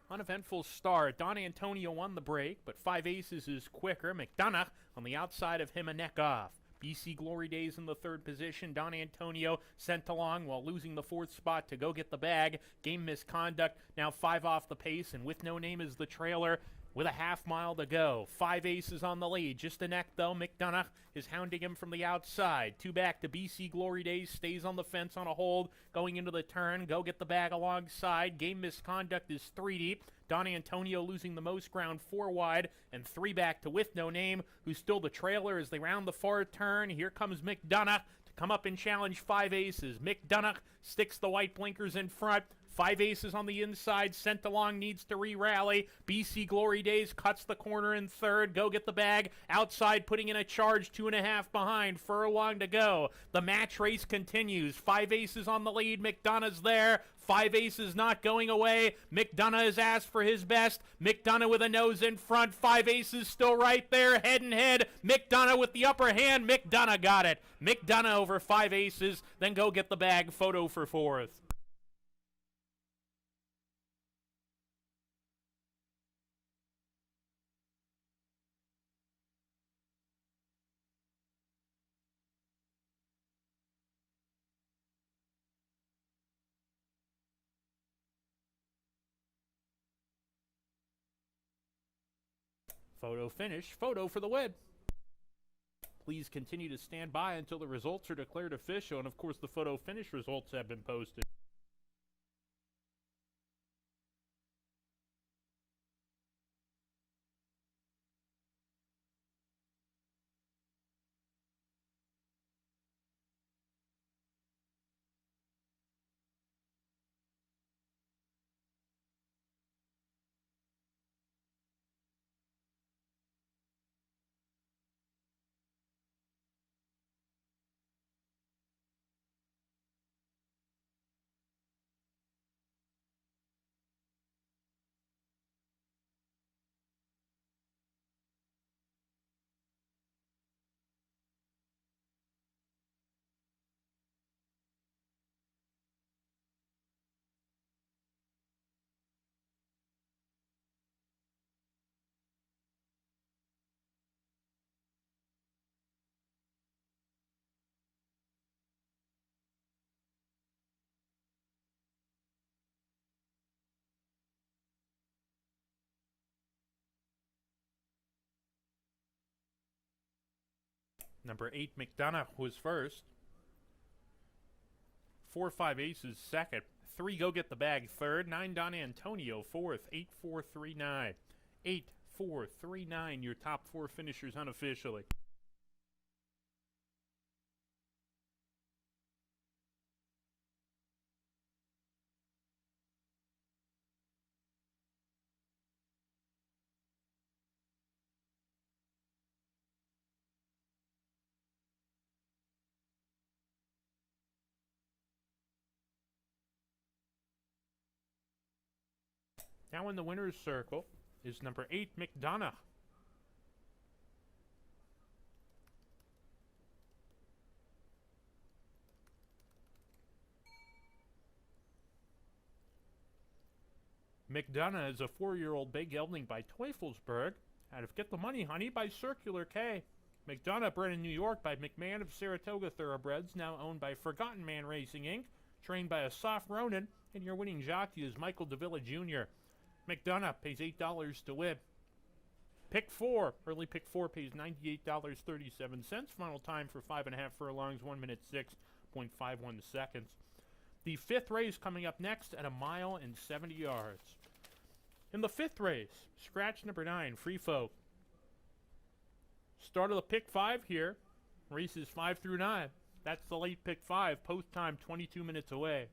Uneventful start. Don Antonio won the break, but Five Aces is quicker. McDonough on the outside of him, a neck off. BC Glory Days in the third position. Don Antonio sent along while losing the fourth spot to Go Get the Bag. Game Misconduct now 5 off the pace, and With No Name as the trailer with a half mile to go. Five Aces on the lead. Just a neck, though. McDonough is hounding him from the outside. 2 back to BC Glory Days. Stays on the fence on a hold. Going into the turn. Go Get the Bag alongside. Game Misconduct is 3 deep. Don Antonio losing the most ground 4 wide. And 3 back to With No Name, who's still the trailer as they round the far turn. Here comes McDonough to come up and challenge Five Aces. McDonough sticks the white blinkers in front. Five Aces on the inside, sent along, needs to re-rally. BC Glory Days cuts the corner in third. Go Get the Bag outside, putting in a charge, 2.5 behind. Furlong to go. The match race continues. Five Aces on the lead. McDonough's there. Five Aces not going away. McDonough has asked for his best. McDonough with a nose in front. Five Aces still right there, head and head. McDonough with the upper hand. McDonough got it. McDonough over Five Aces. Then Go Get the Bag. Photo for fourth. Photo finish, photo for the win. Please continue to stand by until the results are declared official, and of course the photo finish results have been posted. Number 8, McDonough was first. 4, 5 Aces second. 3, Go Get the Bag third. 9, Don Antonio fourth. 8, 4, 3, 9. 8, 4, 3, 9, your top 4 finishers unofficially. Now in the winner's circle is number 8, McDonough. McDonough is a 4-year-old bay gelding by Teufelsberg, out of Get the Money Honey by Circular K. McDonough, bred in New York by McMahon of Saratoga Thoroughbreds, now owned by Forgotten Man Racing Inc., trained by a soft Ronin, and your winning jockey is Michael Davila Jr. McDonough pays $8 to win. Pick 4, early pick 4 pays $98.37. Final time for 5.5 furlongs, 1 minute 6.51 seconds. The 5th race coming up next at 1 mile and 70 yards. In the 5th race, scratch number 9, Free Folk. Start of the pick 5 here, races 5 through 9. That's the late pick 5, post time 22 minutes away.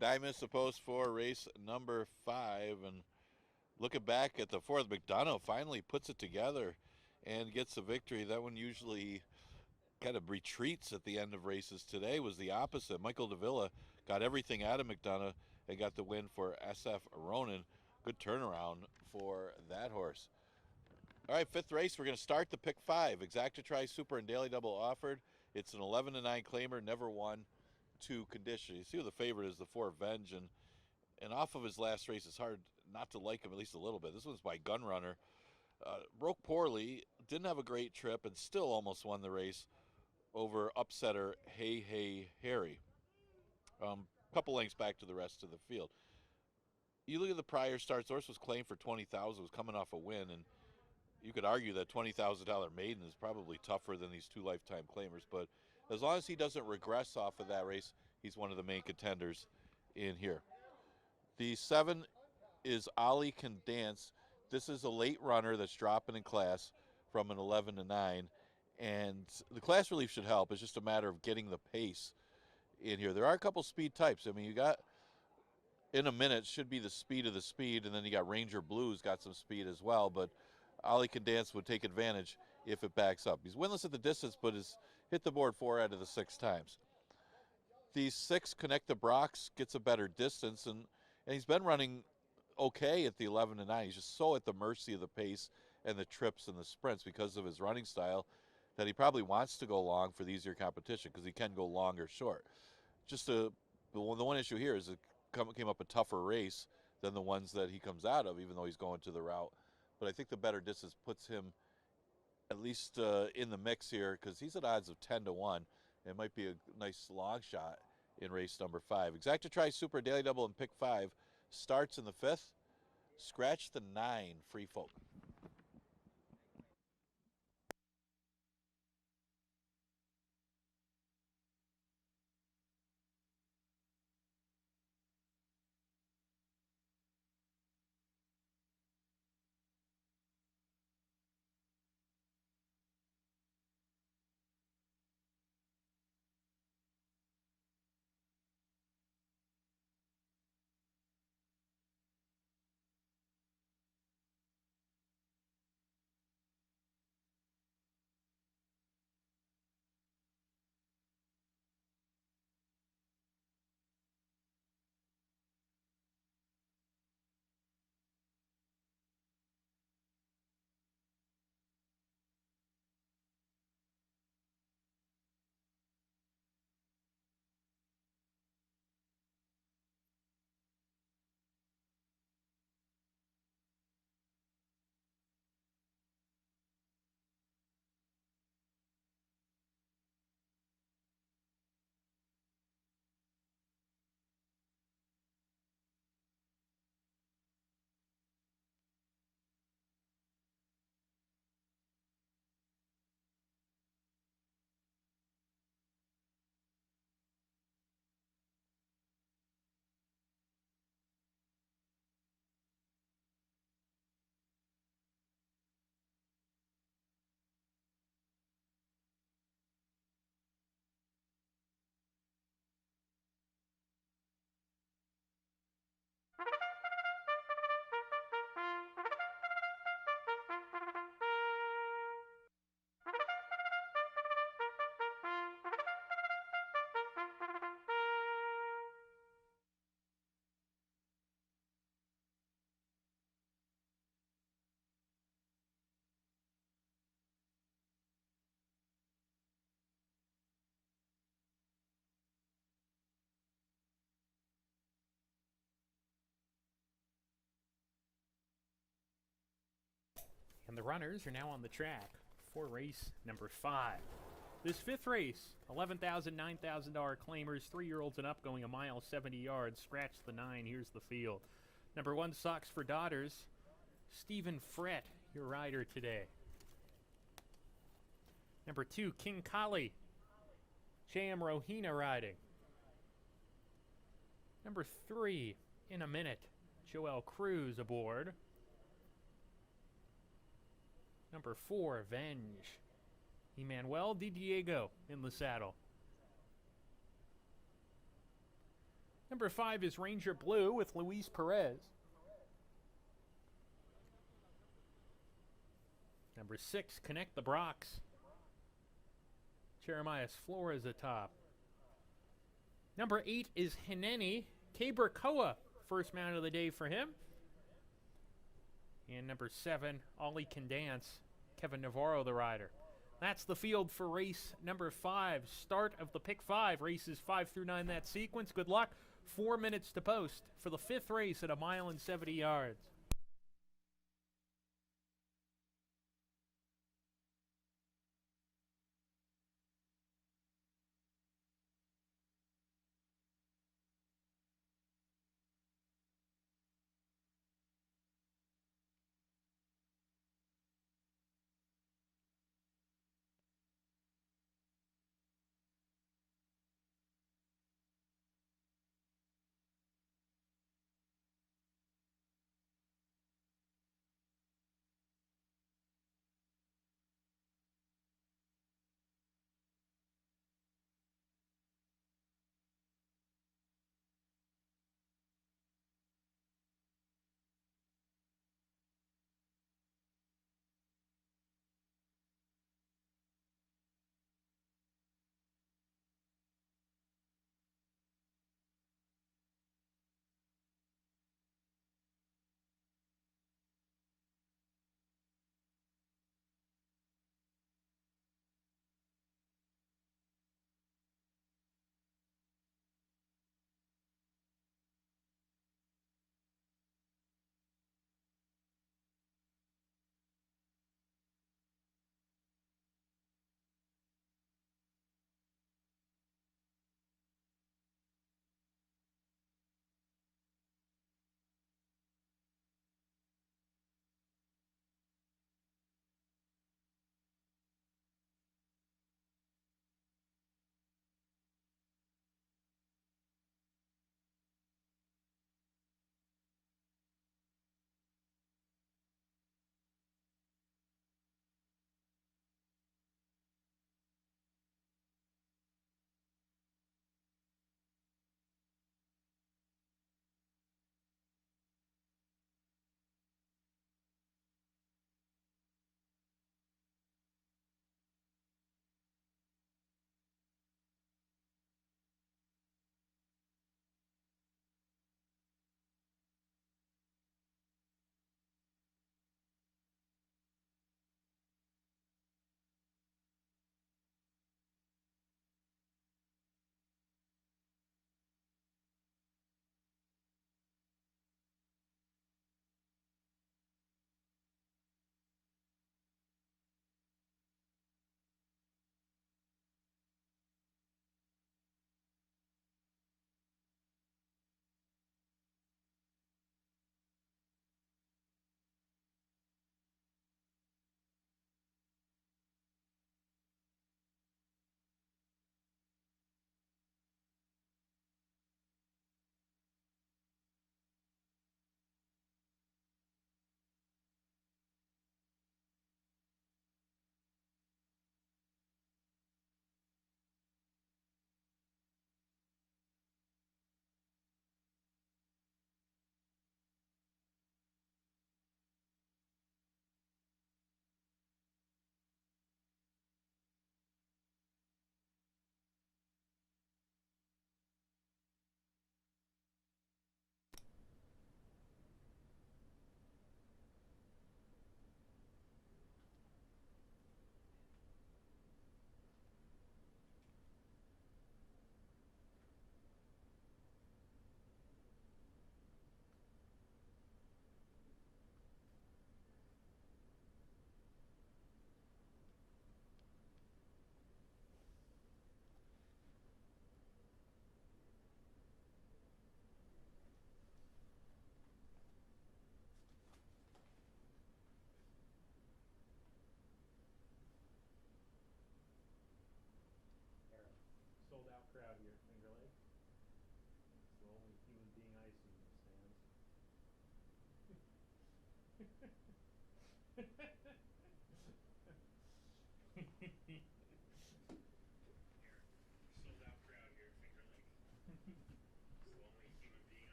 Diamond's the post for race number 5. And looking back at the 4th, McDonough finally puts it together and gets a victory. That one usually kind of retreats at the end of races. Today was the opposite. Michael Davila got everything out of McDonough and got the win for SF Ronan. Good turnaround for that horse. All right, 5th race, we're going to start the pick 5. Exacta Tri Super and Daily Double offered. It's an 11-9 claimer, never won to condition. You see who the favorite is, the 4 Venge, and off of his last race, it's hard not to like him at least a little bit. This one's by Gunrunner. Broke poorly, didn't have a great trip, and still almost won the race over upsetter Hey Hey Harry. Couple lengths back to the rest of the field. You look at the prior starts, the horse was claimed for $20,000, was coming off a win, and you could argue that $20,000 maiden is probably tougher than these 2 lifetime claimers, but as long as he doesn't regress off of that race, he's one of the main contenders in here. The 7 is Ollie Can Dance. This is a late runner that's dropping in class from an 11 to 9, and the class relief should help. It's just a matter of getting the pace in here. There are a couple speed types. I mean, you got In a Minute should be the speed of the speed, and then you got Ranger Blues got some speed as well, but Ollie Can Dance would take advantage if it backs up. He's winless at the distance, but has hit the board 4 out of the 6 times. The 6 Connect the Brox gets a better distance, and he's been running okay at the 11 to 9. He's just so at the mercy of the pace and the trips and the sprints because of his running style that he probably wants to go long for the easier competition because he can go long or short. Just the one issue here is it came up a tougher race than the ones that he comes out of, even though he's going to the route. But I think the better distance puts him at least in the mix here because he's at odds of 10 to 1. It might be a nice long shot in race number 5. Exacta Tri Super Daily Double and pick 5 starts in the 5th. Scratch the 9, Free Folk. And the runners are now on the track for race number 5. This 5th race, $11,000, $9,000 claimers, 3-year-olds and up, going a mile 70 yards. Scratch the 9. Here's the field. Number 1, Socks for Daughters. Stephen Frett, your rider today. Number 2, King Kali. J.M. Rohina riding. Number 3, In a Minute, Joel Cruz aboard. Number 4, Venge. Emmanuel Di Diego in the saddle. Number 5 is Ranger Blue with Luis Perez. Number 6, Connect the Brox. Jeremias Flores atop. Number 8 is Hineni Cabracoa. First mount of the day for him. And number 7, Ollie Can Dance. Kevin Navarro, the rider. That's the field for race number 5. Start of the pick 5. Races 5 through 9, that sequence. Good luck. 4 minutes to post for the 5th race at 1 mile and 70 yards.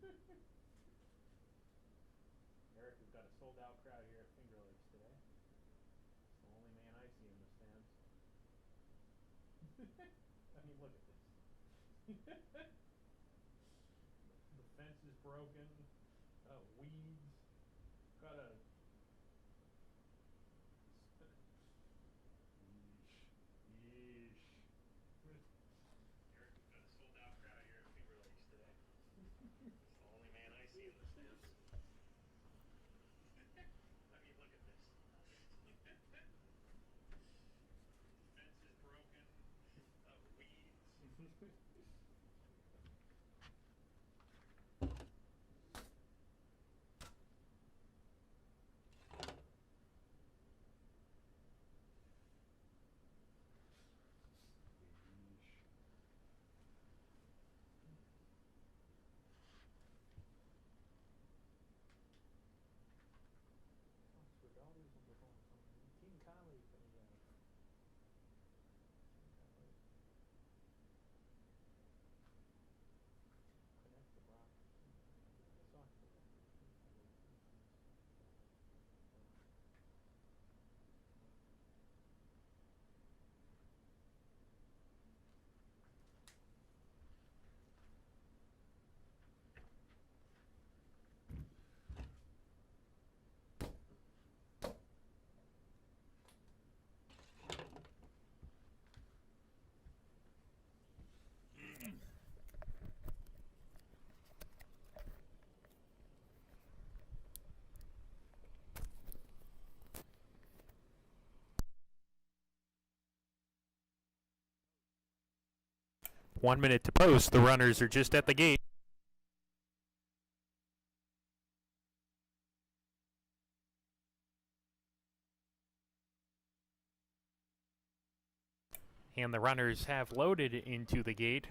Eric, we've got a sold-out crowd here at Finger Lakes today. It's the only man I see in the stands. I mean, look at this. The fence is broken. Weeds. Got a... Yeesh. Eric, we've got a sold-out crowd here at Finger Lakes today. It's the only man I see in the stands. I mean, look at this. Fence is broken. Weeds. King Conley coming out. Connect the block. One minute to post. The runners are just at the gate. And the runners have loaded into the gate.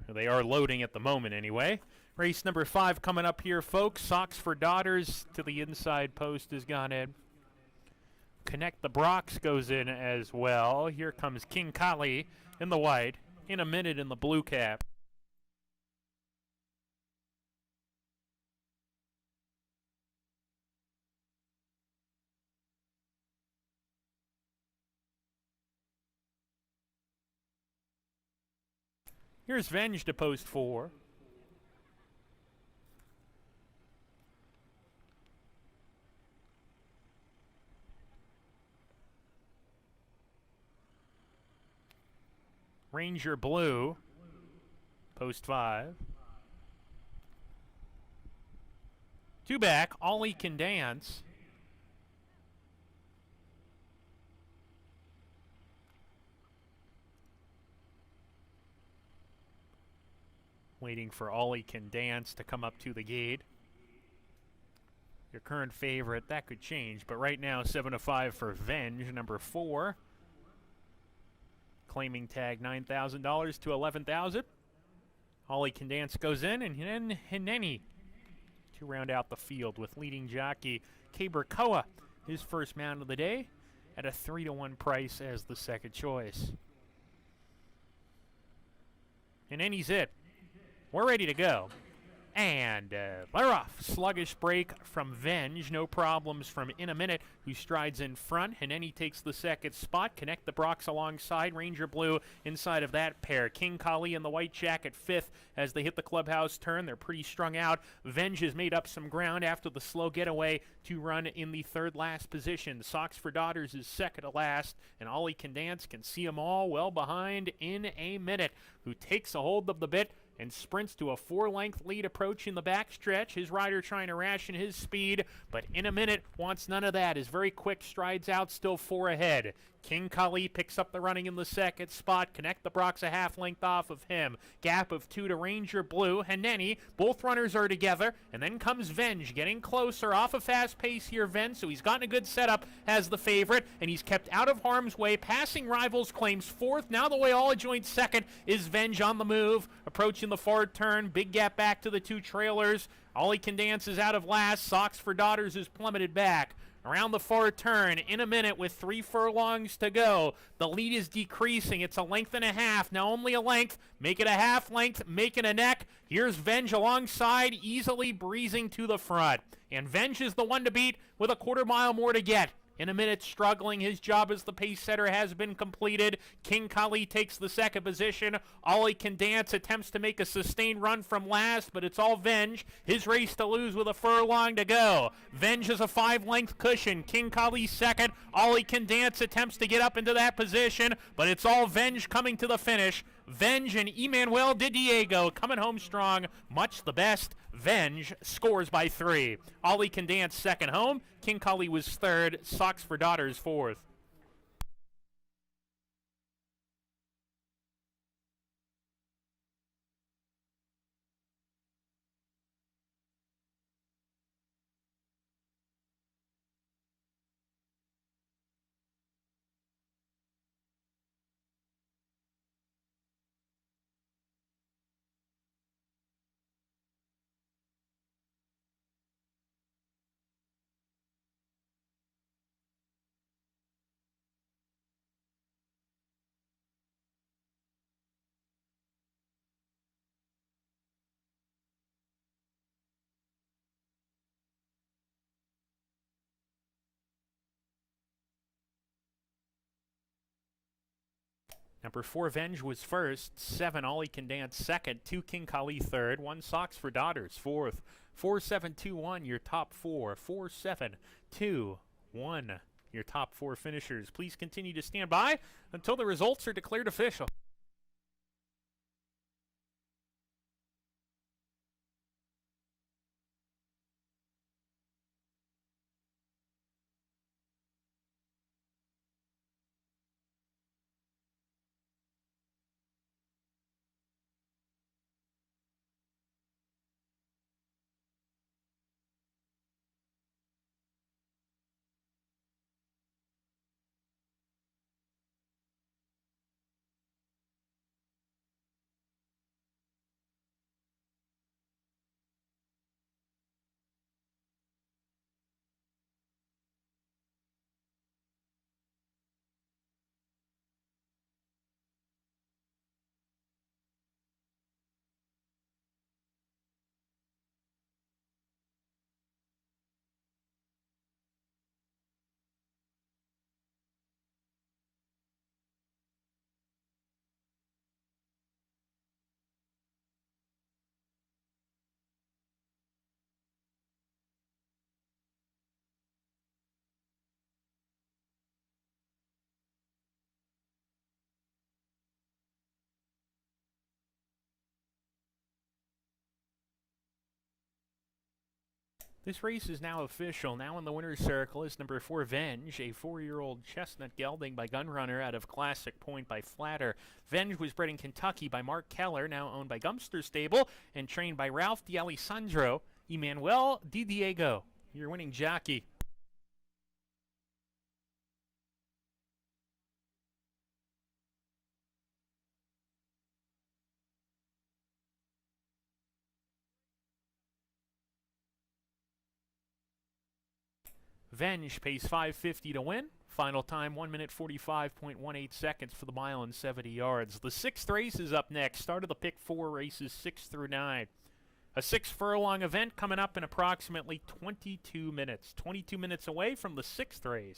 They are loading at the moment anyway. Race number 5 coming up here, folks. Socks for Daughters to the inside post has gone in. Connect the Brox goes in as well. Here comes King Kali in the white. In a minute in the blue cap. Here's Venge to post 4. Ranger Blue, post 5. 2 back, Ollie Can Dance. Waiting for Ollie Can Dance to come up to the gate. Your current favorite, that could change, but right now 7-5 for Venge, number 4. Claiming tag $9,000 to $11,000. Ollie Can Dance goes in, and then Hineni to round out the field with leading jockey Kaber Koa, his first mount of the day, at a 3-1 price as the second choice. Hineni's it. We're ready to go. And they're off. Sluggish break from Venge. No problems from In a Minute, who strides in front. Hineni takes the second spot. Connect the Brox alongside. Ranger Blue inside of that pair. King Kali in the white jacket 5th as they hit the clubhouse turn. They're pretty strung out. Venge has made up some ground after the slow getaway to run in the 3rd last position. Socks for Daughters is second to last. And Ollie Can Dance can see them all well behind In a Minute, who takes a hold of the bit and sprints to a 4-length lead approaching the backstretch. His rider trying to ration his speed, but In a Minute wants none of that. His very quick strides out, still 4 ahead. King Kali picks up the running in the second spot. Connect the Brox a half length off of him. Gap of 2 to Ranger Blue. Hineni, both runners are together. And then comes Venge, getting closer off a fast pace here, Venge. So he's gotten a good setup as the favorite, and he's kept out of harm's way. Passing rivals, claims 4th. Now the way all joint second is Venge on the move. Approaching the far turn. Big gap back to the 2 trailers. Ollie Can Dance is out of last. Socks for Daughters is plummeted back. Around the far turn in a minute with 3 furlongs to go. The lead is decreasing. It's a length and a half. Now only a length. Make it a half length. Make it a neck. Here's Venge alongside, easily breezing to the front. And Venge is the one to beat with a quarter mile more to get. In a minute, struggling. His job as the pace setter has been completed. King Kali takes the second position. Ollie Can Dance attempts to make a sustained run from last, but it's all Venge. His race to lose with a furlong to go. Venge is a 5-length cushion. King Kali second. Ollie Can Dance attempts to get up into that position, but it's all Venge coming to the finish. Venge and Emmanuel de Diego coming home strong. Much the best. Venge scores by 3. Ollie Can Dance second home. King Kali was third. Socks for Daughters fourth. Number 4, Venge was first. 7, Ollie Can Dance second. 2, King Kali third. 1, Socks for Daughters fourth. 4-7-2-1, your top 4. 4-7-2-1, your top 4 finishers. Please continue to stand by until the results are declared official. This race is now official. Now in the winner's circle is number 4, Venge, a 4-year-old chestnut gelding by Gunrunner out of Classic Point by Flatter. Venge was bred in Kentucky by Mark Keller, now owned by Gumster Stable, and trained by Ralph D'Alessandro. Emmanuel de Diego, your winning jockey. Venge pays $5.50 to win. Final time 1 minute 45.18 seconds for the mile and 70 yards. The 6th race is up next. Start of the pick 4 races 6 through 9. A 6 furlong event coming up in approximately 22 minutes. 22 minutes away from the 6th race.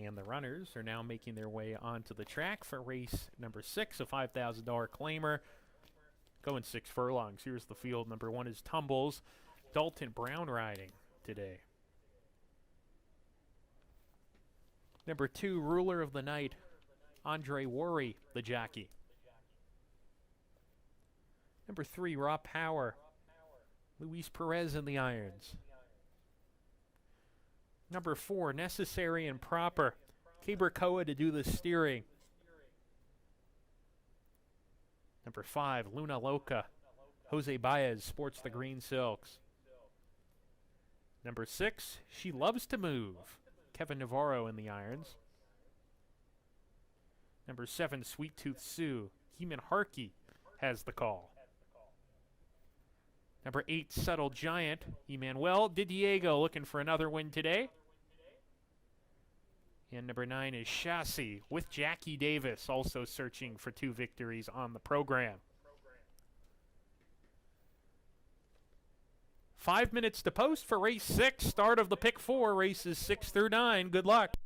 And the runners are now making their way onto the track for race number 6, a $5,000 claimer. Going 6 furlongs. Here's the field. Number 1 is Tumbles. Dalton Brown riding today. Number 2, Ruler of the Night. Andre Worry, the jockey. Number 3, Raw Power. Luis Perez in the irons. Number 4, Necessary and Proper. Cabercoa to do the steering. Number 5, Luna Loca. Jose Baez sports the green silks. Number 6, She Loves to Move. Kevin Navarro in the irons. Number 7, Sweet Tooth Sue. Heeman Harkey has the call. Number 8, Subtle Giant. Emmanuel Didiego looking for another win today. And number 9 is Chassis with Jackie Davis, also searching for 2 victories on the program. 5 minutes to post for race 6, start of the pick 4, races 6 through 9. Good luck.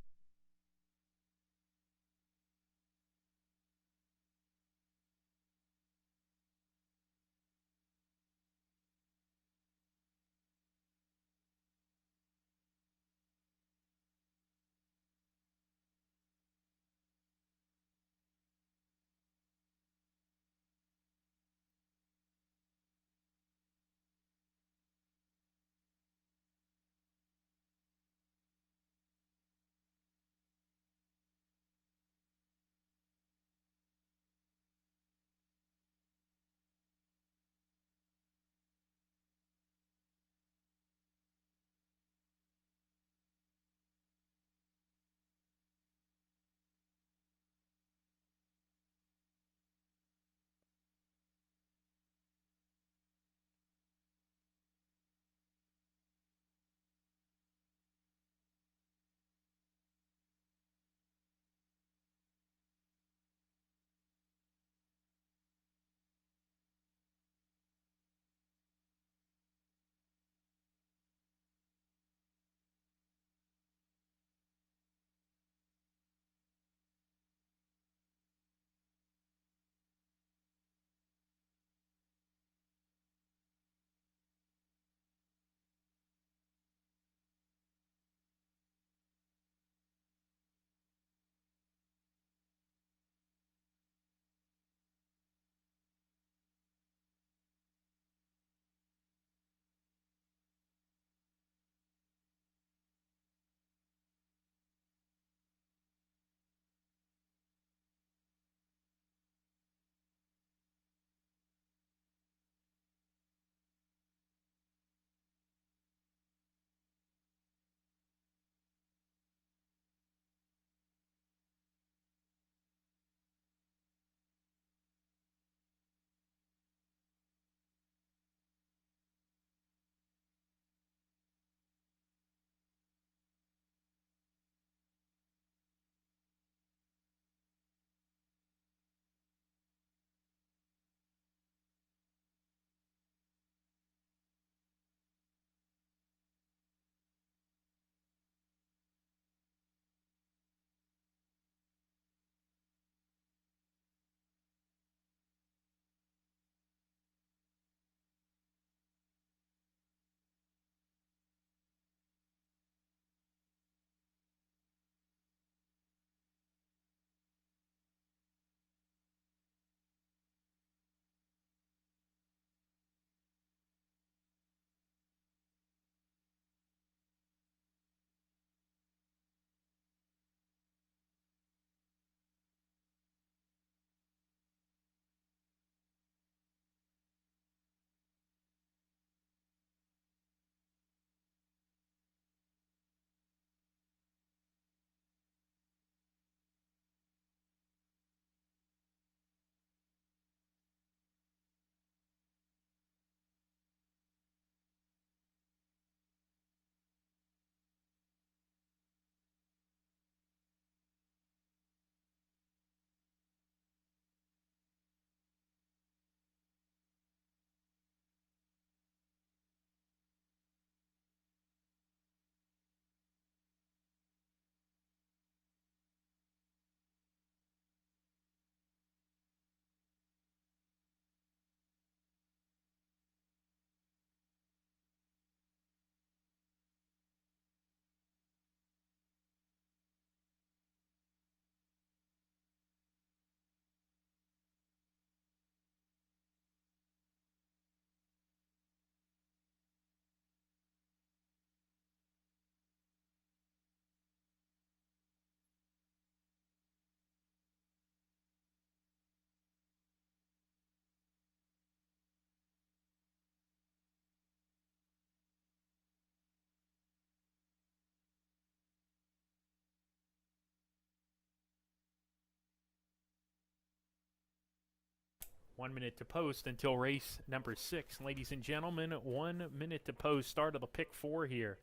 1 minute to post until race number 6. Ladies and gentlemen, 1 minute to post. Start of the pick 4 here.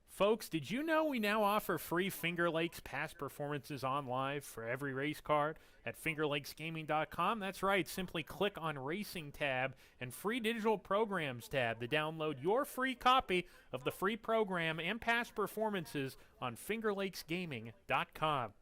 Folks, did you know we now offer free Finger Lakes past performances on live for every race card at fingerlakesgaming.com? That's right. Simply click on Racing tab and Free Digital Programs tab to download your free copy of the free program and past performances on fingerlakesgaming.com.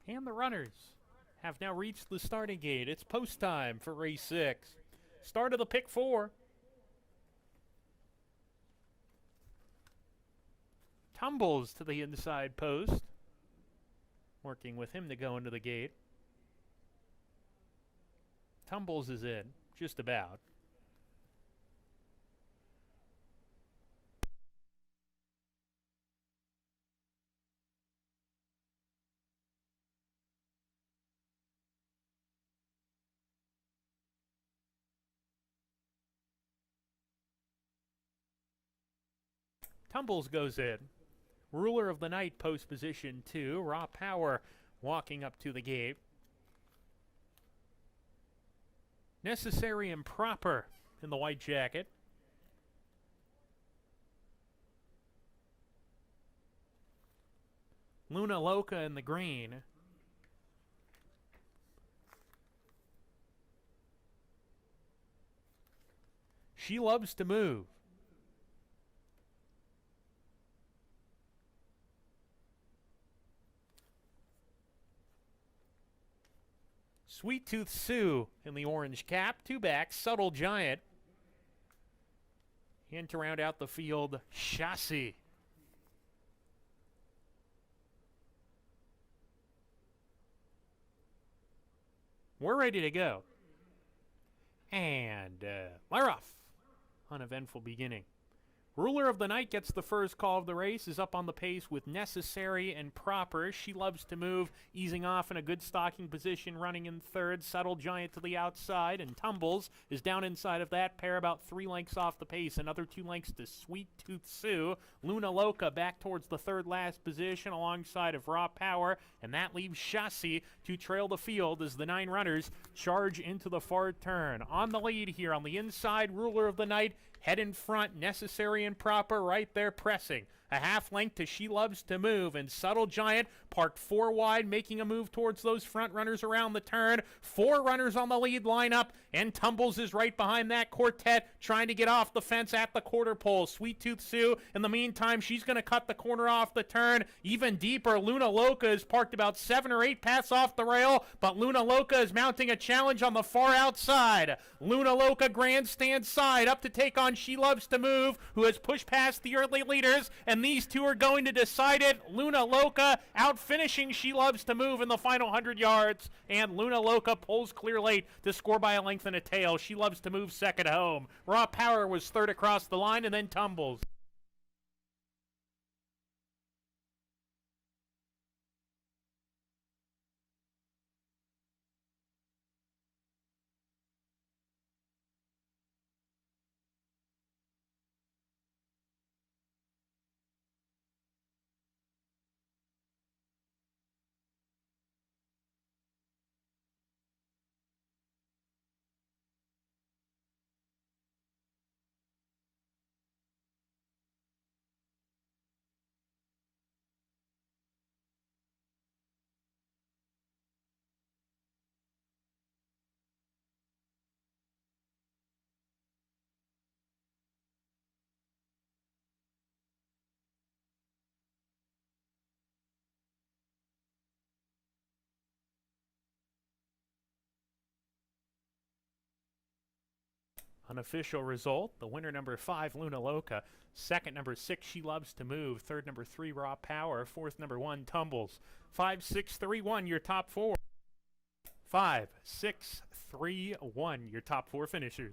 And the runners have now reached the starting gate. It's post time for race 6. Start of the pick 4. Tumbles to the inside post. Working with him to go into the gate. Tumbles is in, just about. Tumbles goes in. Ruler of the night post position 2. Raw Power walking up to the gate. Necessary and Proper in the white jacket. Luna Loca in the green. She Loves to Move. Sweet Tooth Sue in the orange cap. 2 back, Subtle Giant. And to round out the field, Chassis. We're ready to go. And we're off. Uneventful beginning. Ruler of the Night gets the first call of the race, is up on the pace with Necessary and Proper. She Loves to Move, easing off in a good stalking position, running in third. Subtle Giant to the outside, and Tumbles is down inside of that pair, about 3 lengths off the pace. Another 2 lengths to Sweet Tooth Sue. Luna Loca back towards the third last position alongside of Raw Power, and that leaves Chassis to trail the field as the 9 runners charge into the far turn. On the lead here on the inside, Ruler of the Night, head in front, Necessary and Proper right there pressing. A half length to She Loves to Move, and Subtle Giant parked 4 wide, making a move towards those front runners around the turn. 4 runners on the lead lineup, and Tumbles is right behind that quartet, trying to get off the fence at the quarter pole. Sweet Tooth Sue, in the meantime, she's going to cut the corner off the turn. Even deeper, Luna Loca is parked about 7 or 8 paths off the rail, but Luna Loca is mounting a challenge on the far outside. Luna Loca grandstand side up to take on She Loves to Move, who has pushed past the early leaders, and these two are going to decide it. Luna Loca out finishing She Loves to Move in the final 100 yards, and Luna Loca pulls clear late to score by a length and a tail. She Loves to Move second home. Raw Power was third across the line, and then Tumbles. Unofficial result, the winner number 5, Luna Loca. Second number 6, She Loves to Move. Third number 3, Raw Power. Fourth number 1, Tumbles. 5, 6, 3, 1, your top 4. 5, 6, 3, 1, your top 4 finishers.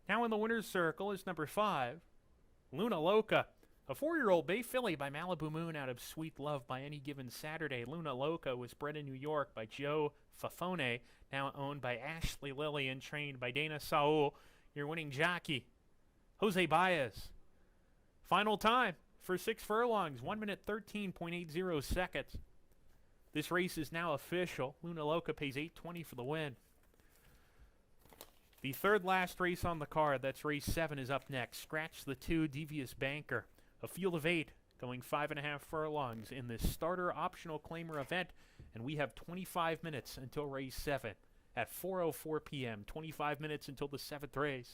Now in the winner's circle is number 5, Luna Loca. A 4-year-old bay filly by Malibu Moon out of Sweet Love by Any Given Saturday. Luna Loca was bred in New York by Joe Fafone, now owned by Ashley Lilly and trained by Dana Saul. Your winning jockey, Jose Baez. Final time for 6 furlongs, 1 minute 13.80 seconds. This race is now official. Luna Loca pays $8.20 for the win. The third last race on the card, that's race 7, is up next. Scratch the 2, Devious Banker. A field of 8 going 5.5 furlongs in this starter optional claimer event. And we have 25 minutes until race 7 at 4:04 p.m. 25 minutes until the 7th race.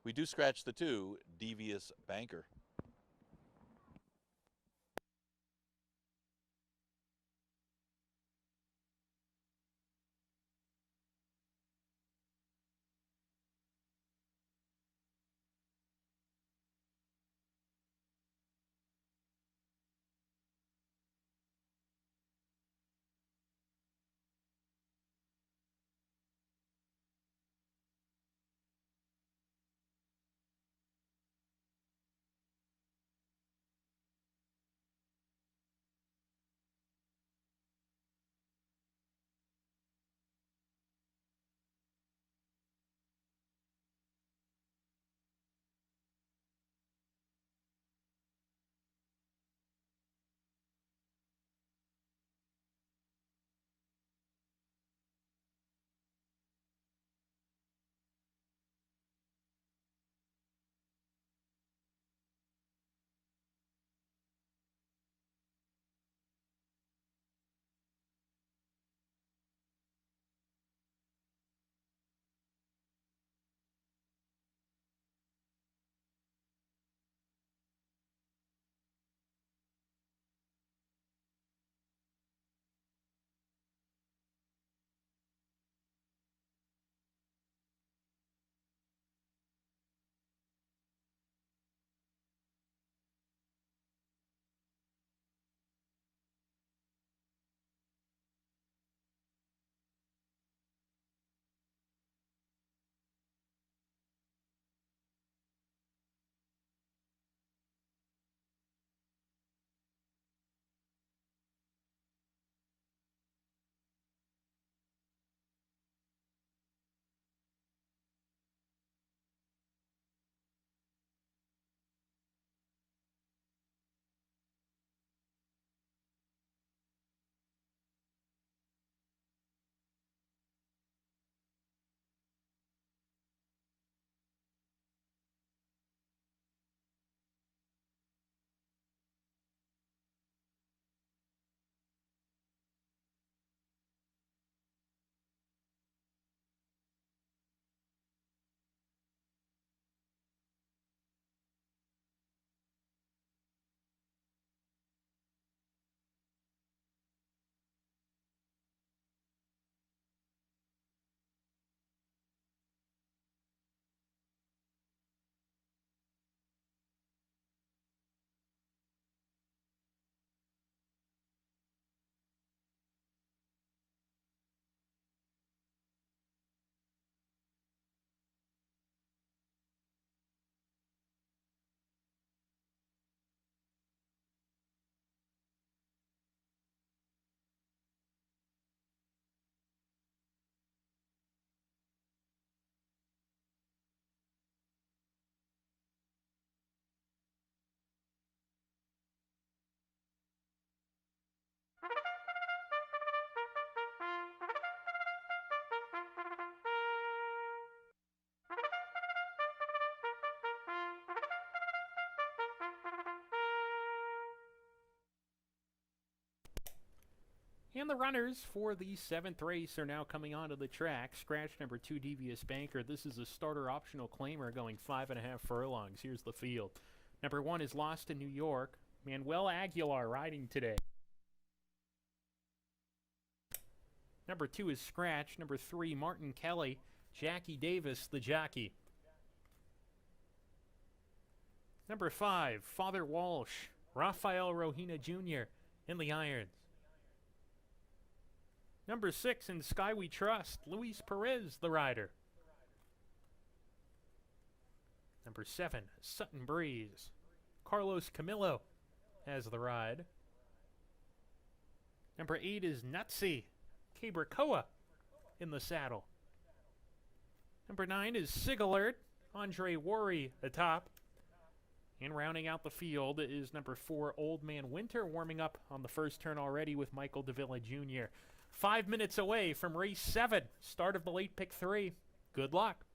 We do scratch the 2, Devious Banker. And the runners for the 7th race are now coming onto the track. Scratch number 2, Devious Banker. This is a starter optional claimer going 5.5 furlongs. Here's the field. Number 1 is Lost in New York. Manuel Aguilar riding today. Number 2 is Scratch. Number 3, Martin Kelly. Jackie Davis, the jockey. Number 5, Father Walsh. Rafael Rohina Jr. in the irons. Number 6, In Sky We Trust, Luis Perez, the rider. Number 7, Sutton Breeze, Carlos Camillo has the ride. Number 8 is Nutsy, Cabracoa in the saddle. Number 9 is Sig Alert, Andre Worry atop. And rounding out the field is number 4, Old Man Winter, warming up on the first turn already with Michael Davila Jr. 5 minutes away from race 7, start of the late pick 3. Good luck.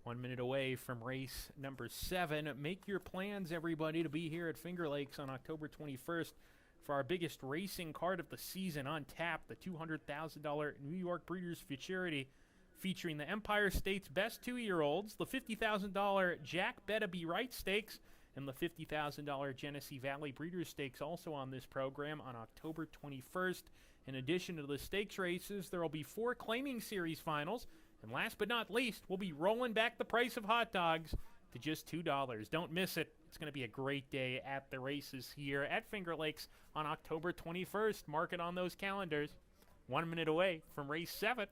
1 minute away from race number 7. Make your plans, everybody, to be here at Finger Lakes on October 21st for our biggest racing card of the season on tap, the $200,000 New York Breeders' Futurity, featuring the Empire State's Best 2-year-olds, the $50,000 Jack Betta Be Right Stakes, and the $50,000 Genesee Valley Breeders' Stakes also on this program on October 21st. In addition to the stakes races, there will be 4 claiming series finals. And last but not least, we'll be rolling back the price of hot dogs to just $2. Don't miss it. It's going to be a great day at the races here at Finger Lakes on October 21st. Mark it on those calendars. 1 minute away from race 7.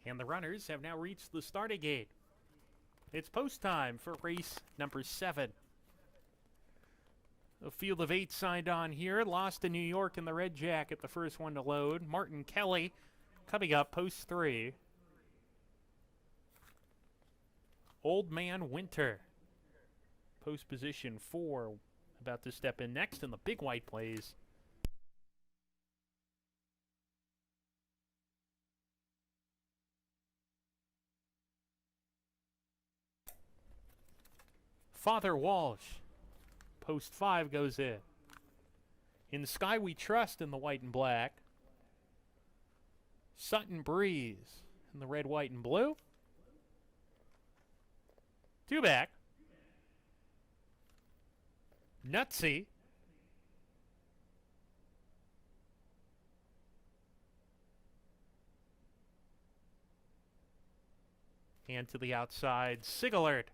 And the runners have now reached the starting gate. It's post time for race number 7. A field of 8 signed on here. Lost to New York in the red jacket, the first one to load. Martin Kelly coming up post 3. Old Man Winter, post position 4, about to step in next in the big white plays. Father Walsh, post 5 goes in. In the Sky We Trust in the white and black. Sutton Breeze in the red, white, and blue. 2 back. Nutsy. And to the outside, Sigalert.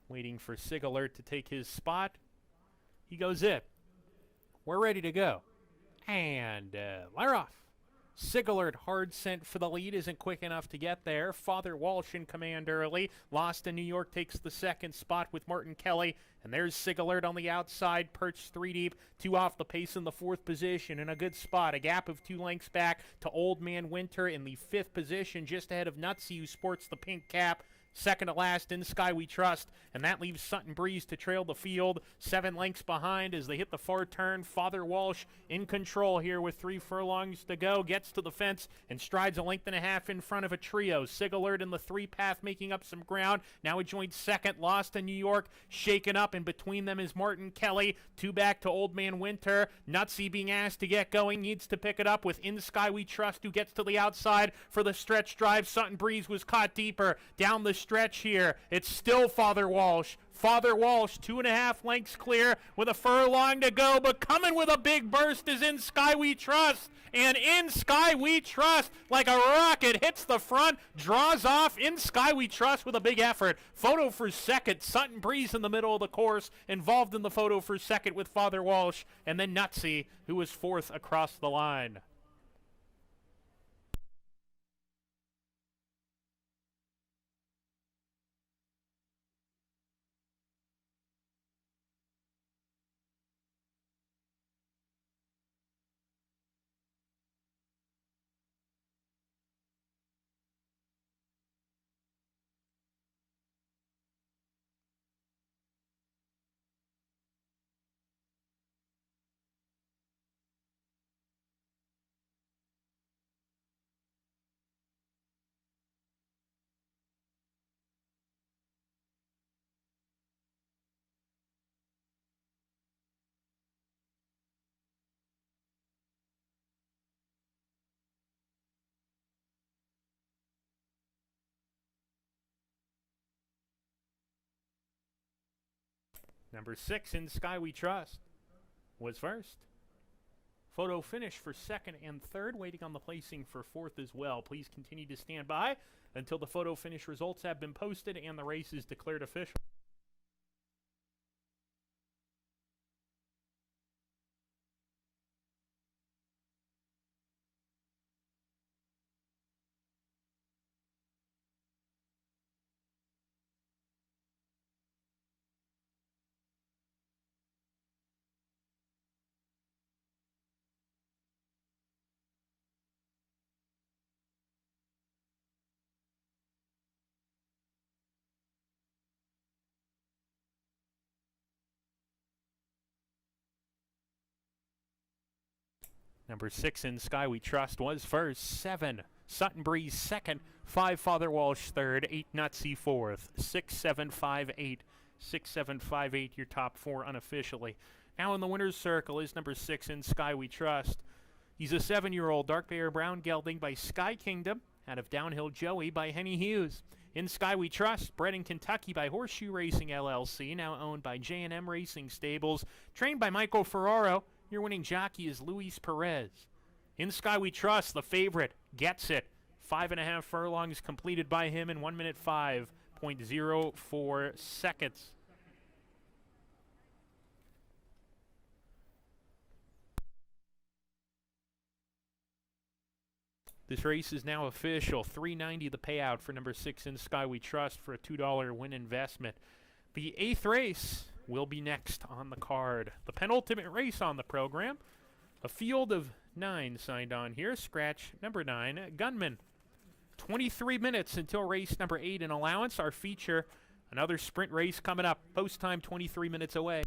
Waiting for Sigalert to take his spot. He goes in. We're ready to go. And we're off. Sigalert, hard sent for the lead, isn't quick enough to get there. Father Walsh in command early. Lost in New York takes the second spot with Martin Kelly. And there's Sigalert on the outside, perched 3 deep, 2 off the pace in the 4th position. In a good spot, a gap of 2 lengths back to Old Man Winter in the 5th position, just ahead of Nutsy, who sports the pink cap. Second to last in Sky We Trust, and that leaves Sutton Breeze to trail the field 7 lengths behind as they hit the far turn. Father Walsh in control here with 3 furlongs to go, gets to the fence and strides a length and a half in front of a trio. Sigalert in the 3 path making up some ground. Now he joins second, Lost in New York, shaken up, and between them is Martin Kelly. 2 back to Old Man Winter. Nutsy being asked to get going, needs to pick it up with In Sky We Trust, who gets to the outside for the stretch drive. Sutton Breeze was caught deeper down the stretch here. It's still Father Walsh. Father Walsh, 2.5 lengths clear with a furlong to go, but coming with a big burst is In Sky We Trust. And In Sky We Trust, like a rocket, hits the front, draws off. In Sky We Trust with a big effort. Photo for second. Sutton Breeze in the middle of the course, involved in the photo for second with Father Walsh. And then Nutsy, who was 4th across the line. Number 6, In Sky We Trust, was first. Photo finish for second and third, waiting on the placing for fourth as well. Please continue to stand by until the photo finish results have been posted and the race is declared official. Number 6, In Sky We Trust, was first. 7, Sutton Breeze second. 5, Father Walsh third. 8, Nutsy fourth. 6, 7, 5, 8. 6, 7, 5, 8, your top 4 unofficially. Now in the winner's circle is number 6, In Sky We Trust. He's a 7-year-old dark bear brown gelding by Sky Kingdom, out of Downhill Joey by Henny Hughes. In Sky We Trust, bred in Kentucky by Horseshoe Racing LLC, now owned by J&M Racing Stables, trained by Michael Ferraro. Your winning jockey is Luis Perez. In Sky We Trust, the favorite, gets it. 5.5 furlongs completed by him in 1 minute 5.04 seconds. This race is now official. $3.90 the payout for number 6, In Sky We Trust, for a $2 win investment. The 8th race will be next on the card. The penultimate race on the program. A field of 9 signed on here. Scratch number 9, Gunman. 23 minutes until race number 8 in allowance. Our feature, another sprint race coming up. Post time 23 minutes away.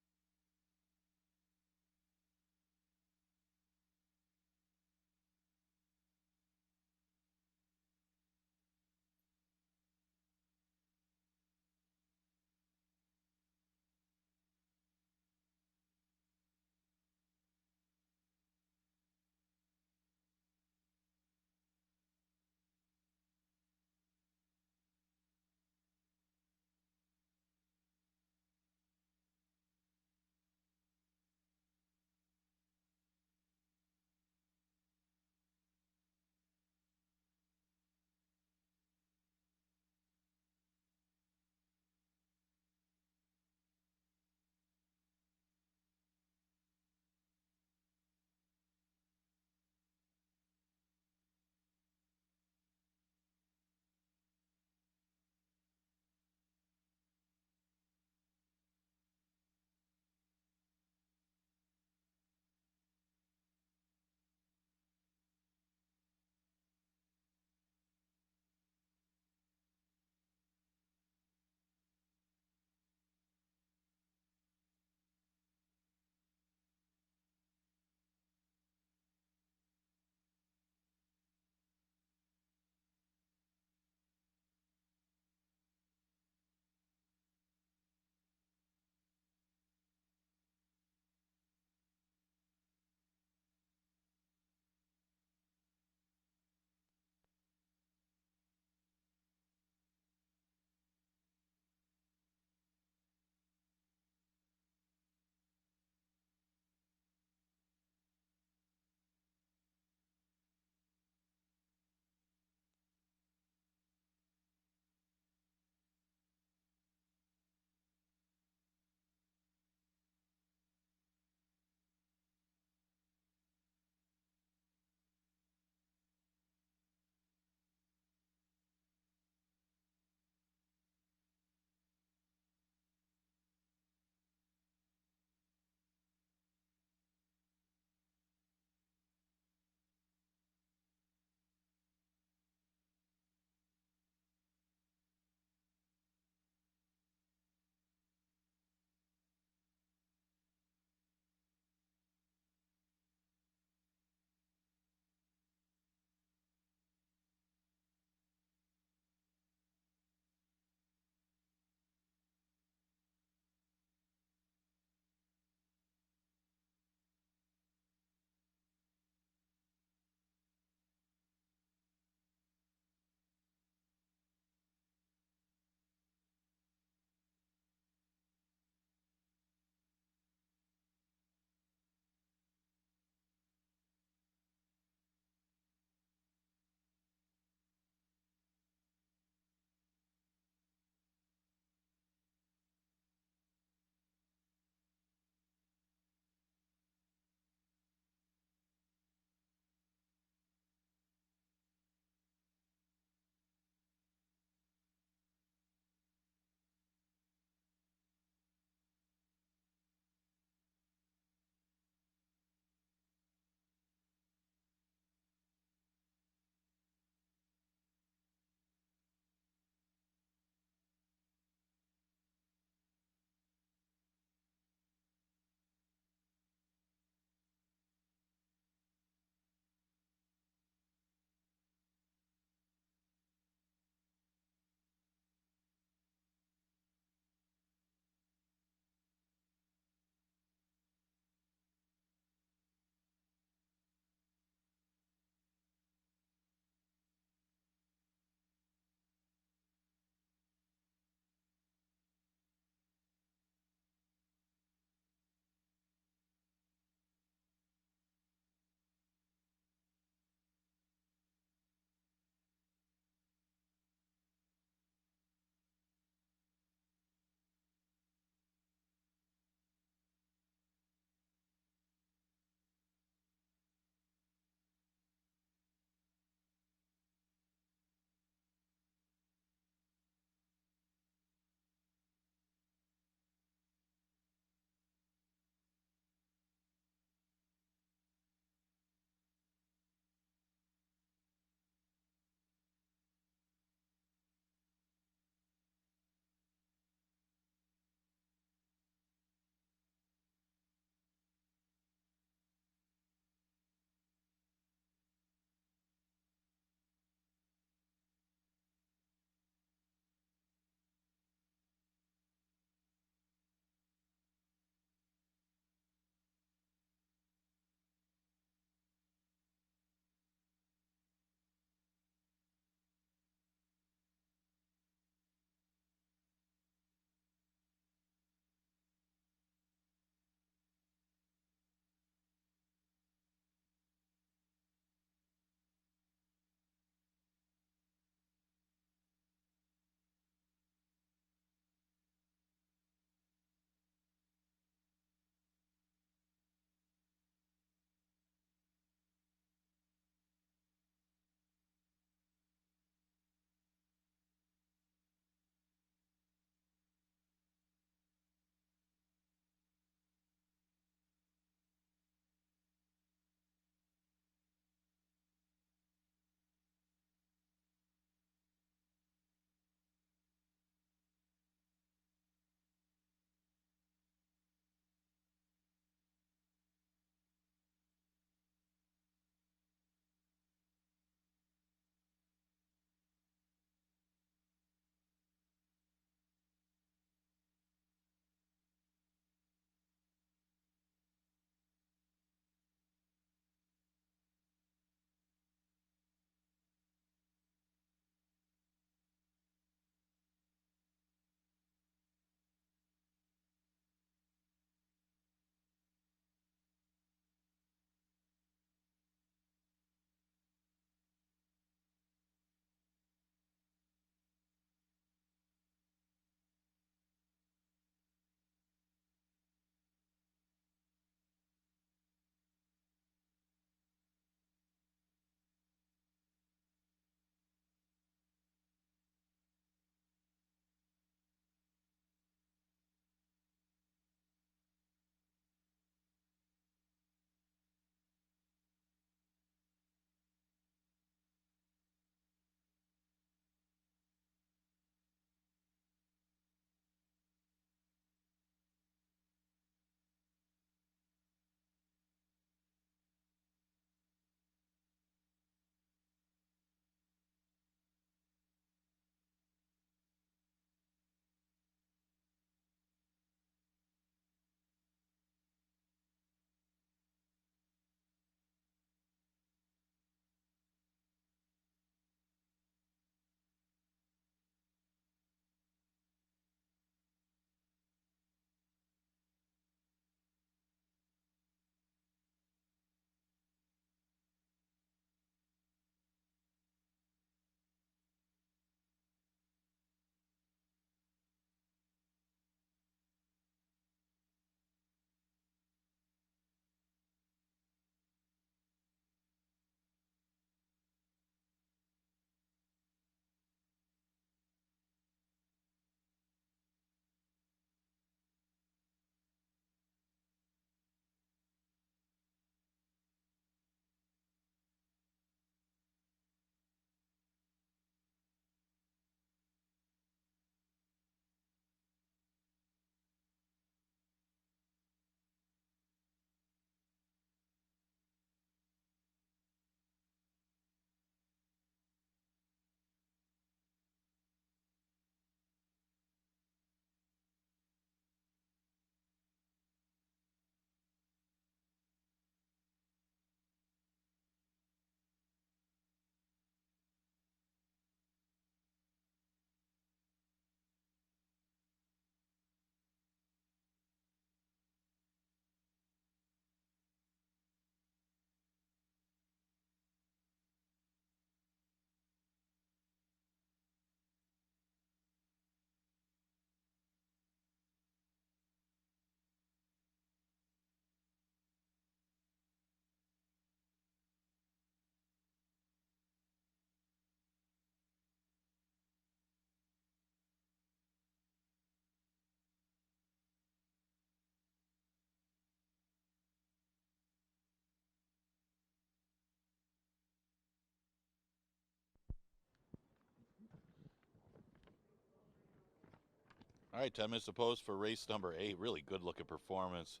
All right, 10 minutes to post for race number 8. Really good looking performance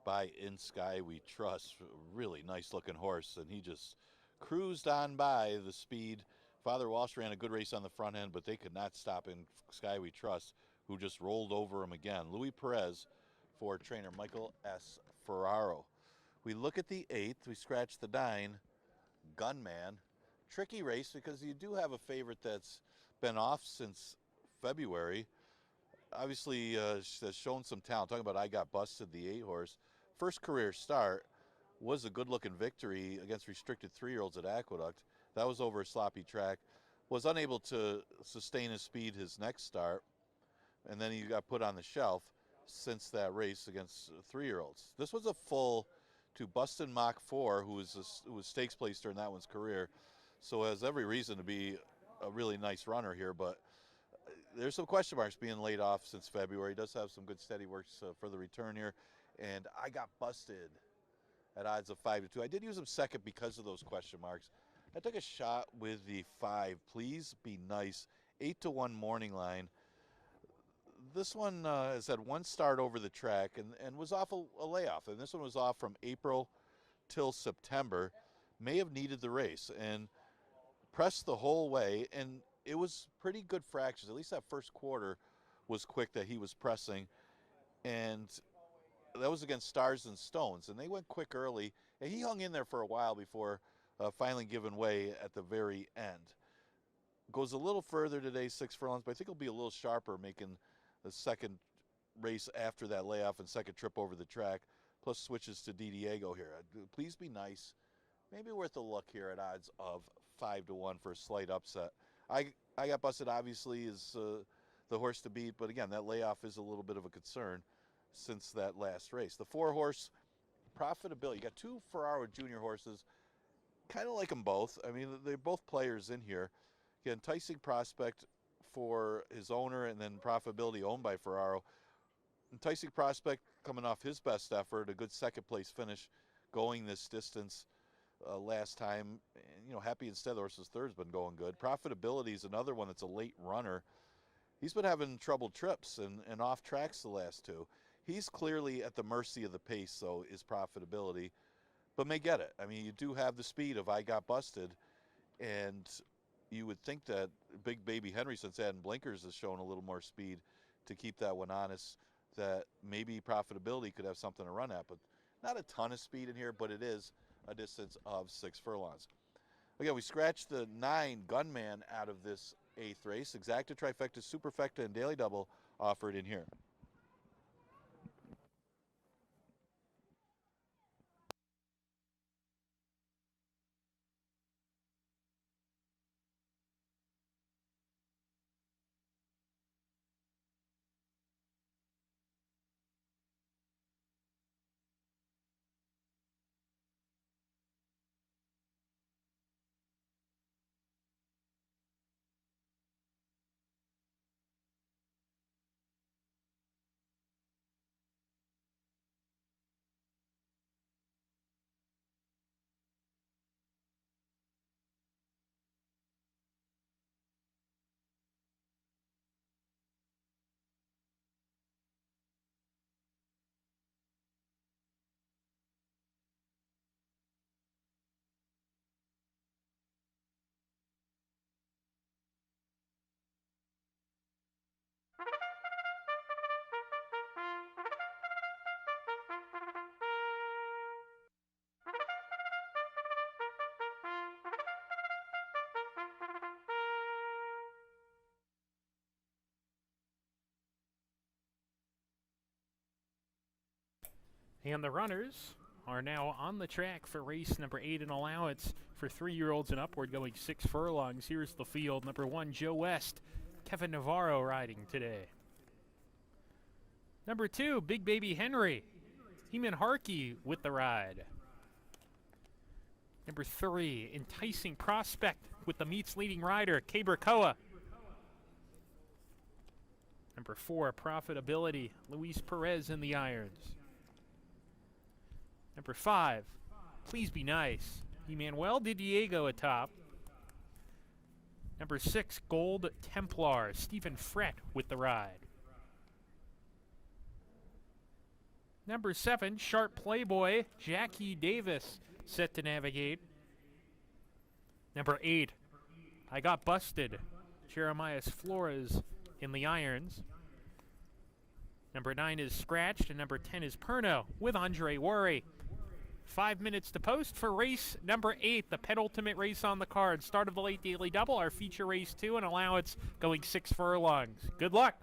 by In Sky We Trust. Really nice looking horse, and he just cruised on by the speed. Father Walsh ran a good race on the front end, but they could not stop In Sky We Trust, who just rolled over him again. Luis Perez for trainer Michael S. Ferraro. We look at the 8th, we scratch the 9, Gunman. Tricky race because you do have a favorite that's been off since February. Obviously has shown some talent. Talking about I Got Busted, the 8 horse. First career start was a good-looking victory against restricted 3-year-olds at Aqueduct. That was over a sloppy track. Was unable to sustain his speed his next start, and then he got put on the shelf since that race against 3-year-olds. This was a full to Bustin' Mach 4, who was stakes placed during that one's career, so has every reason to be a really nice runner here, but there's some question marks being laid off since February. He does have some good steady works for the return here, and I Got Busted at odds of 5-2. I did use him second because of those question marks. I took a shot with the 5, Please Be Nice, 8-1 morning line. This one has had one start over the track and was off a layoff. And this one was off from April till September. May have needed the race and pressed the whole way. And it was pretty good fractions. At least that first quarter was quick that he was pressing. And that was against Stars and Stones. And they went quick early. And he hung in there for a while before finally giving way at the very end. Goes a little further today, 6 furlongs, but I think he'll be a little sharper making the second race after that layoff and second trip over the track, plus switches to Diego here. Please Be Nice. Maybe worth a look here at odds of 5-1 for a slight upset. I Got Busted, obviously, is the horse to beat, but again, that layoff is a little bit of a concern since that last race. The 4-horse Profitability. You got 2 Ferraro Jr. horses. Kind of like them both. I mean, they're both players in here. Again, enticing prospect for his owner, and then Profitability owned by Ferraro. Enticing prospect coming off his best effort, a good second place finish going this distance last time. And, Happy Instead horse's third's been going good. Profitability is another one that's a late runner. He's been having troubled trips and off tracks the last 2. He's clearly at the mercy of the pace, though, is Profitability, but may get it. I mean, you do have the speed of I Got Busted, and you would think that Big Baby Henry, since adding blinkers, has shown a little more speed to keep that one honest, that maybe Profitability could have something to run at, but not a ton of speed in here, but it is a distance of 6 furlongs. Again, we scratched the 9 Gunman out of this 8th race. Exacta, Trifecta, Superfecta, and Daily Double offered in here. And the runners are now on the track for race number 8, an allowance for 3-year-olds and upward, going 6 furlongs. Here's the field. Number 1, Joe West, Kevin Navarro riding today. Number 2, Big Baby Henry, Heman Harkey with the ride. Number 3, Enticing Prospect with the meet's leading rider, Caber Koa. Number 4, Profitability, Luis Perez in the irons. Number 5, Please Be Nice, Emmanuel Diego atop. Number 6, Gold Templar, Stephen Frett with the ride. Number 7, Sharp Playboy, Jackie Davis, set to navigate. Number 8, I Got Busted, Jeremiah Flores in the irons. Number 9 is Scratched, and number 10 is Perno with Andre Worry. 5 minutes to post for race number 8, the penultimate race on the card. Start of the late daily double, our feature race 2, and allowance going 6 furlongs. Good luck.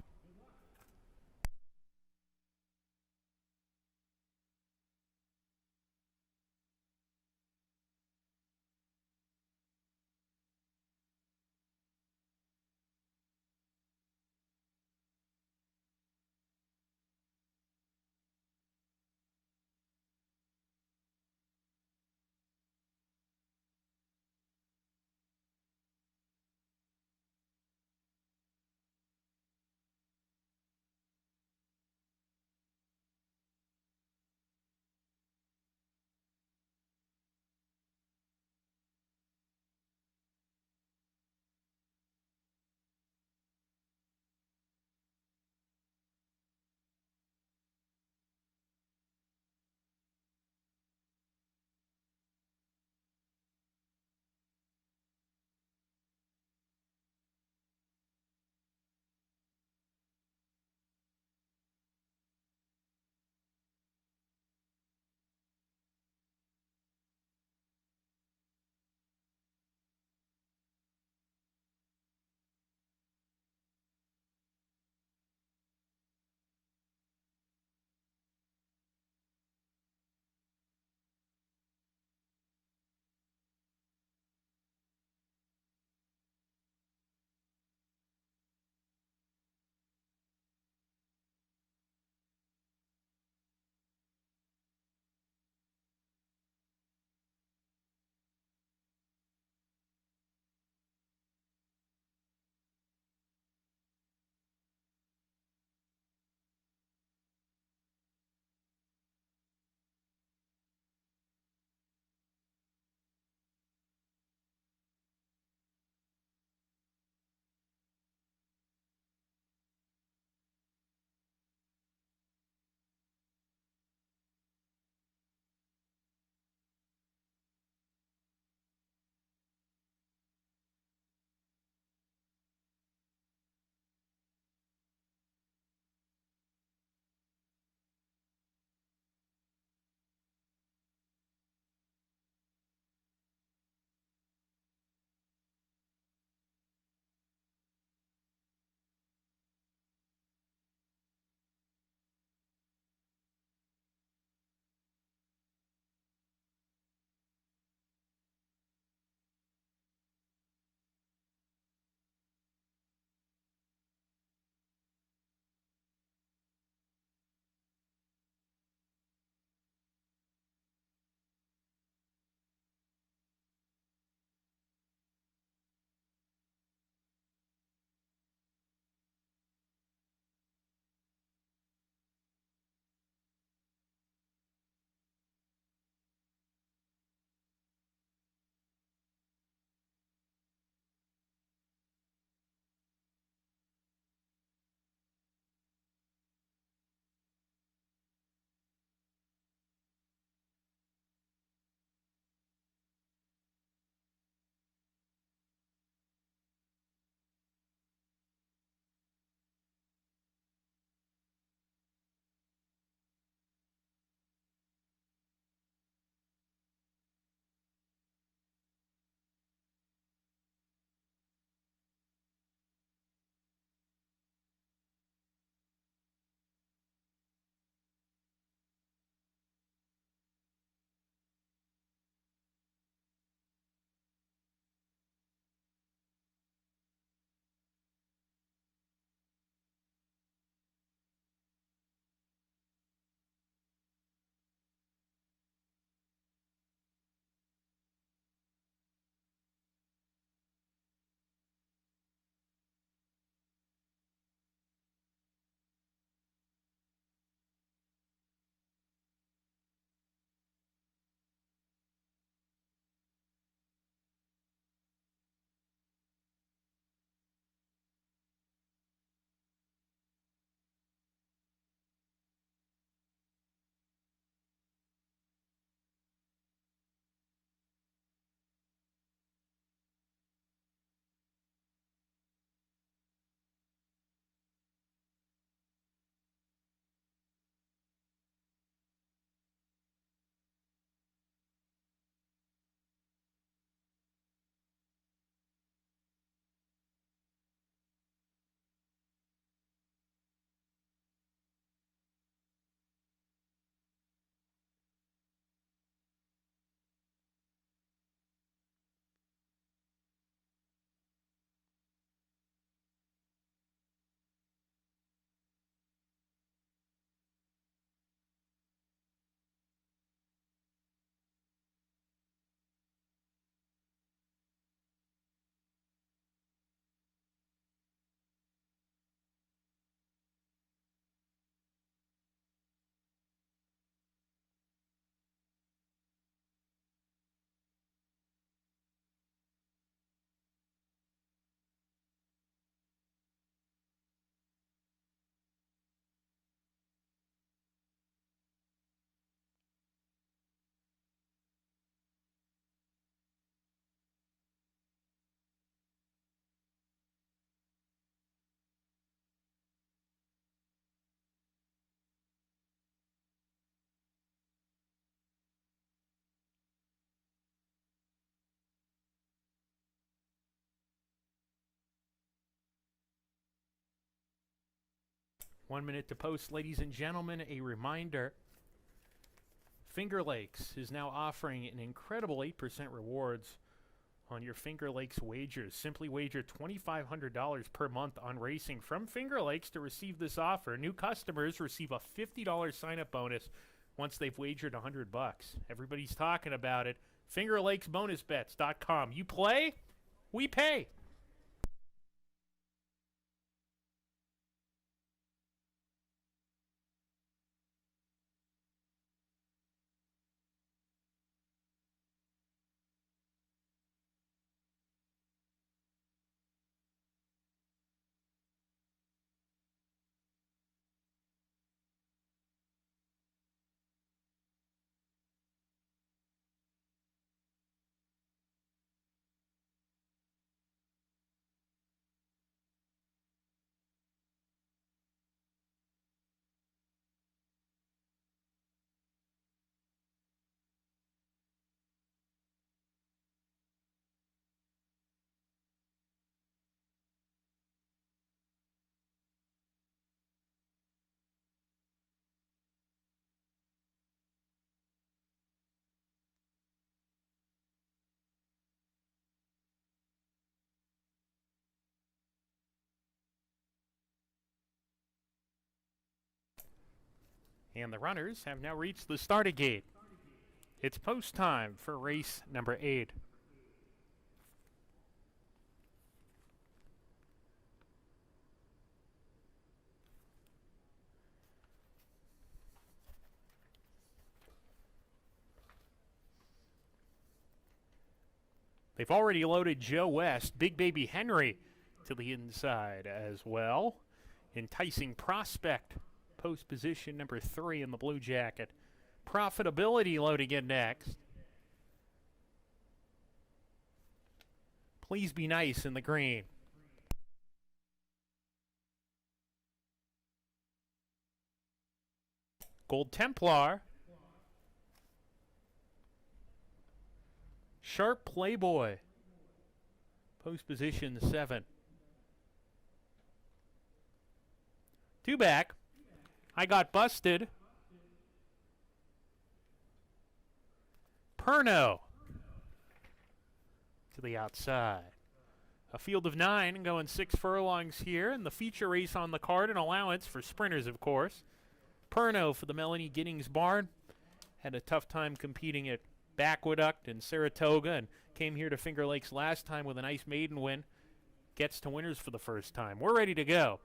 1 minute to post, ladies and gentlemen. A reminder, Finger Lakes is now offering an incredible 8% rewards on your Finger Lakes wagers. Simply wager $2,500 per month on racing from Finger Lakes to receive this offer. New customers receive a $50 sign-up bonus once they've wagered $100. Everybody's talking about it. FingerLakesBonusBets.com. You play, we pay. And the runners have now reached the starting gate. It's post time for race number 8. They've already loaded Joe West, Big Baby Henry to the inside as well. Enticing Prospect, post position number 3 in the blue jacket. Profitability loading in next. Please Be Nice in the green. Gold Templar. Sharp Playboy, post position 7. 2 back. I Got Busted. Perno to the outside. A field of 9 going 6 furlongs here, and the feature race on the card, an allowance for sprinters, of course. Perno for the Melanie Giddings barn. Had a tough time competing at Aqueduct and Saratoga and came here to Finger Lakes last time with a nice maiden win. Gets to winners for the first time. We're ready to go.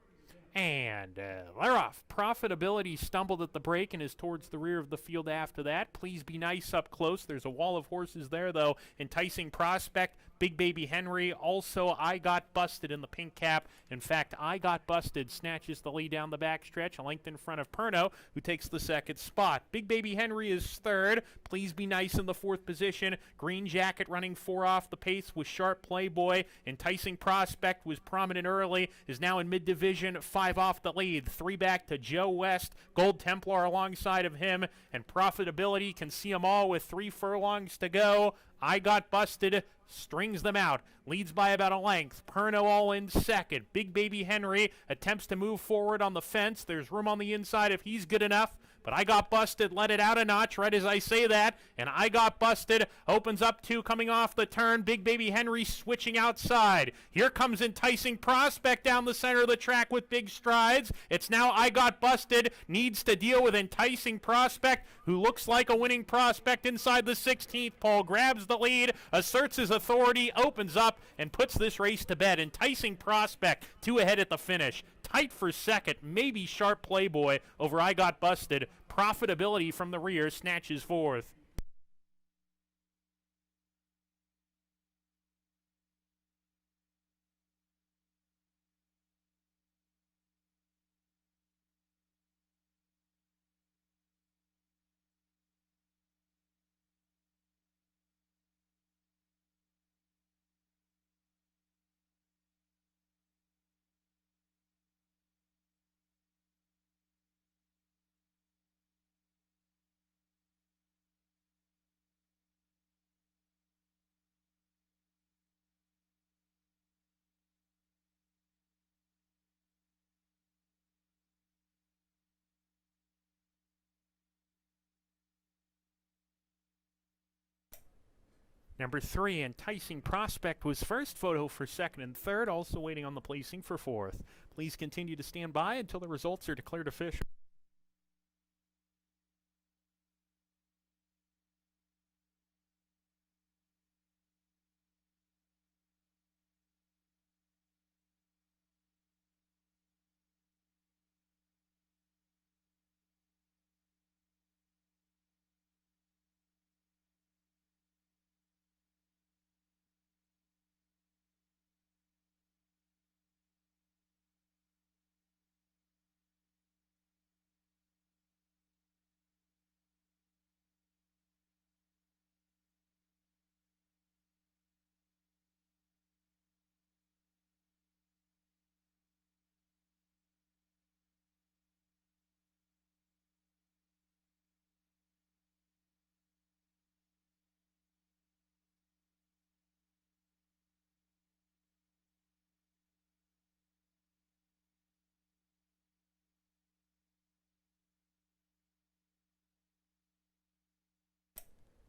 And they're off. Profitability stumbled at the break and is towards the rear of the field after that. Please Be Nice up close. There's a wall of horses there, though. Enticing Prospect, Big Baby Henry. Also, I Got Busted in the pink cap. In fact, I Got Busted snatches the lead down the backstretch, a length in front of Perno, who takes the second spot. Big Baby Henry is third. Please Be Nice in the 4th position. Green Jacket running 4 off the pace with Sharp Playboy. Enticing Prospect was prominent early, is now in mid-division, 5 off the lead. 3 back to Joe West. Gold Templar alongside of him, and Profitability can see them all with 3 furlongs to go. I Got Busted strings them out, leads by about a length. Perno all in second. Big Baby Henry attempts to move forward on the fence. There's room on the inside if he's good enough. But I Got Busted let it out a notch right as I say that. And I Got Busted opens up 2 coming off the turn. Big Baby Henry switching outside. Here comes Enticing Prospect down the center of the track with big strides. It's now I Got Busted. Needs to deal with Enticing Prospect, who looks like a winning prospect inside the 16th pole. Grabs the lead, asserts his authority, opens up, and puts this race to bed. Enticing Prospect 2 ahead at the finish. Tight for second, maybe Sharp Playboy over I Got Busted. Profitability from the rear snatches 4th. Number 3, Enticing Prospect was first, photo for second and third, also waiting on the placing for fourth. Please continue to stand by until the results are declared official.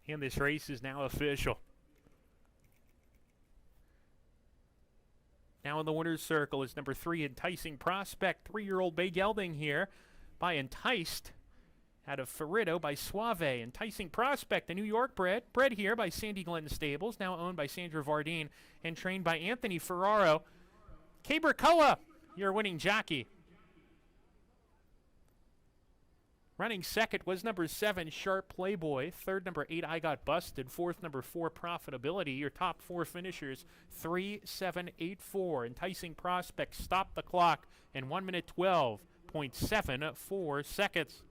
And this race is now official. Now in the winner's circle is number 3, Enticing Prospect. 3-year-old bay gelding here by Enticed out of Ferrito by Suave. Enticing Prospect, a New York bred here by Sandy Glen Stables, now owned by Sandra Vardine and trained by Anthony Ferraro. Cabracoa, your winning jockey. Running second was number 7, Sharp Playboy. Third, number 8, I Got Busted. Fourth, number 4, Profitability. Your top 4 finishers, 3, 7, 8, 4. Enticing Prospect stopped the clock in 1 minute 12.74 seconds.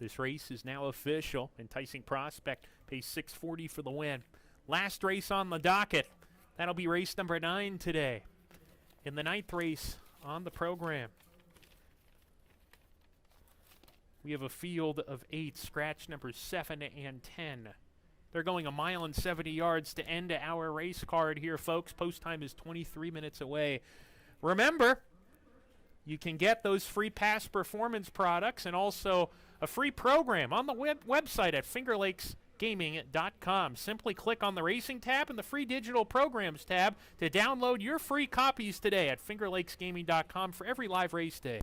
This race is now official. Enticing Prospect pays $6.40 for the win. Last race on the docket. That'll be race number 9 today. In the 9th race on the program, we have a field of 8, scratch number 7 and 10. They're going 1 mile and 70 yards to end our race card here, folks. Post time is 23 minutes away. Remember, you can get those free past performance products and also a free program on the website at fingerlakesgaming.com. Simply click on the Racing tab and the Free Digital Programs tab to download your free copies today at fingerlakesgaming.com for every live race day.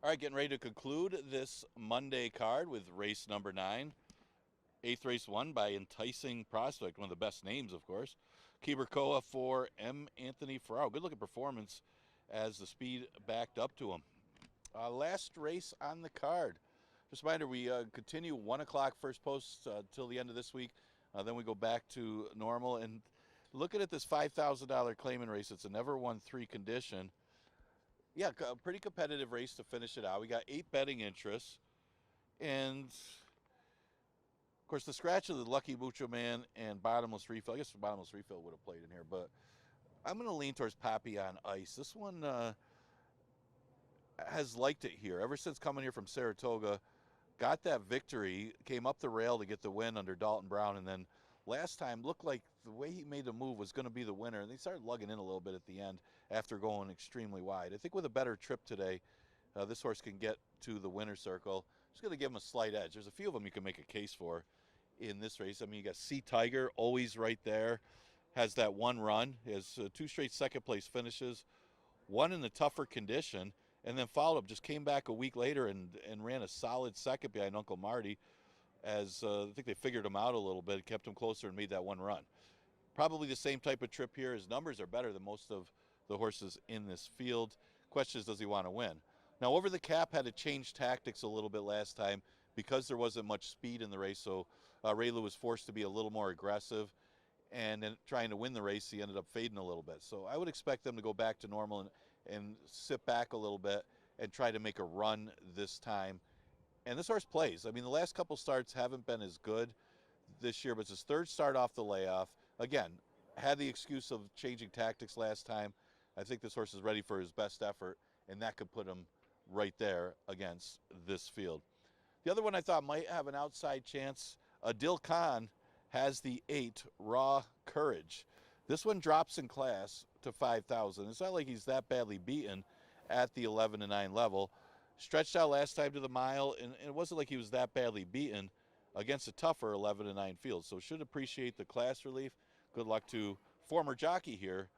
All right, getting ready to conclude this Monday card with race number 9. 8th race won by Enticing Prospect, one of the best names, of course. Kiberkoa for M. Anthony Ferraro. Good looking performance as the speed backed up to him. Last race on the card. Just a reminder, we continue 1 o'clock first post till the end of this week. Then we go back to normal. And looking at this $5,000 claiming race, it's a never won 3 condition. Yeah, a pretty competitive race to finish it out. We got 8 betting interests. And, of course, the scratch of the Lucky Mucho Man and Bottomless Refill. I guess the Bottomless Refill would have played in here. But I'm going to lean towards Poppy on Ice. This one has liked it here. Ever since coming here from Saratoga, got that victory, came up the rail to get the win under Dalton Brown, and then last time looked like the way he made the move was going to be the winner, and they started lugging in a little bit at the end after going extremely wide. I think with a better trip today, this horse can get to the winner's circle. Just going to give him a slight edge. There's a few of them you can make a case for in this race. I mean, you got Sea Tiger, always right there, has that one run, has 2 straight second-place finishes, one in the tougher condition, and then followed up, just came back a week later and ran a solid second behind Uncle Marty as I think they figured him out a little bit, kept him closer and made that one run. Probably the same type of trip here. His numbers are better than most of the horses in this field. Question is, does he want to win? Now, Over the Cap had to change tactics a little bit last time because there wasn't much speed in the race, so Raylu was forced to be a little more aggressive, and then trying to win the race, he ended up fading a little bit. So I would expect them to go back to normal and sit back a little bit and try to make a run this time. And this horse plays. I mean, the last couple starts haven't been as good this year, but it's his 3rd start off the layoff. Again, had the excuse of changing tactics last time. I think this horse is ready for his best effort, and that could put him right there against this field. The other one I thought might have an outside chance, Adil Khan has the 8 Raw Courage. This one drops in class to 5,000. It's not like he's that badly beaten at the 11-9 level. Stretched out last time to the mile, and it wasn't like he was that badly beaten against a tougher 11-9 field. So should appreciate the class relief. Good luck to former jockey here,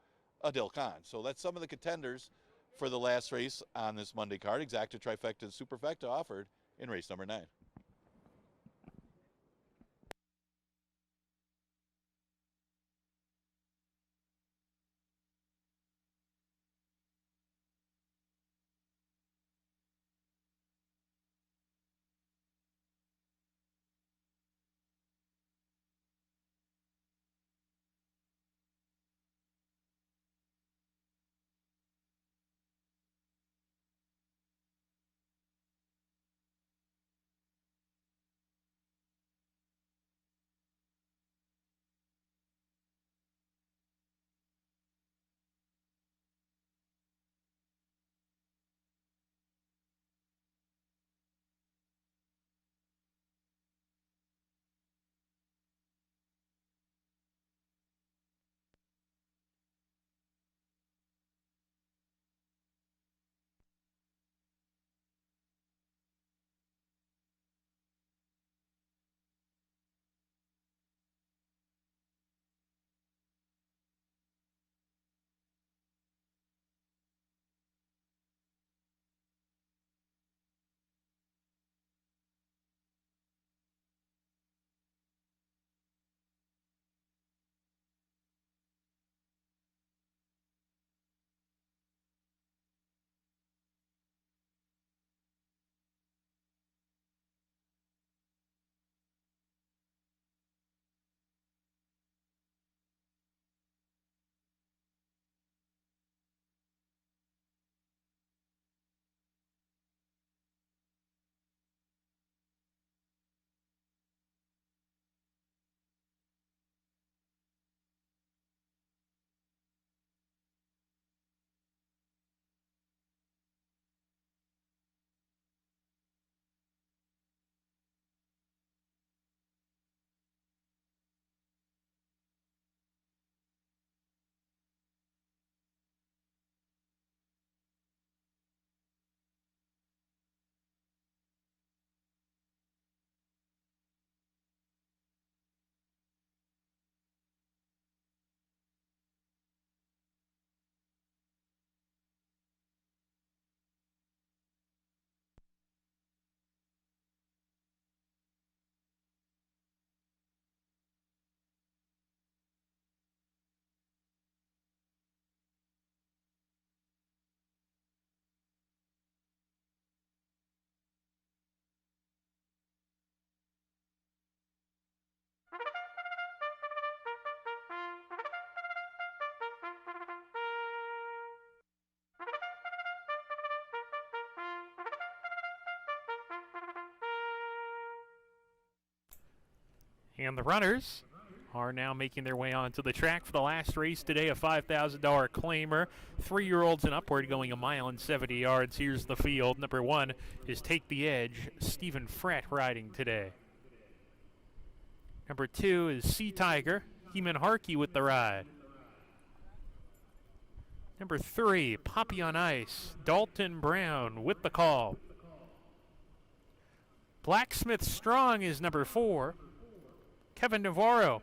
Adil Khan. So that's some of the contenders for the last race on this Monday card. Exacta, Trifecta, and Superfecta offered in race number 9. And the runners are now making their way onto the track for the last race today, a $5,000 claimer. 3-year-olds and upward going 1 mile and 70 yards. Here's the field. Number 1 is Take the Edge, Stephen Frett riding today. Number 2 is Sea Tiger, Heeman Harkey with the ride. Number 3, Poppy on Ice, Dalton Brown with the call. Blacksmith Strong is number 4, Kevin Navarro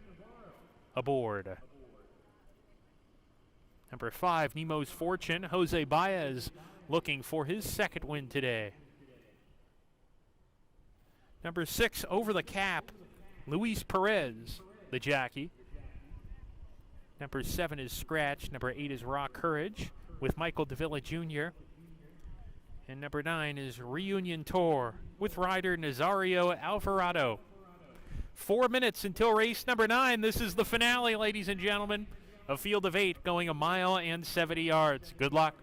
aboard. Number 5, Nemo's Fortune, Jose Baez looking for his second win today. Number 6, Over the Cap, Luis Perez, the jockey. Number 7 is Scratch. Number 8 is Raw Courage with Michael Davila Jr. And number 9 is Reunion Tour with rider Nazario Alvarado. 4 minutes until race number 9. This is the finale, ladies and gentlemen. A field of 8 going 1 mile and 70 yards. Good luck.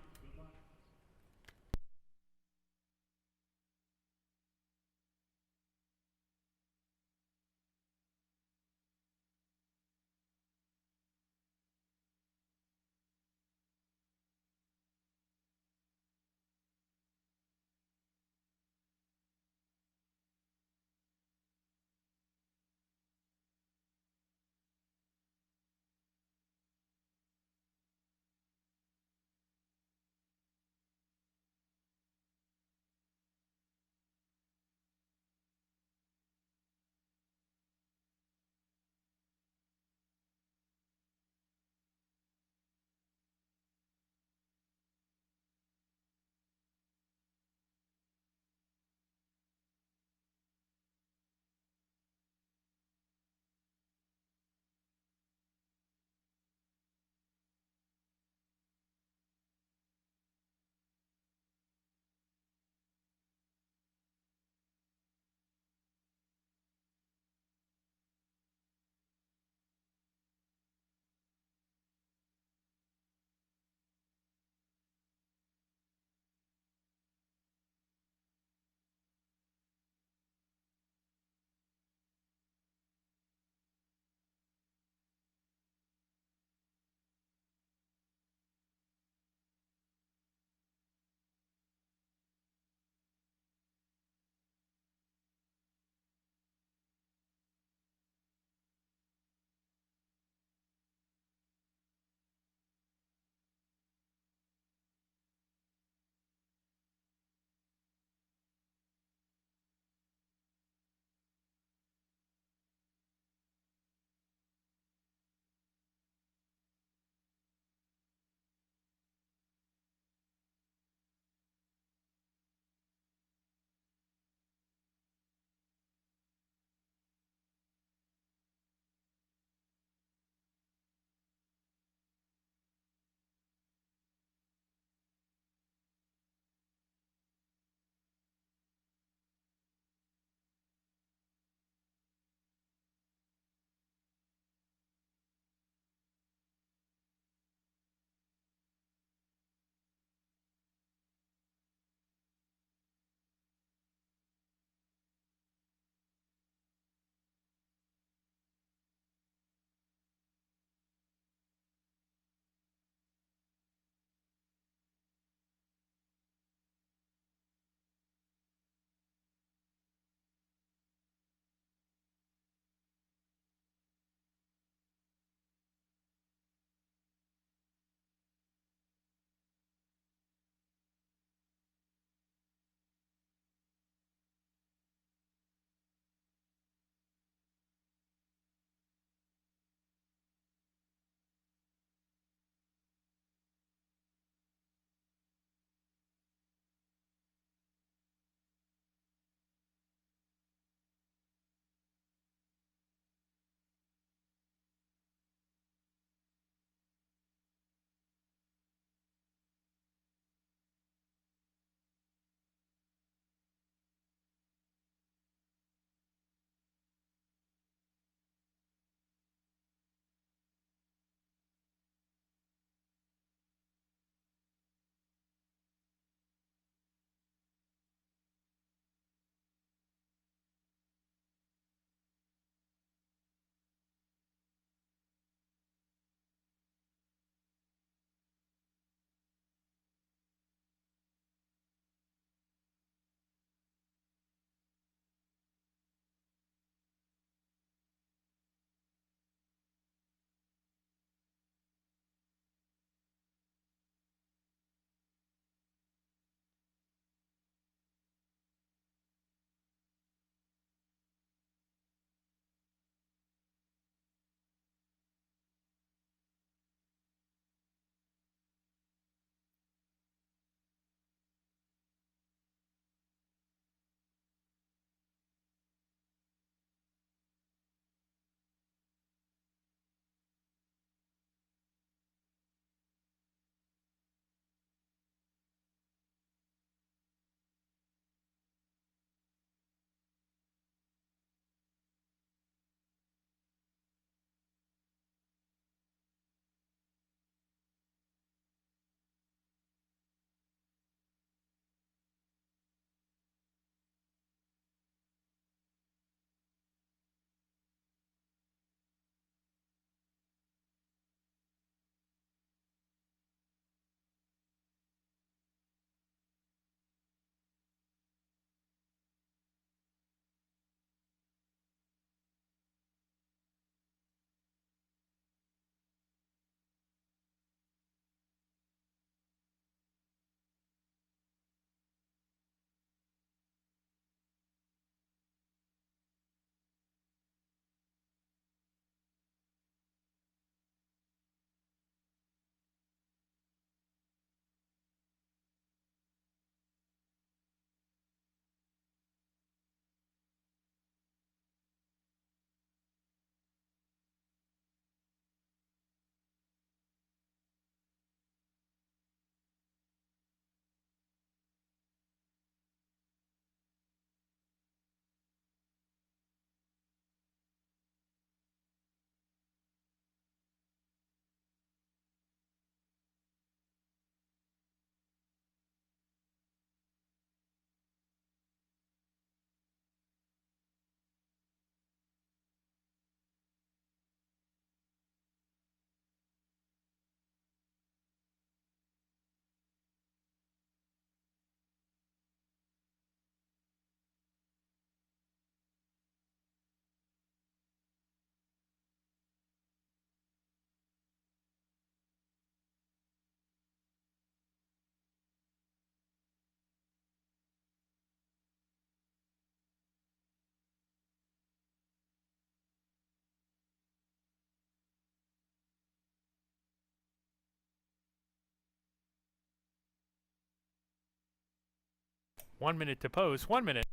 1 minute to post. 1 minute.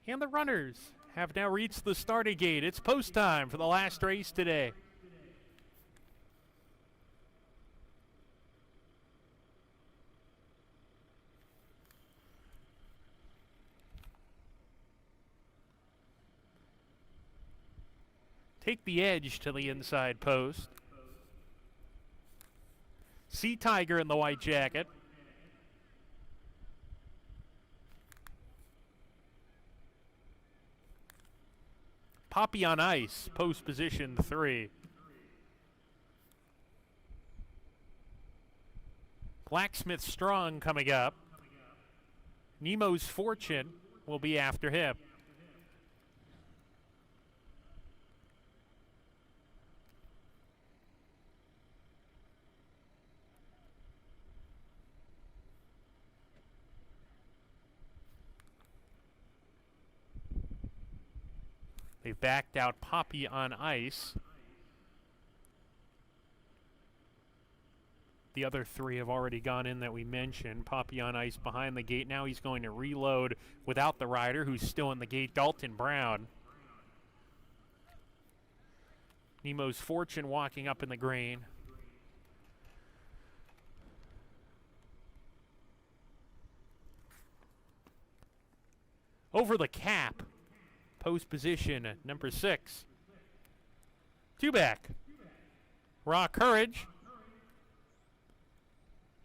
And the runners have now reached the starting gate. It's post time for the last race today. Take the edge to the inside post. Sea Tiger in the white jacket. Poppy on Ice, post position 3. Blacksmith Strong coming up. Nemo's Fortune will be after him. They've backed out Poppy on Ice. The other 3 have already gone in that we mentioned. Poppy on Ice behind the gate. Now he's going to reload without the rider, who's still in the gate, Dalton Brown. Nemo's Fortune walking up in the green. Over the cap. Post position, number 6. 2 back. Raw Courage.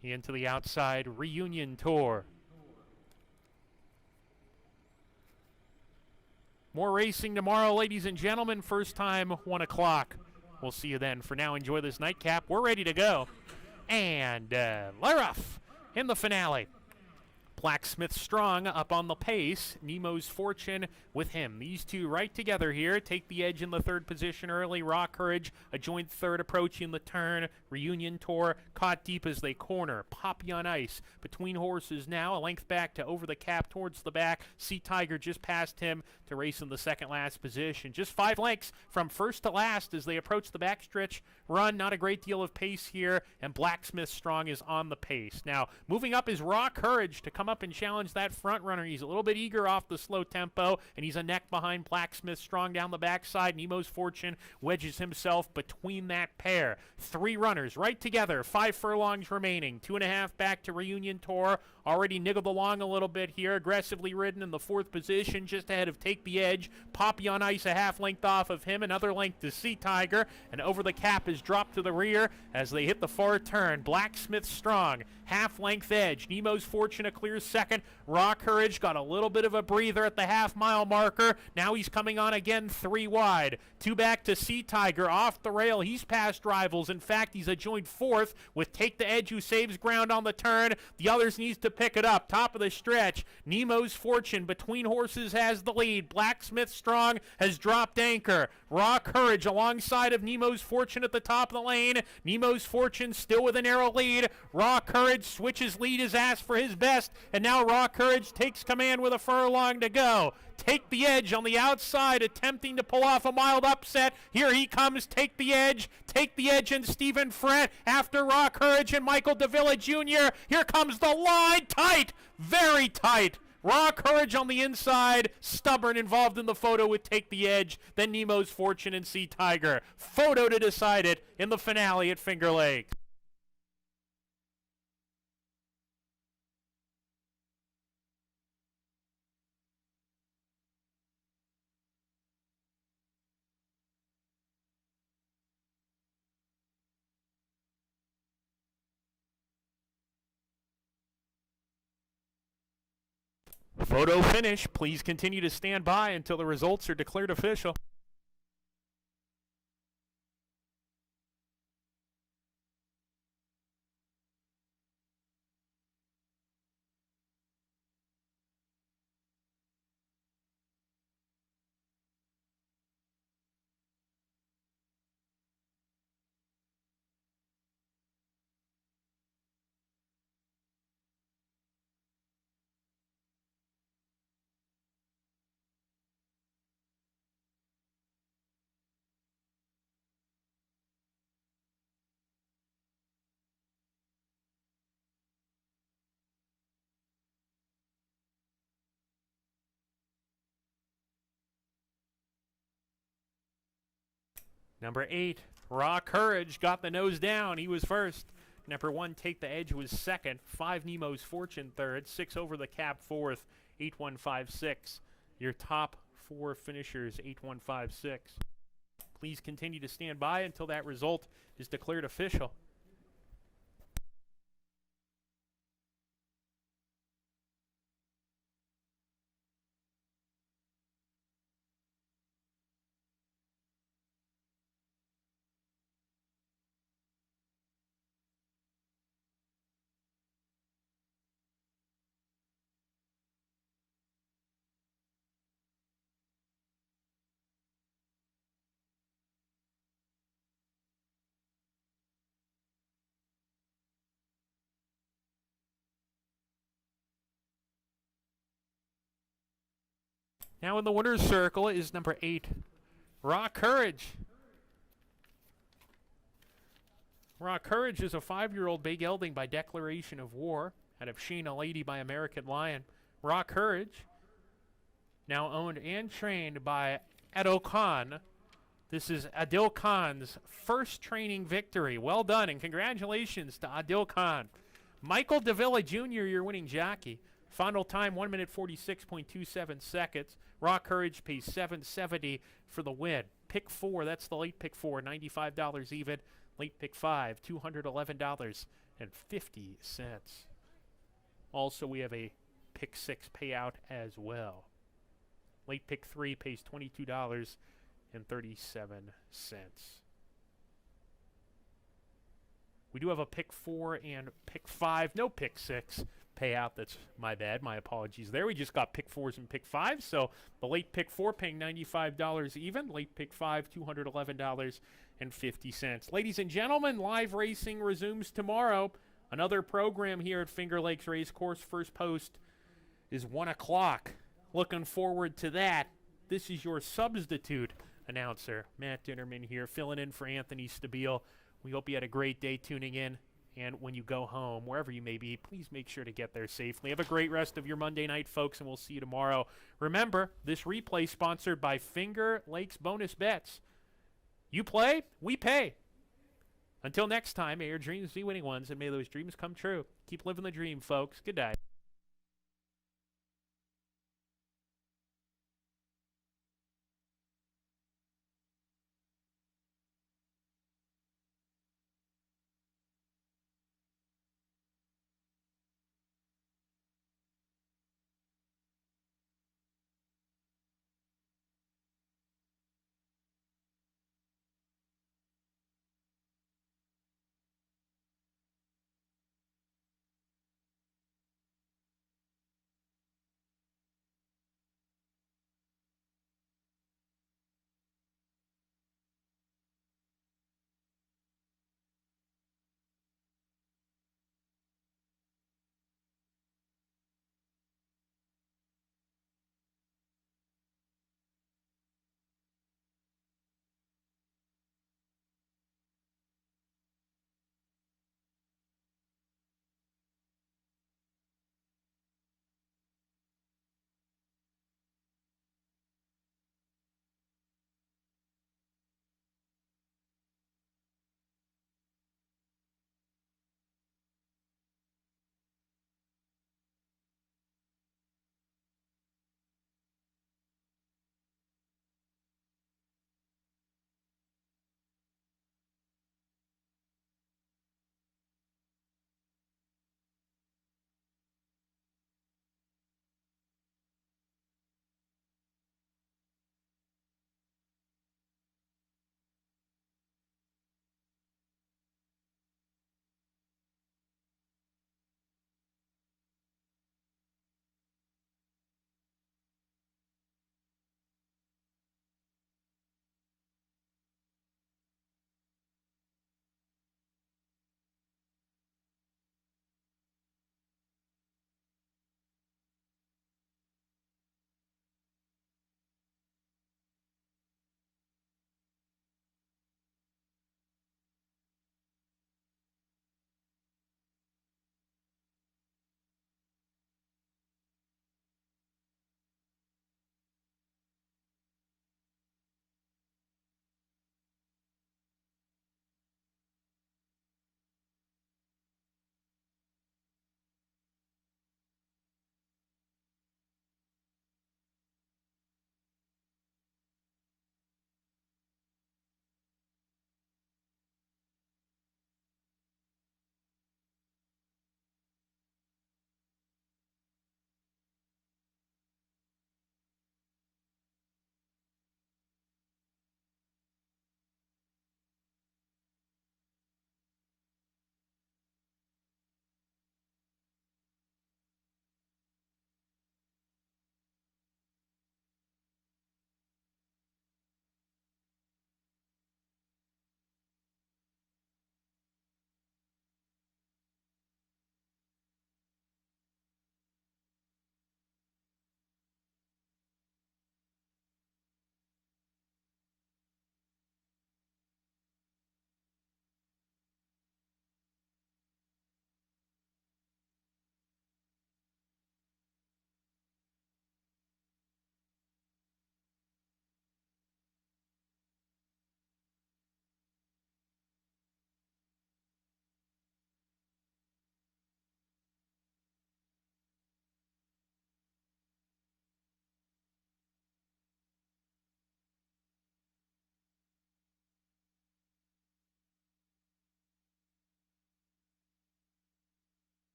Into the outside, Reunion Tour. More racing tomorrow, ladies and gentlemen. First time, 1 o'clock. We'll see you then. For now, enjoy this nightcap. We're ready to go. And Larough in the finale. Blacksmith Strong up on the pace. Nemo's Fortune with him. These 2 right together here. Take the edge in the 3rd position early. Raw Courage, a joint 3rd approaching the turn. Reunion Tour caught deep as they corner. Poppy on Ice between horses now. A length back to over the cap towards the back. Sea Tiger just past him to race in the 2nd last position. Just 5 lengths from first to last as they approach the backstretch run. Not a great deal of pace here. And Blacksmith Strong is on the pace. Now, moving up is Raw Courage to come up and challenge that front runner. He's a little bit eager off the slow tempo, and he's a neck behind Blacksmith Strong down the backside. Nemo's Fortune wedges himself between that pair. 3 runners right together, 5 furlongs remaining. 2.5 back to Reunion Tour. Already niggled along a little bit here. Aggressively ridden in the 4th position, just ahead of Take the Edge. Poppy on Ice a half length off of him. Another length to Sea Tiger. And over the cap is dropped to the rear as they hit the far turn. Blacksmith Strong, half length edge. Nemo's Fortune a clear 2nd. Raw Courage got a little bit of a breather at the half-mile marker. Now he's coming on again 3 wide. 2 back to Sea Tiger off the rail. He's past rivals. In fact, he's a joint 4th with Take the Edge, who saves ground on the turn. The others needs to pick it up. Top of the stretch. Nemo's Fortune between horses has the lead. Blacksmith Strong has dropped anchor. Raw Courage alongside of Nemo's Fortune at the top of the lane. Nemo's Fortune still with a narrow lead. Raw Courage switches lead his ass for his best. And now Raw Courage takes command with a furlong to go. Take the Edge on the outside, attempting to pull off a mild upset. Here he comes, Take the Edge. Take the Edge and Stephen Frett after Raw Courage and Michael Davila Jr. Here comes the line, tight, very tight. Raw Courage on the inside, stubborn, involved in the photo with Take the Edge. Then Nemo's Fortune and Sea Tiger. Photo to decide it in the finale at Finger Lakes. Photo finish. Please continue to stand by until the results are declared official. Number 8, Raw Courage, got the nose down. He was first. Number 1, Take the Edge, was second. 5, Nemo's Fortune, third. 6, Over the Cap, fourth. 8156. Your top 4 finishers, 8156. Please continue to stand by until that result is declared official. Now in the winner's circle is number 8, Raw Courage. Raw Courage is a 5-year-old bay gelding by declaration of war out of Sheena Lady by American Lion. Raw Courage, now owned and trained by Adil Khan. This is Adil Khan's first training victory. Well done, and congratulations to Adil Khan. Michael Davila Jr., your winning jockey. Final time, 1 minute 46.27 seconds. Raw Courage pays $7.70 for the win. Pick 4, that's the late pick 4, $95 even. Late pick 5, $211.50. Also, we have a pick 6 payout as well. Late pick 3 pays $22.37. We do have a pick 4 and pick 5, no pick 6 payout. That's my bad. My apologies there. We just got pick 4s and pick 5s. So the late pick 4 paying $95 even. Late pick 5, $211.50. Ladies and gentlemen, live racing resumes tomorrow. Another program here at Finger Lakes Racecourse. First post is 1 o'clock. Looking forward to that. This is your substitute announcer, Matt Dinnerman here, filling in for Anthony Stabile. We hope you had a great day tuning in. And when you go home, wherever you may be, please make sure to get there safely. Have a great rest of your Monday night, folks, and we'll see you tomorrow. Remember, this replay sponsored by Finger Lakes Bonus Bets. You play, we pay. Until next time, may your dreams be winning ones, and may those dreams come true. Keep living the dream, folks. Good day.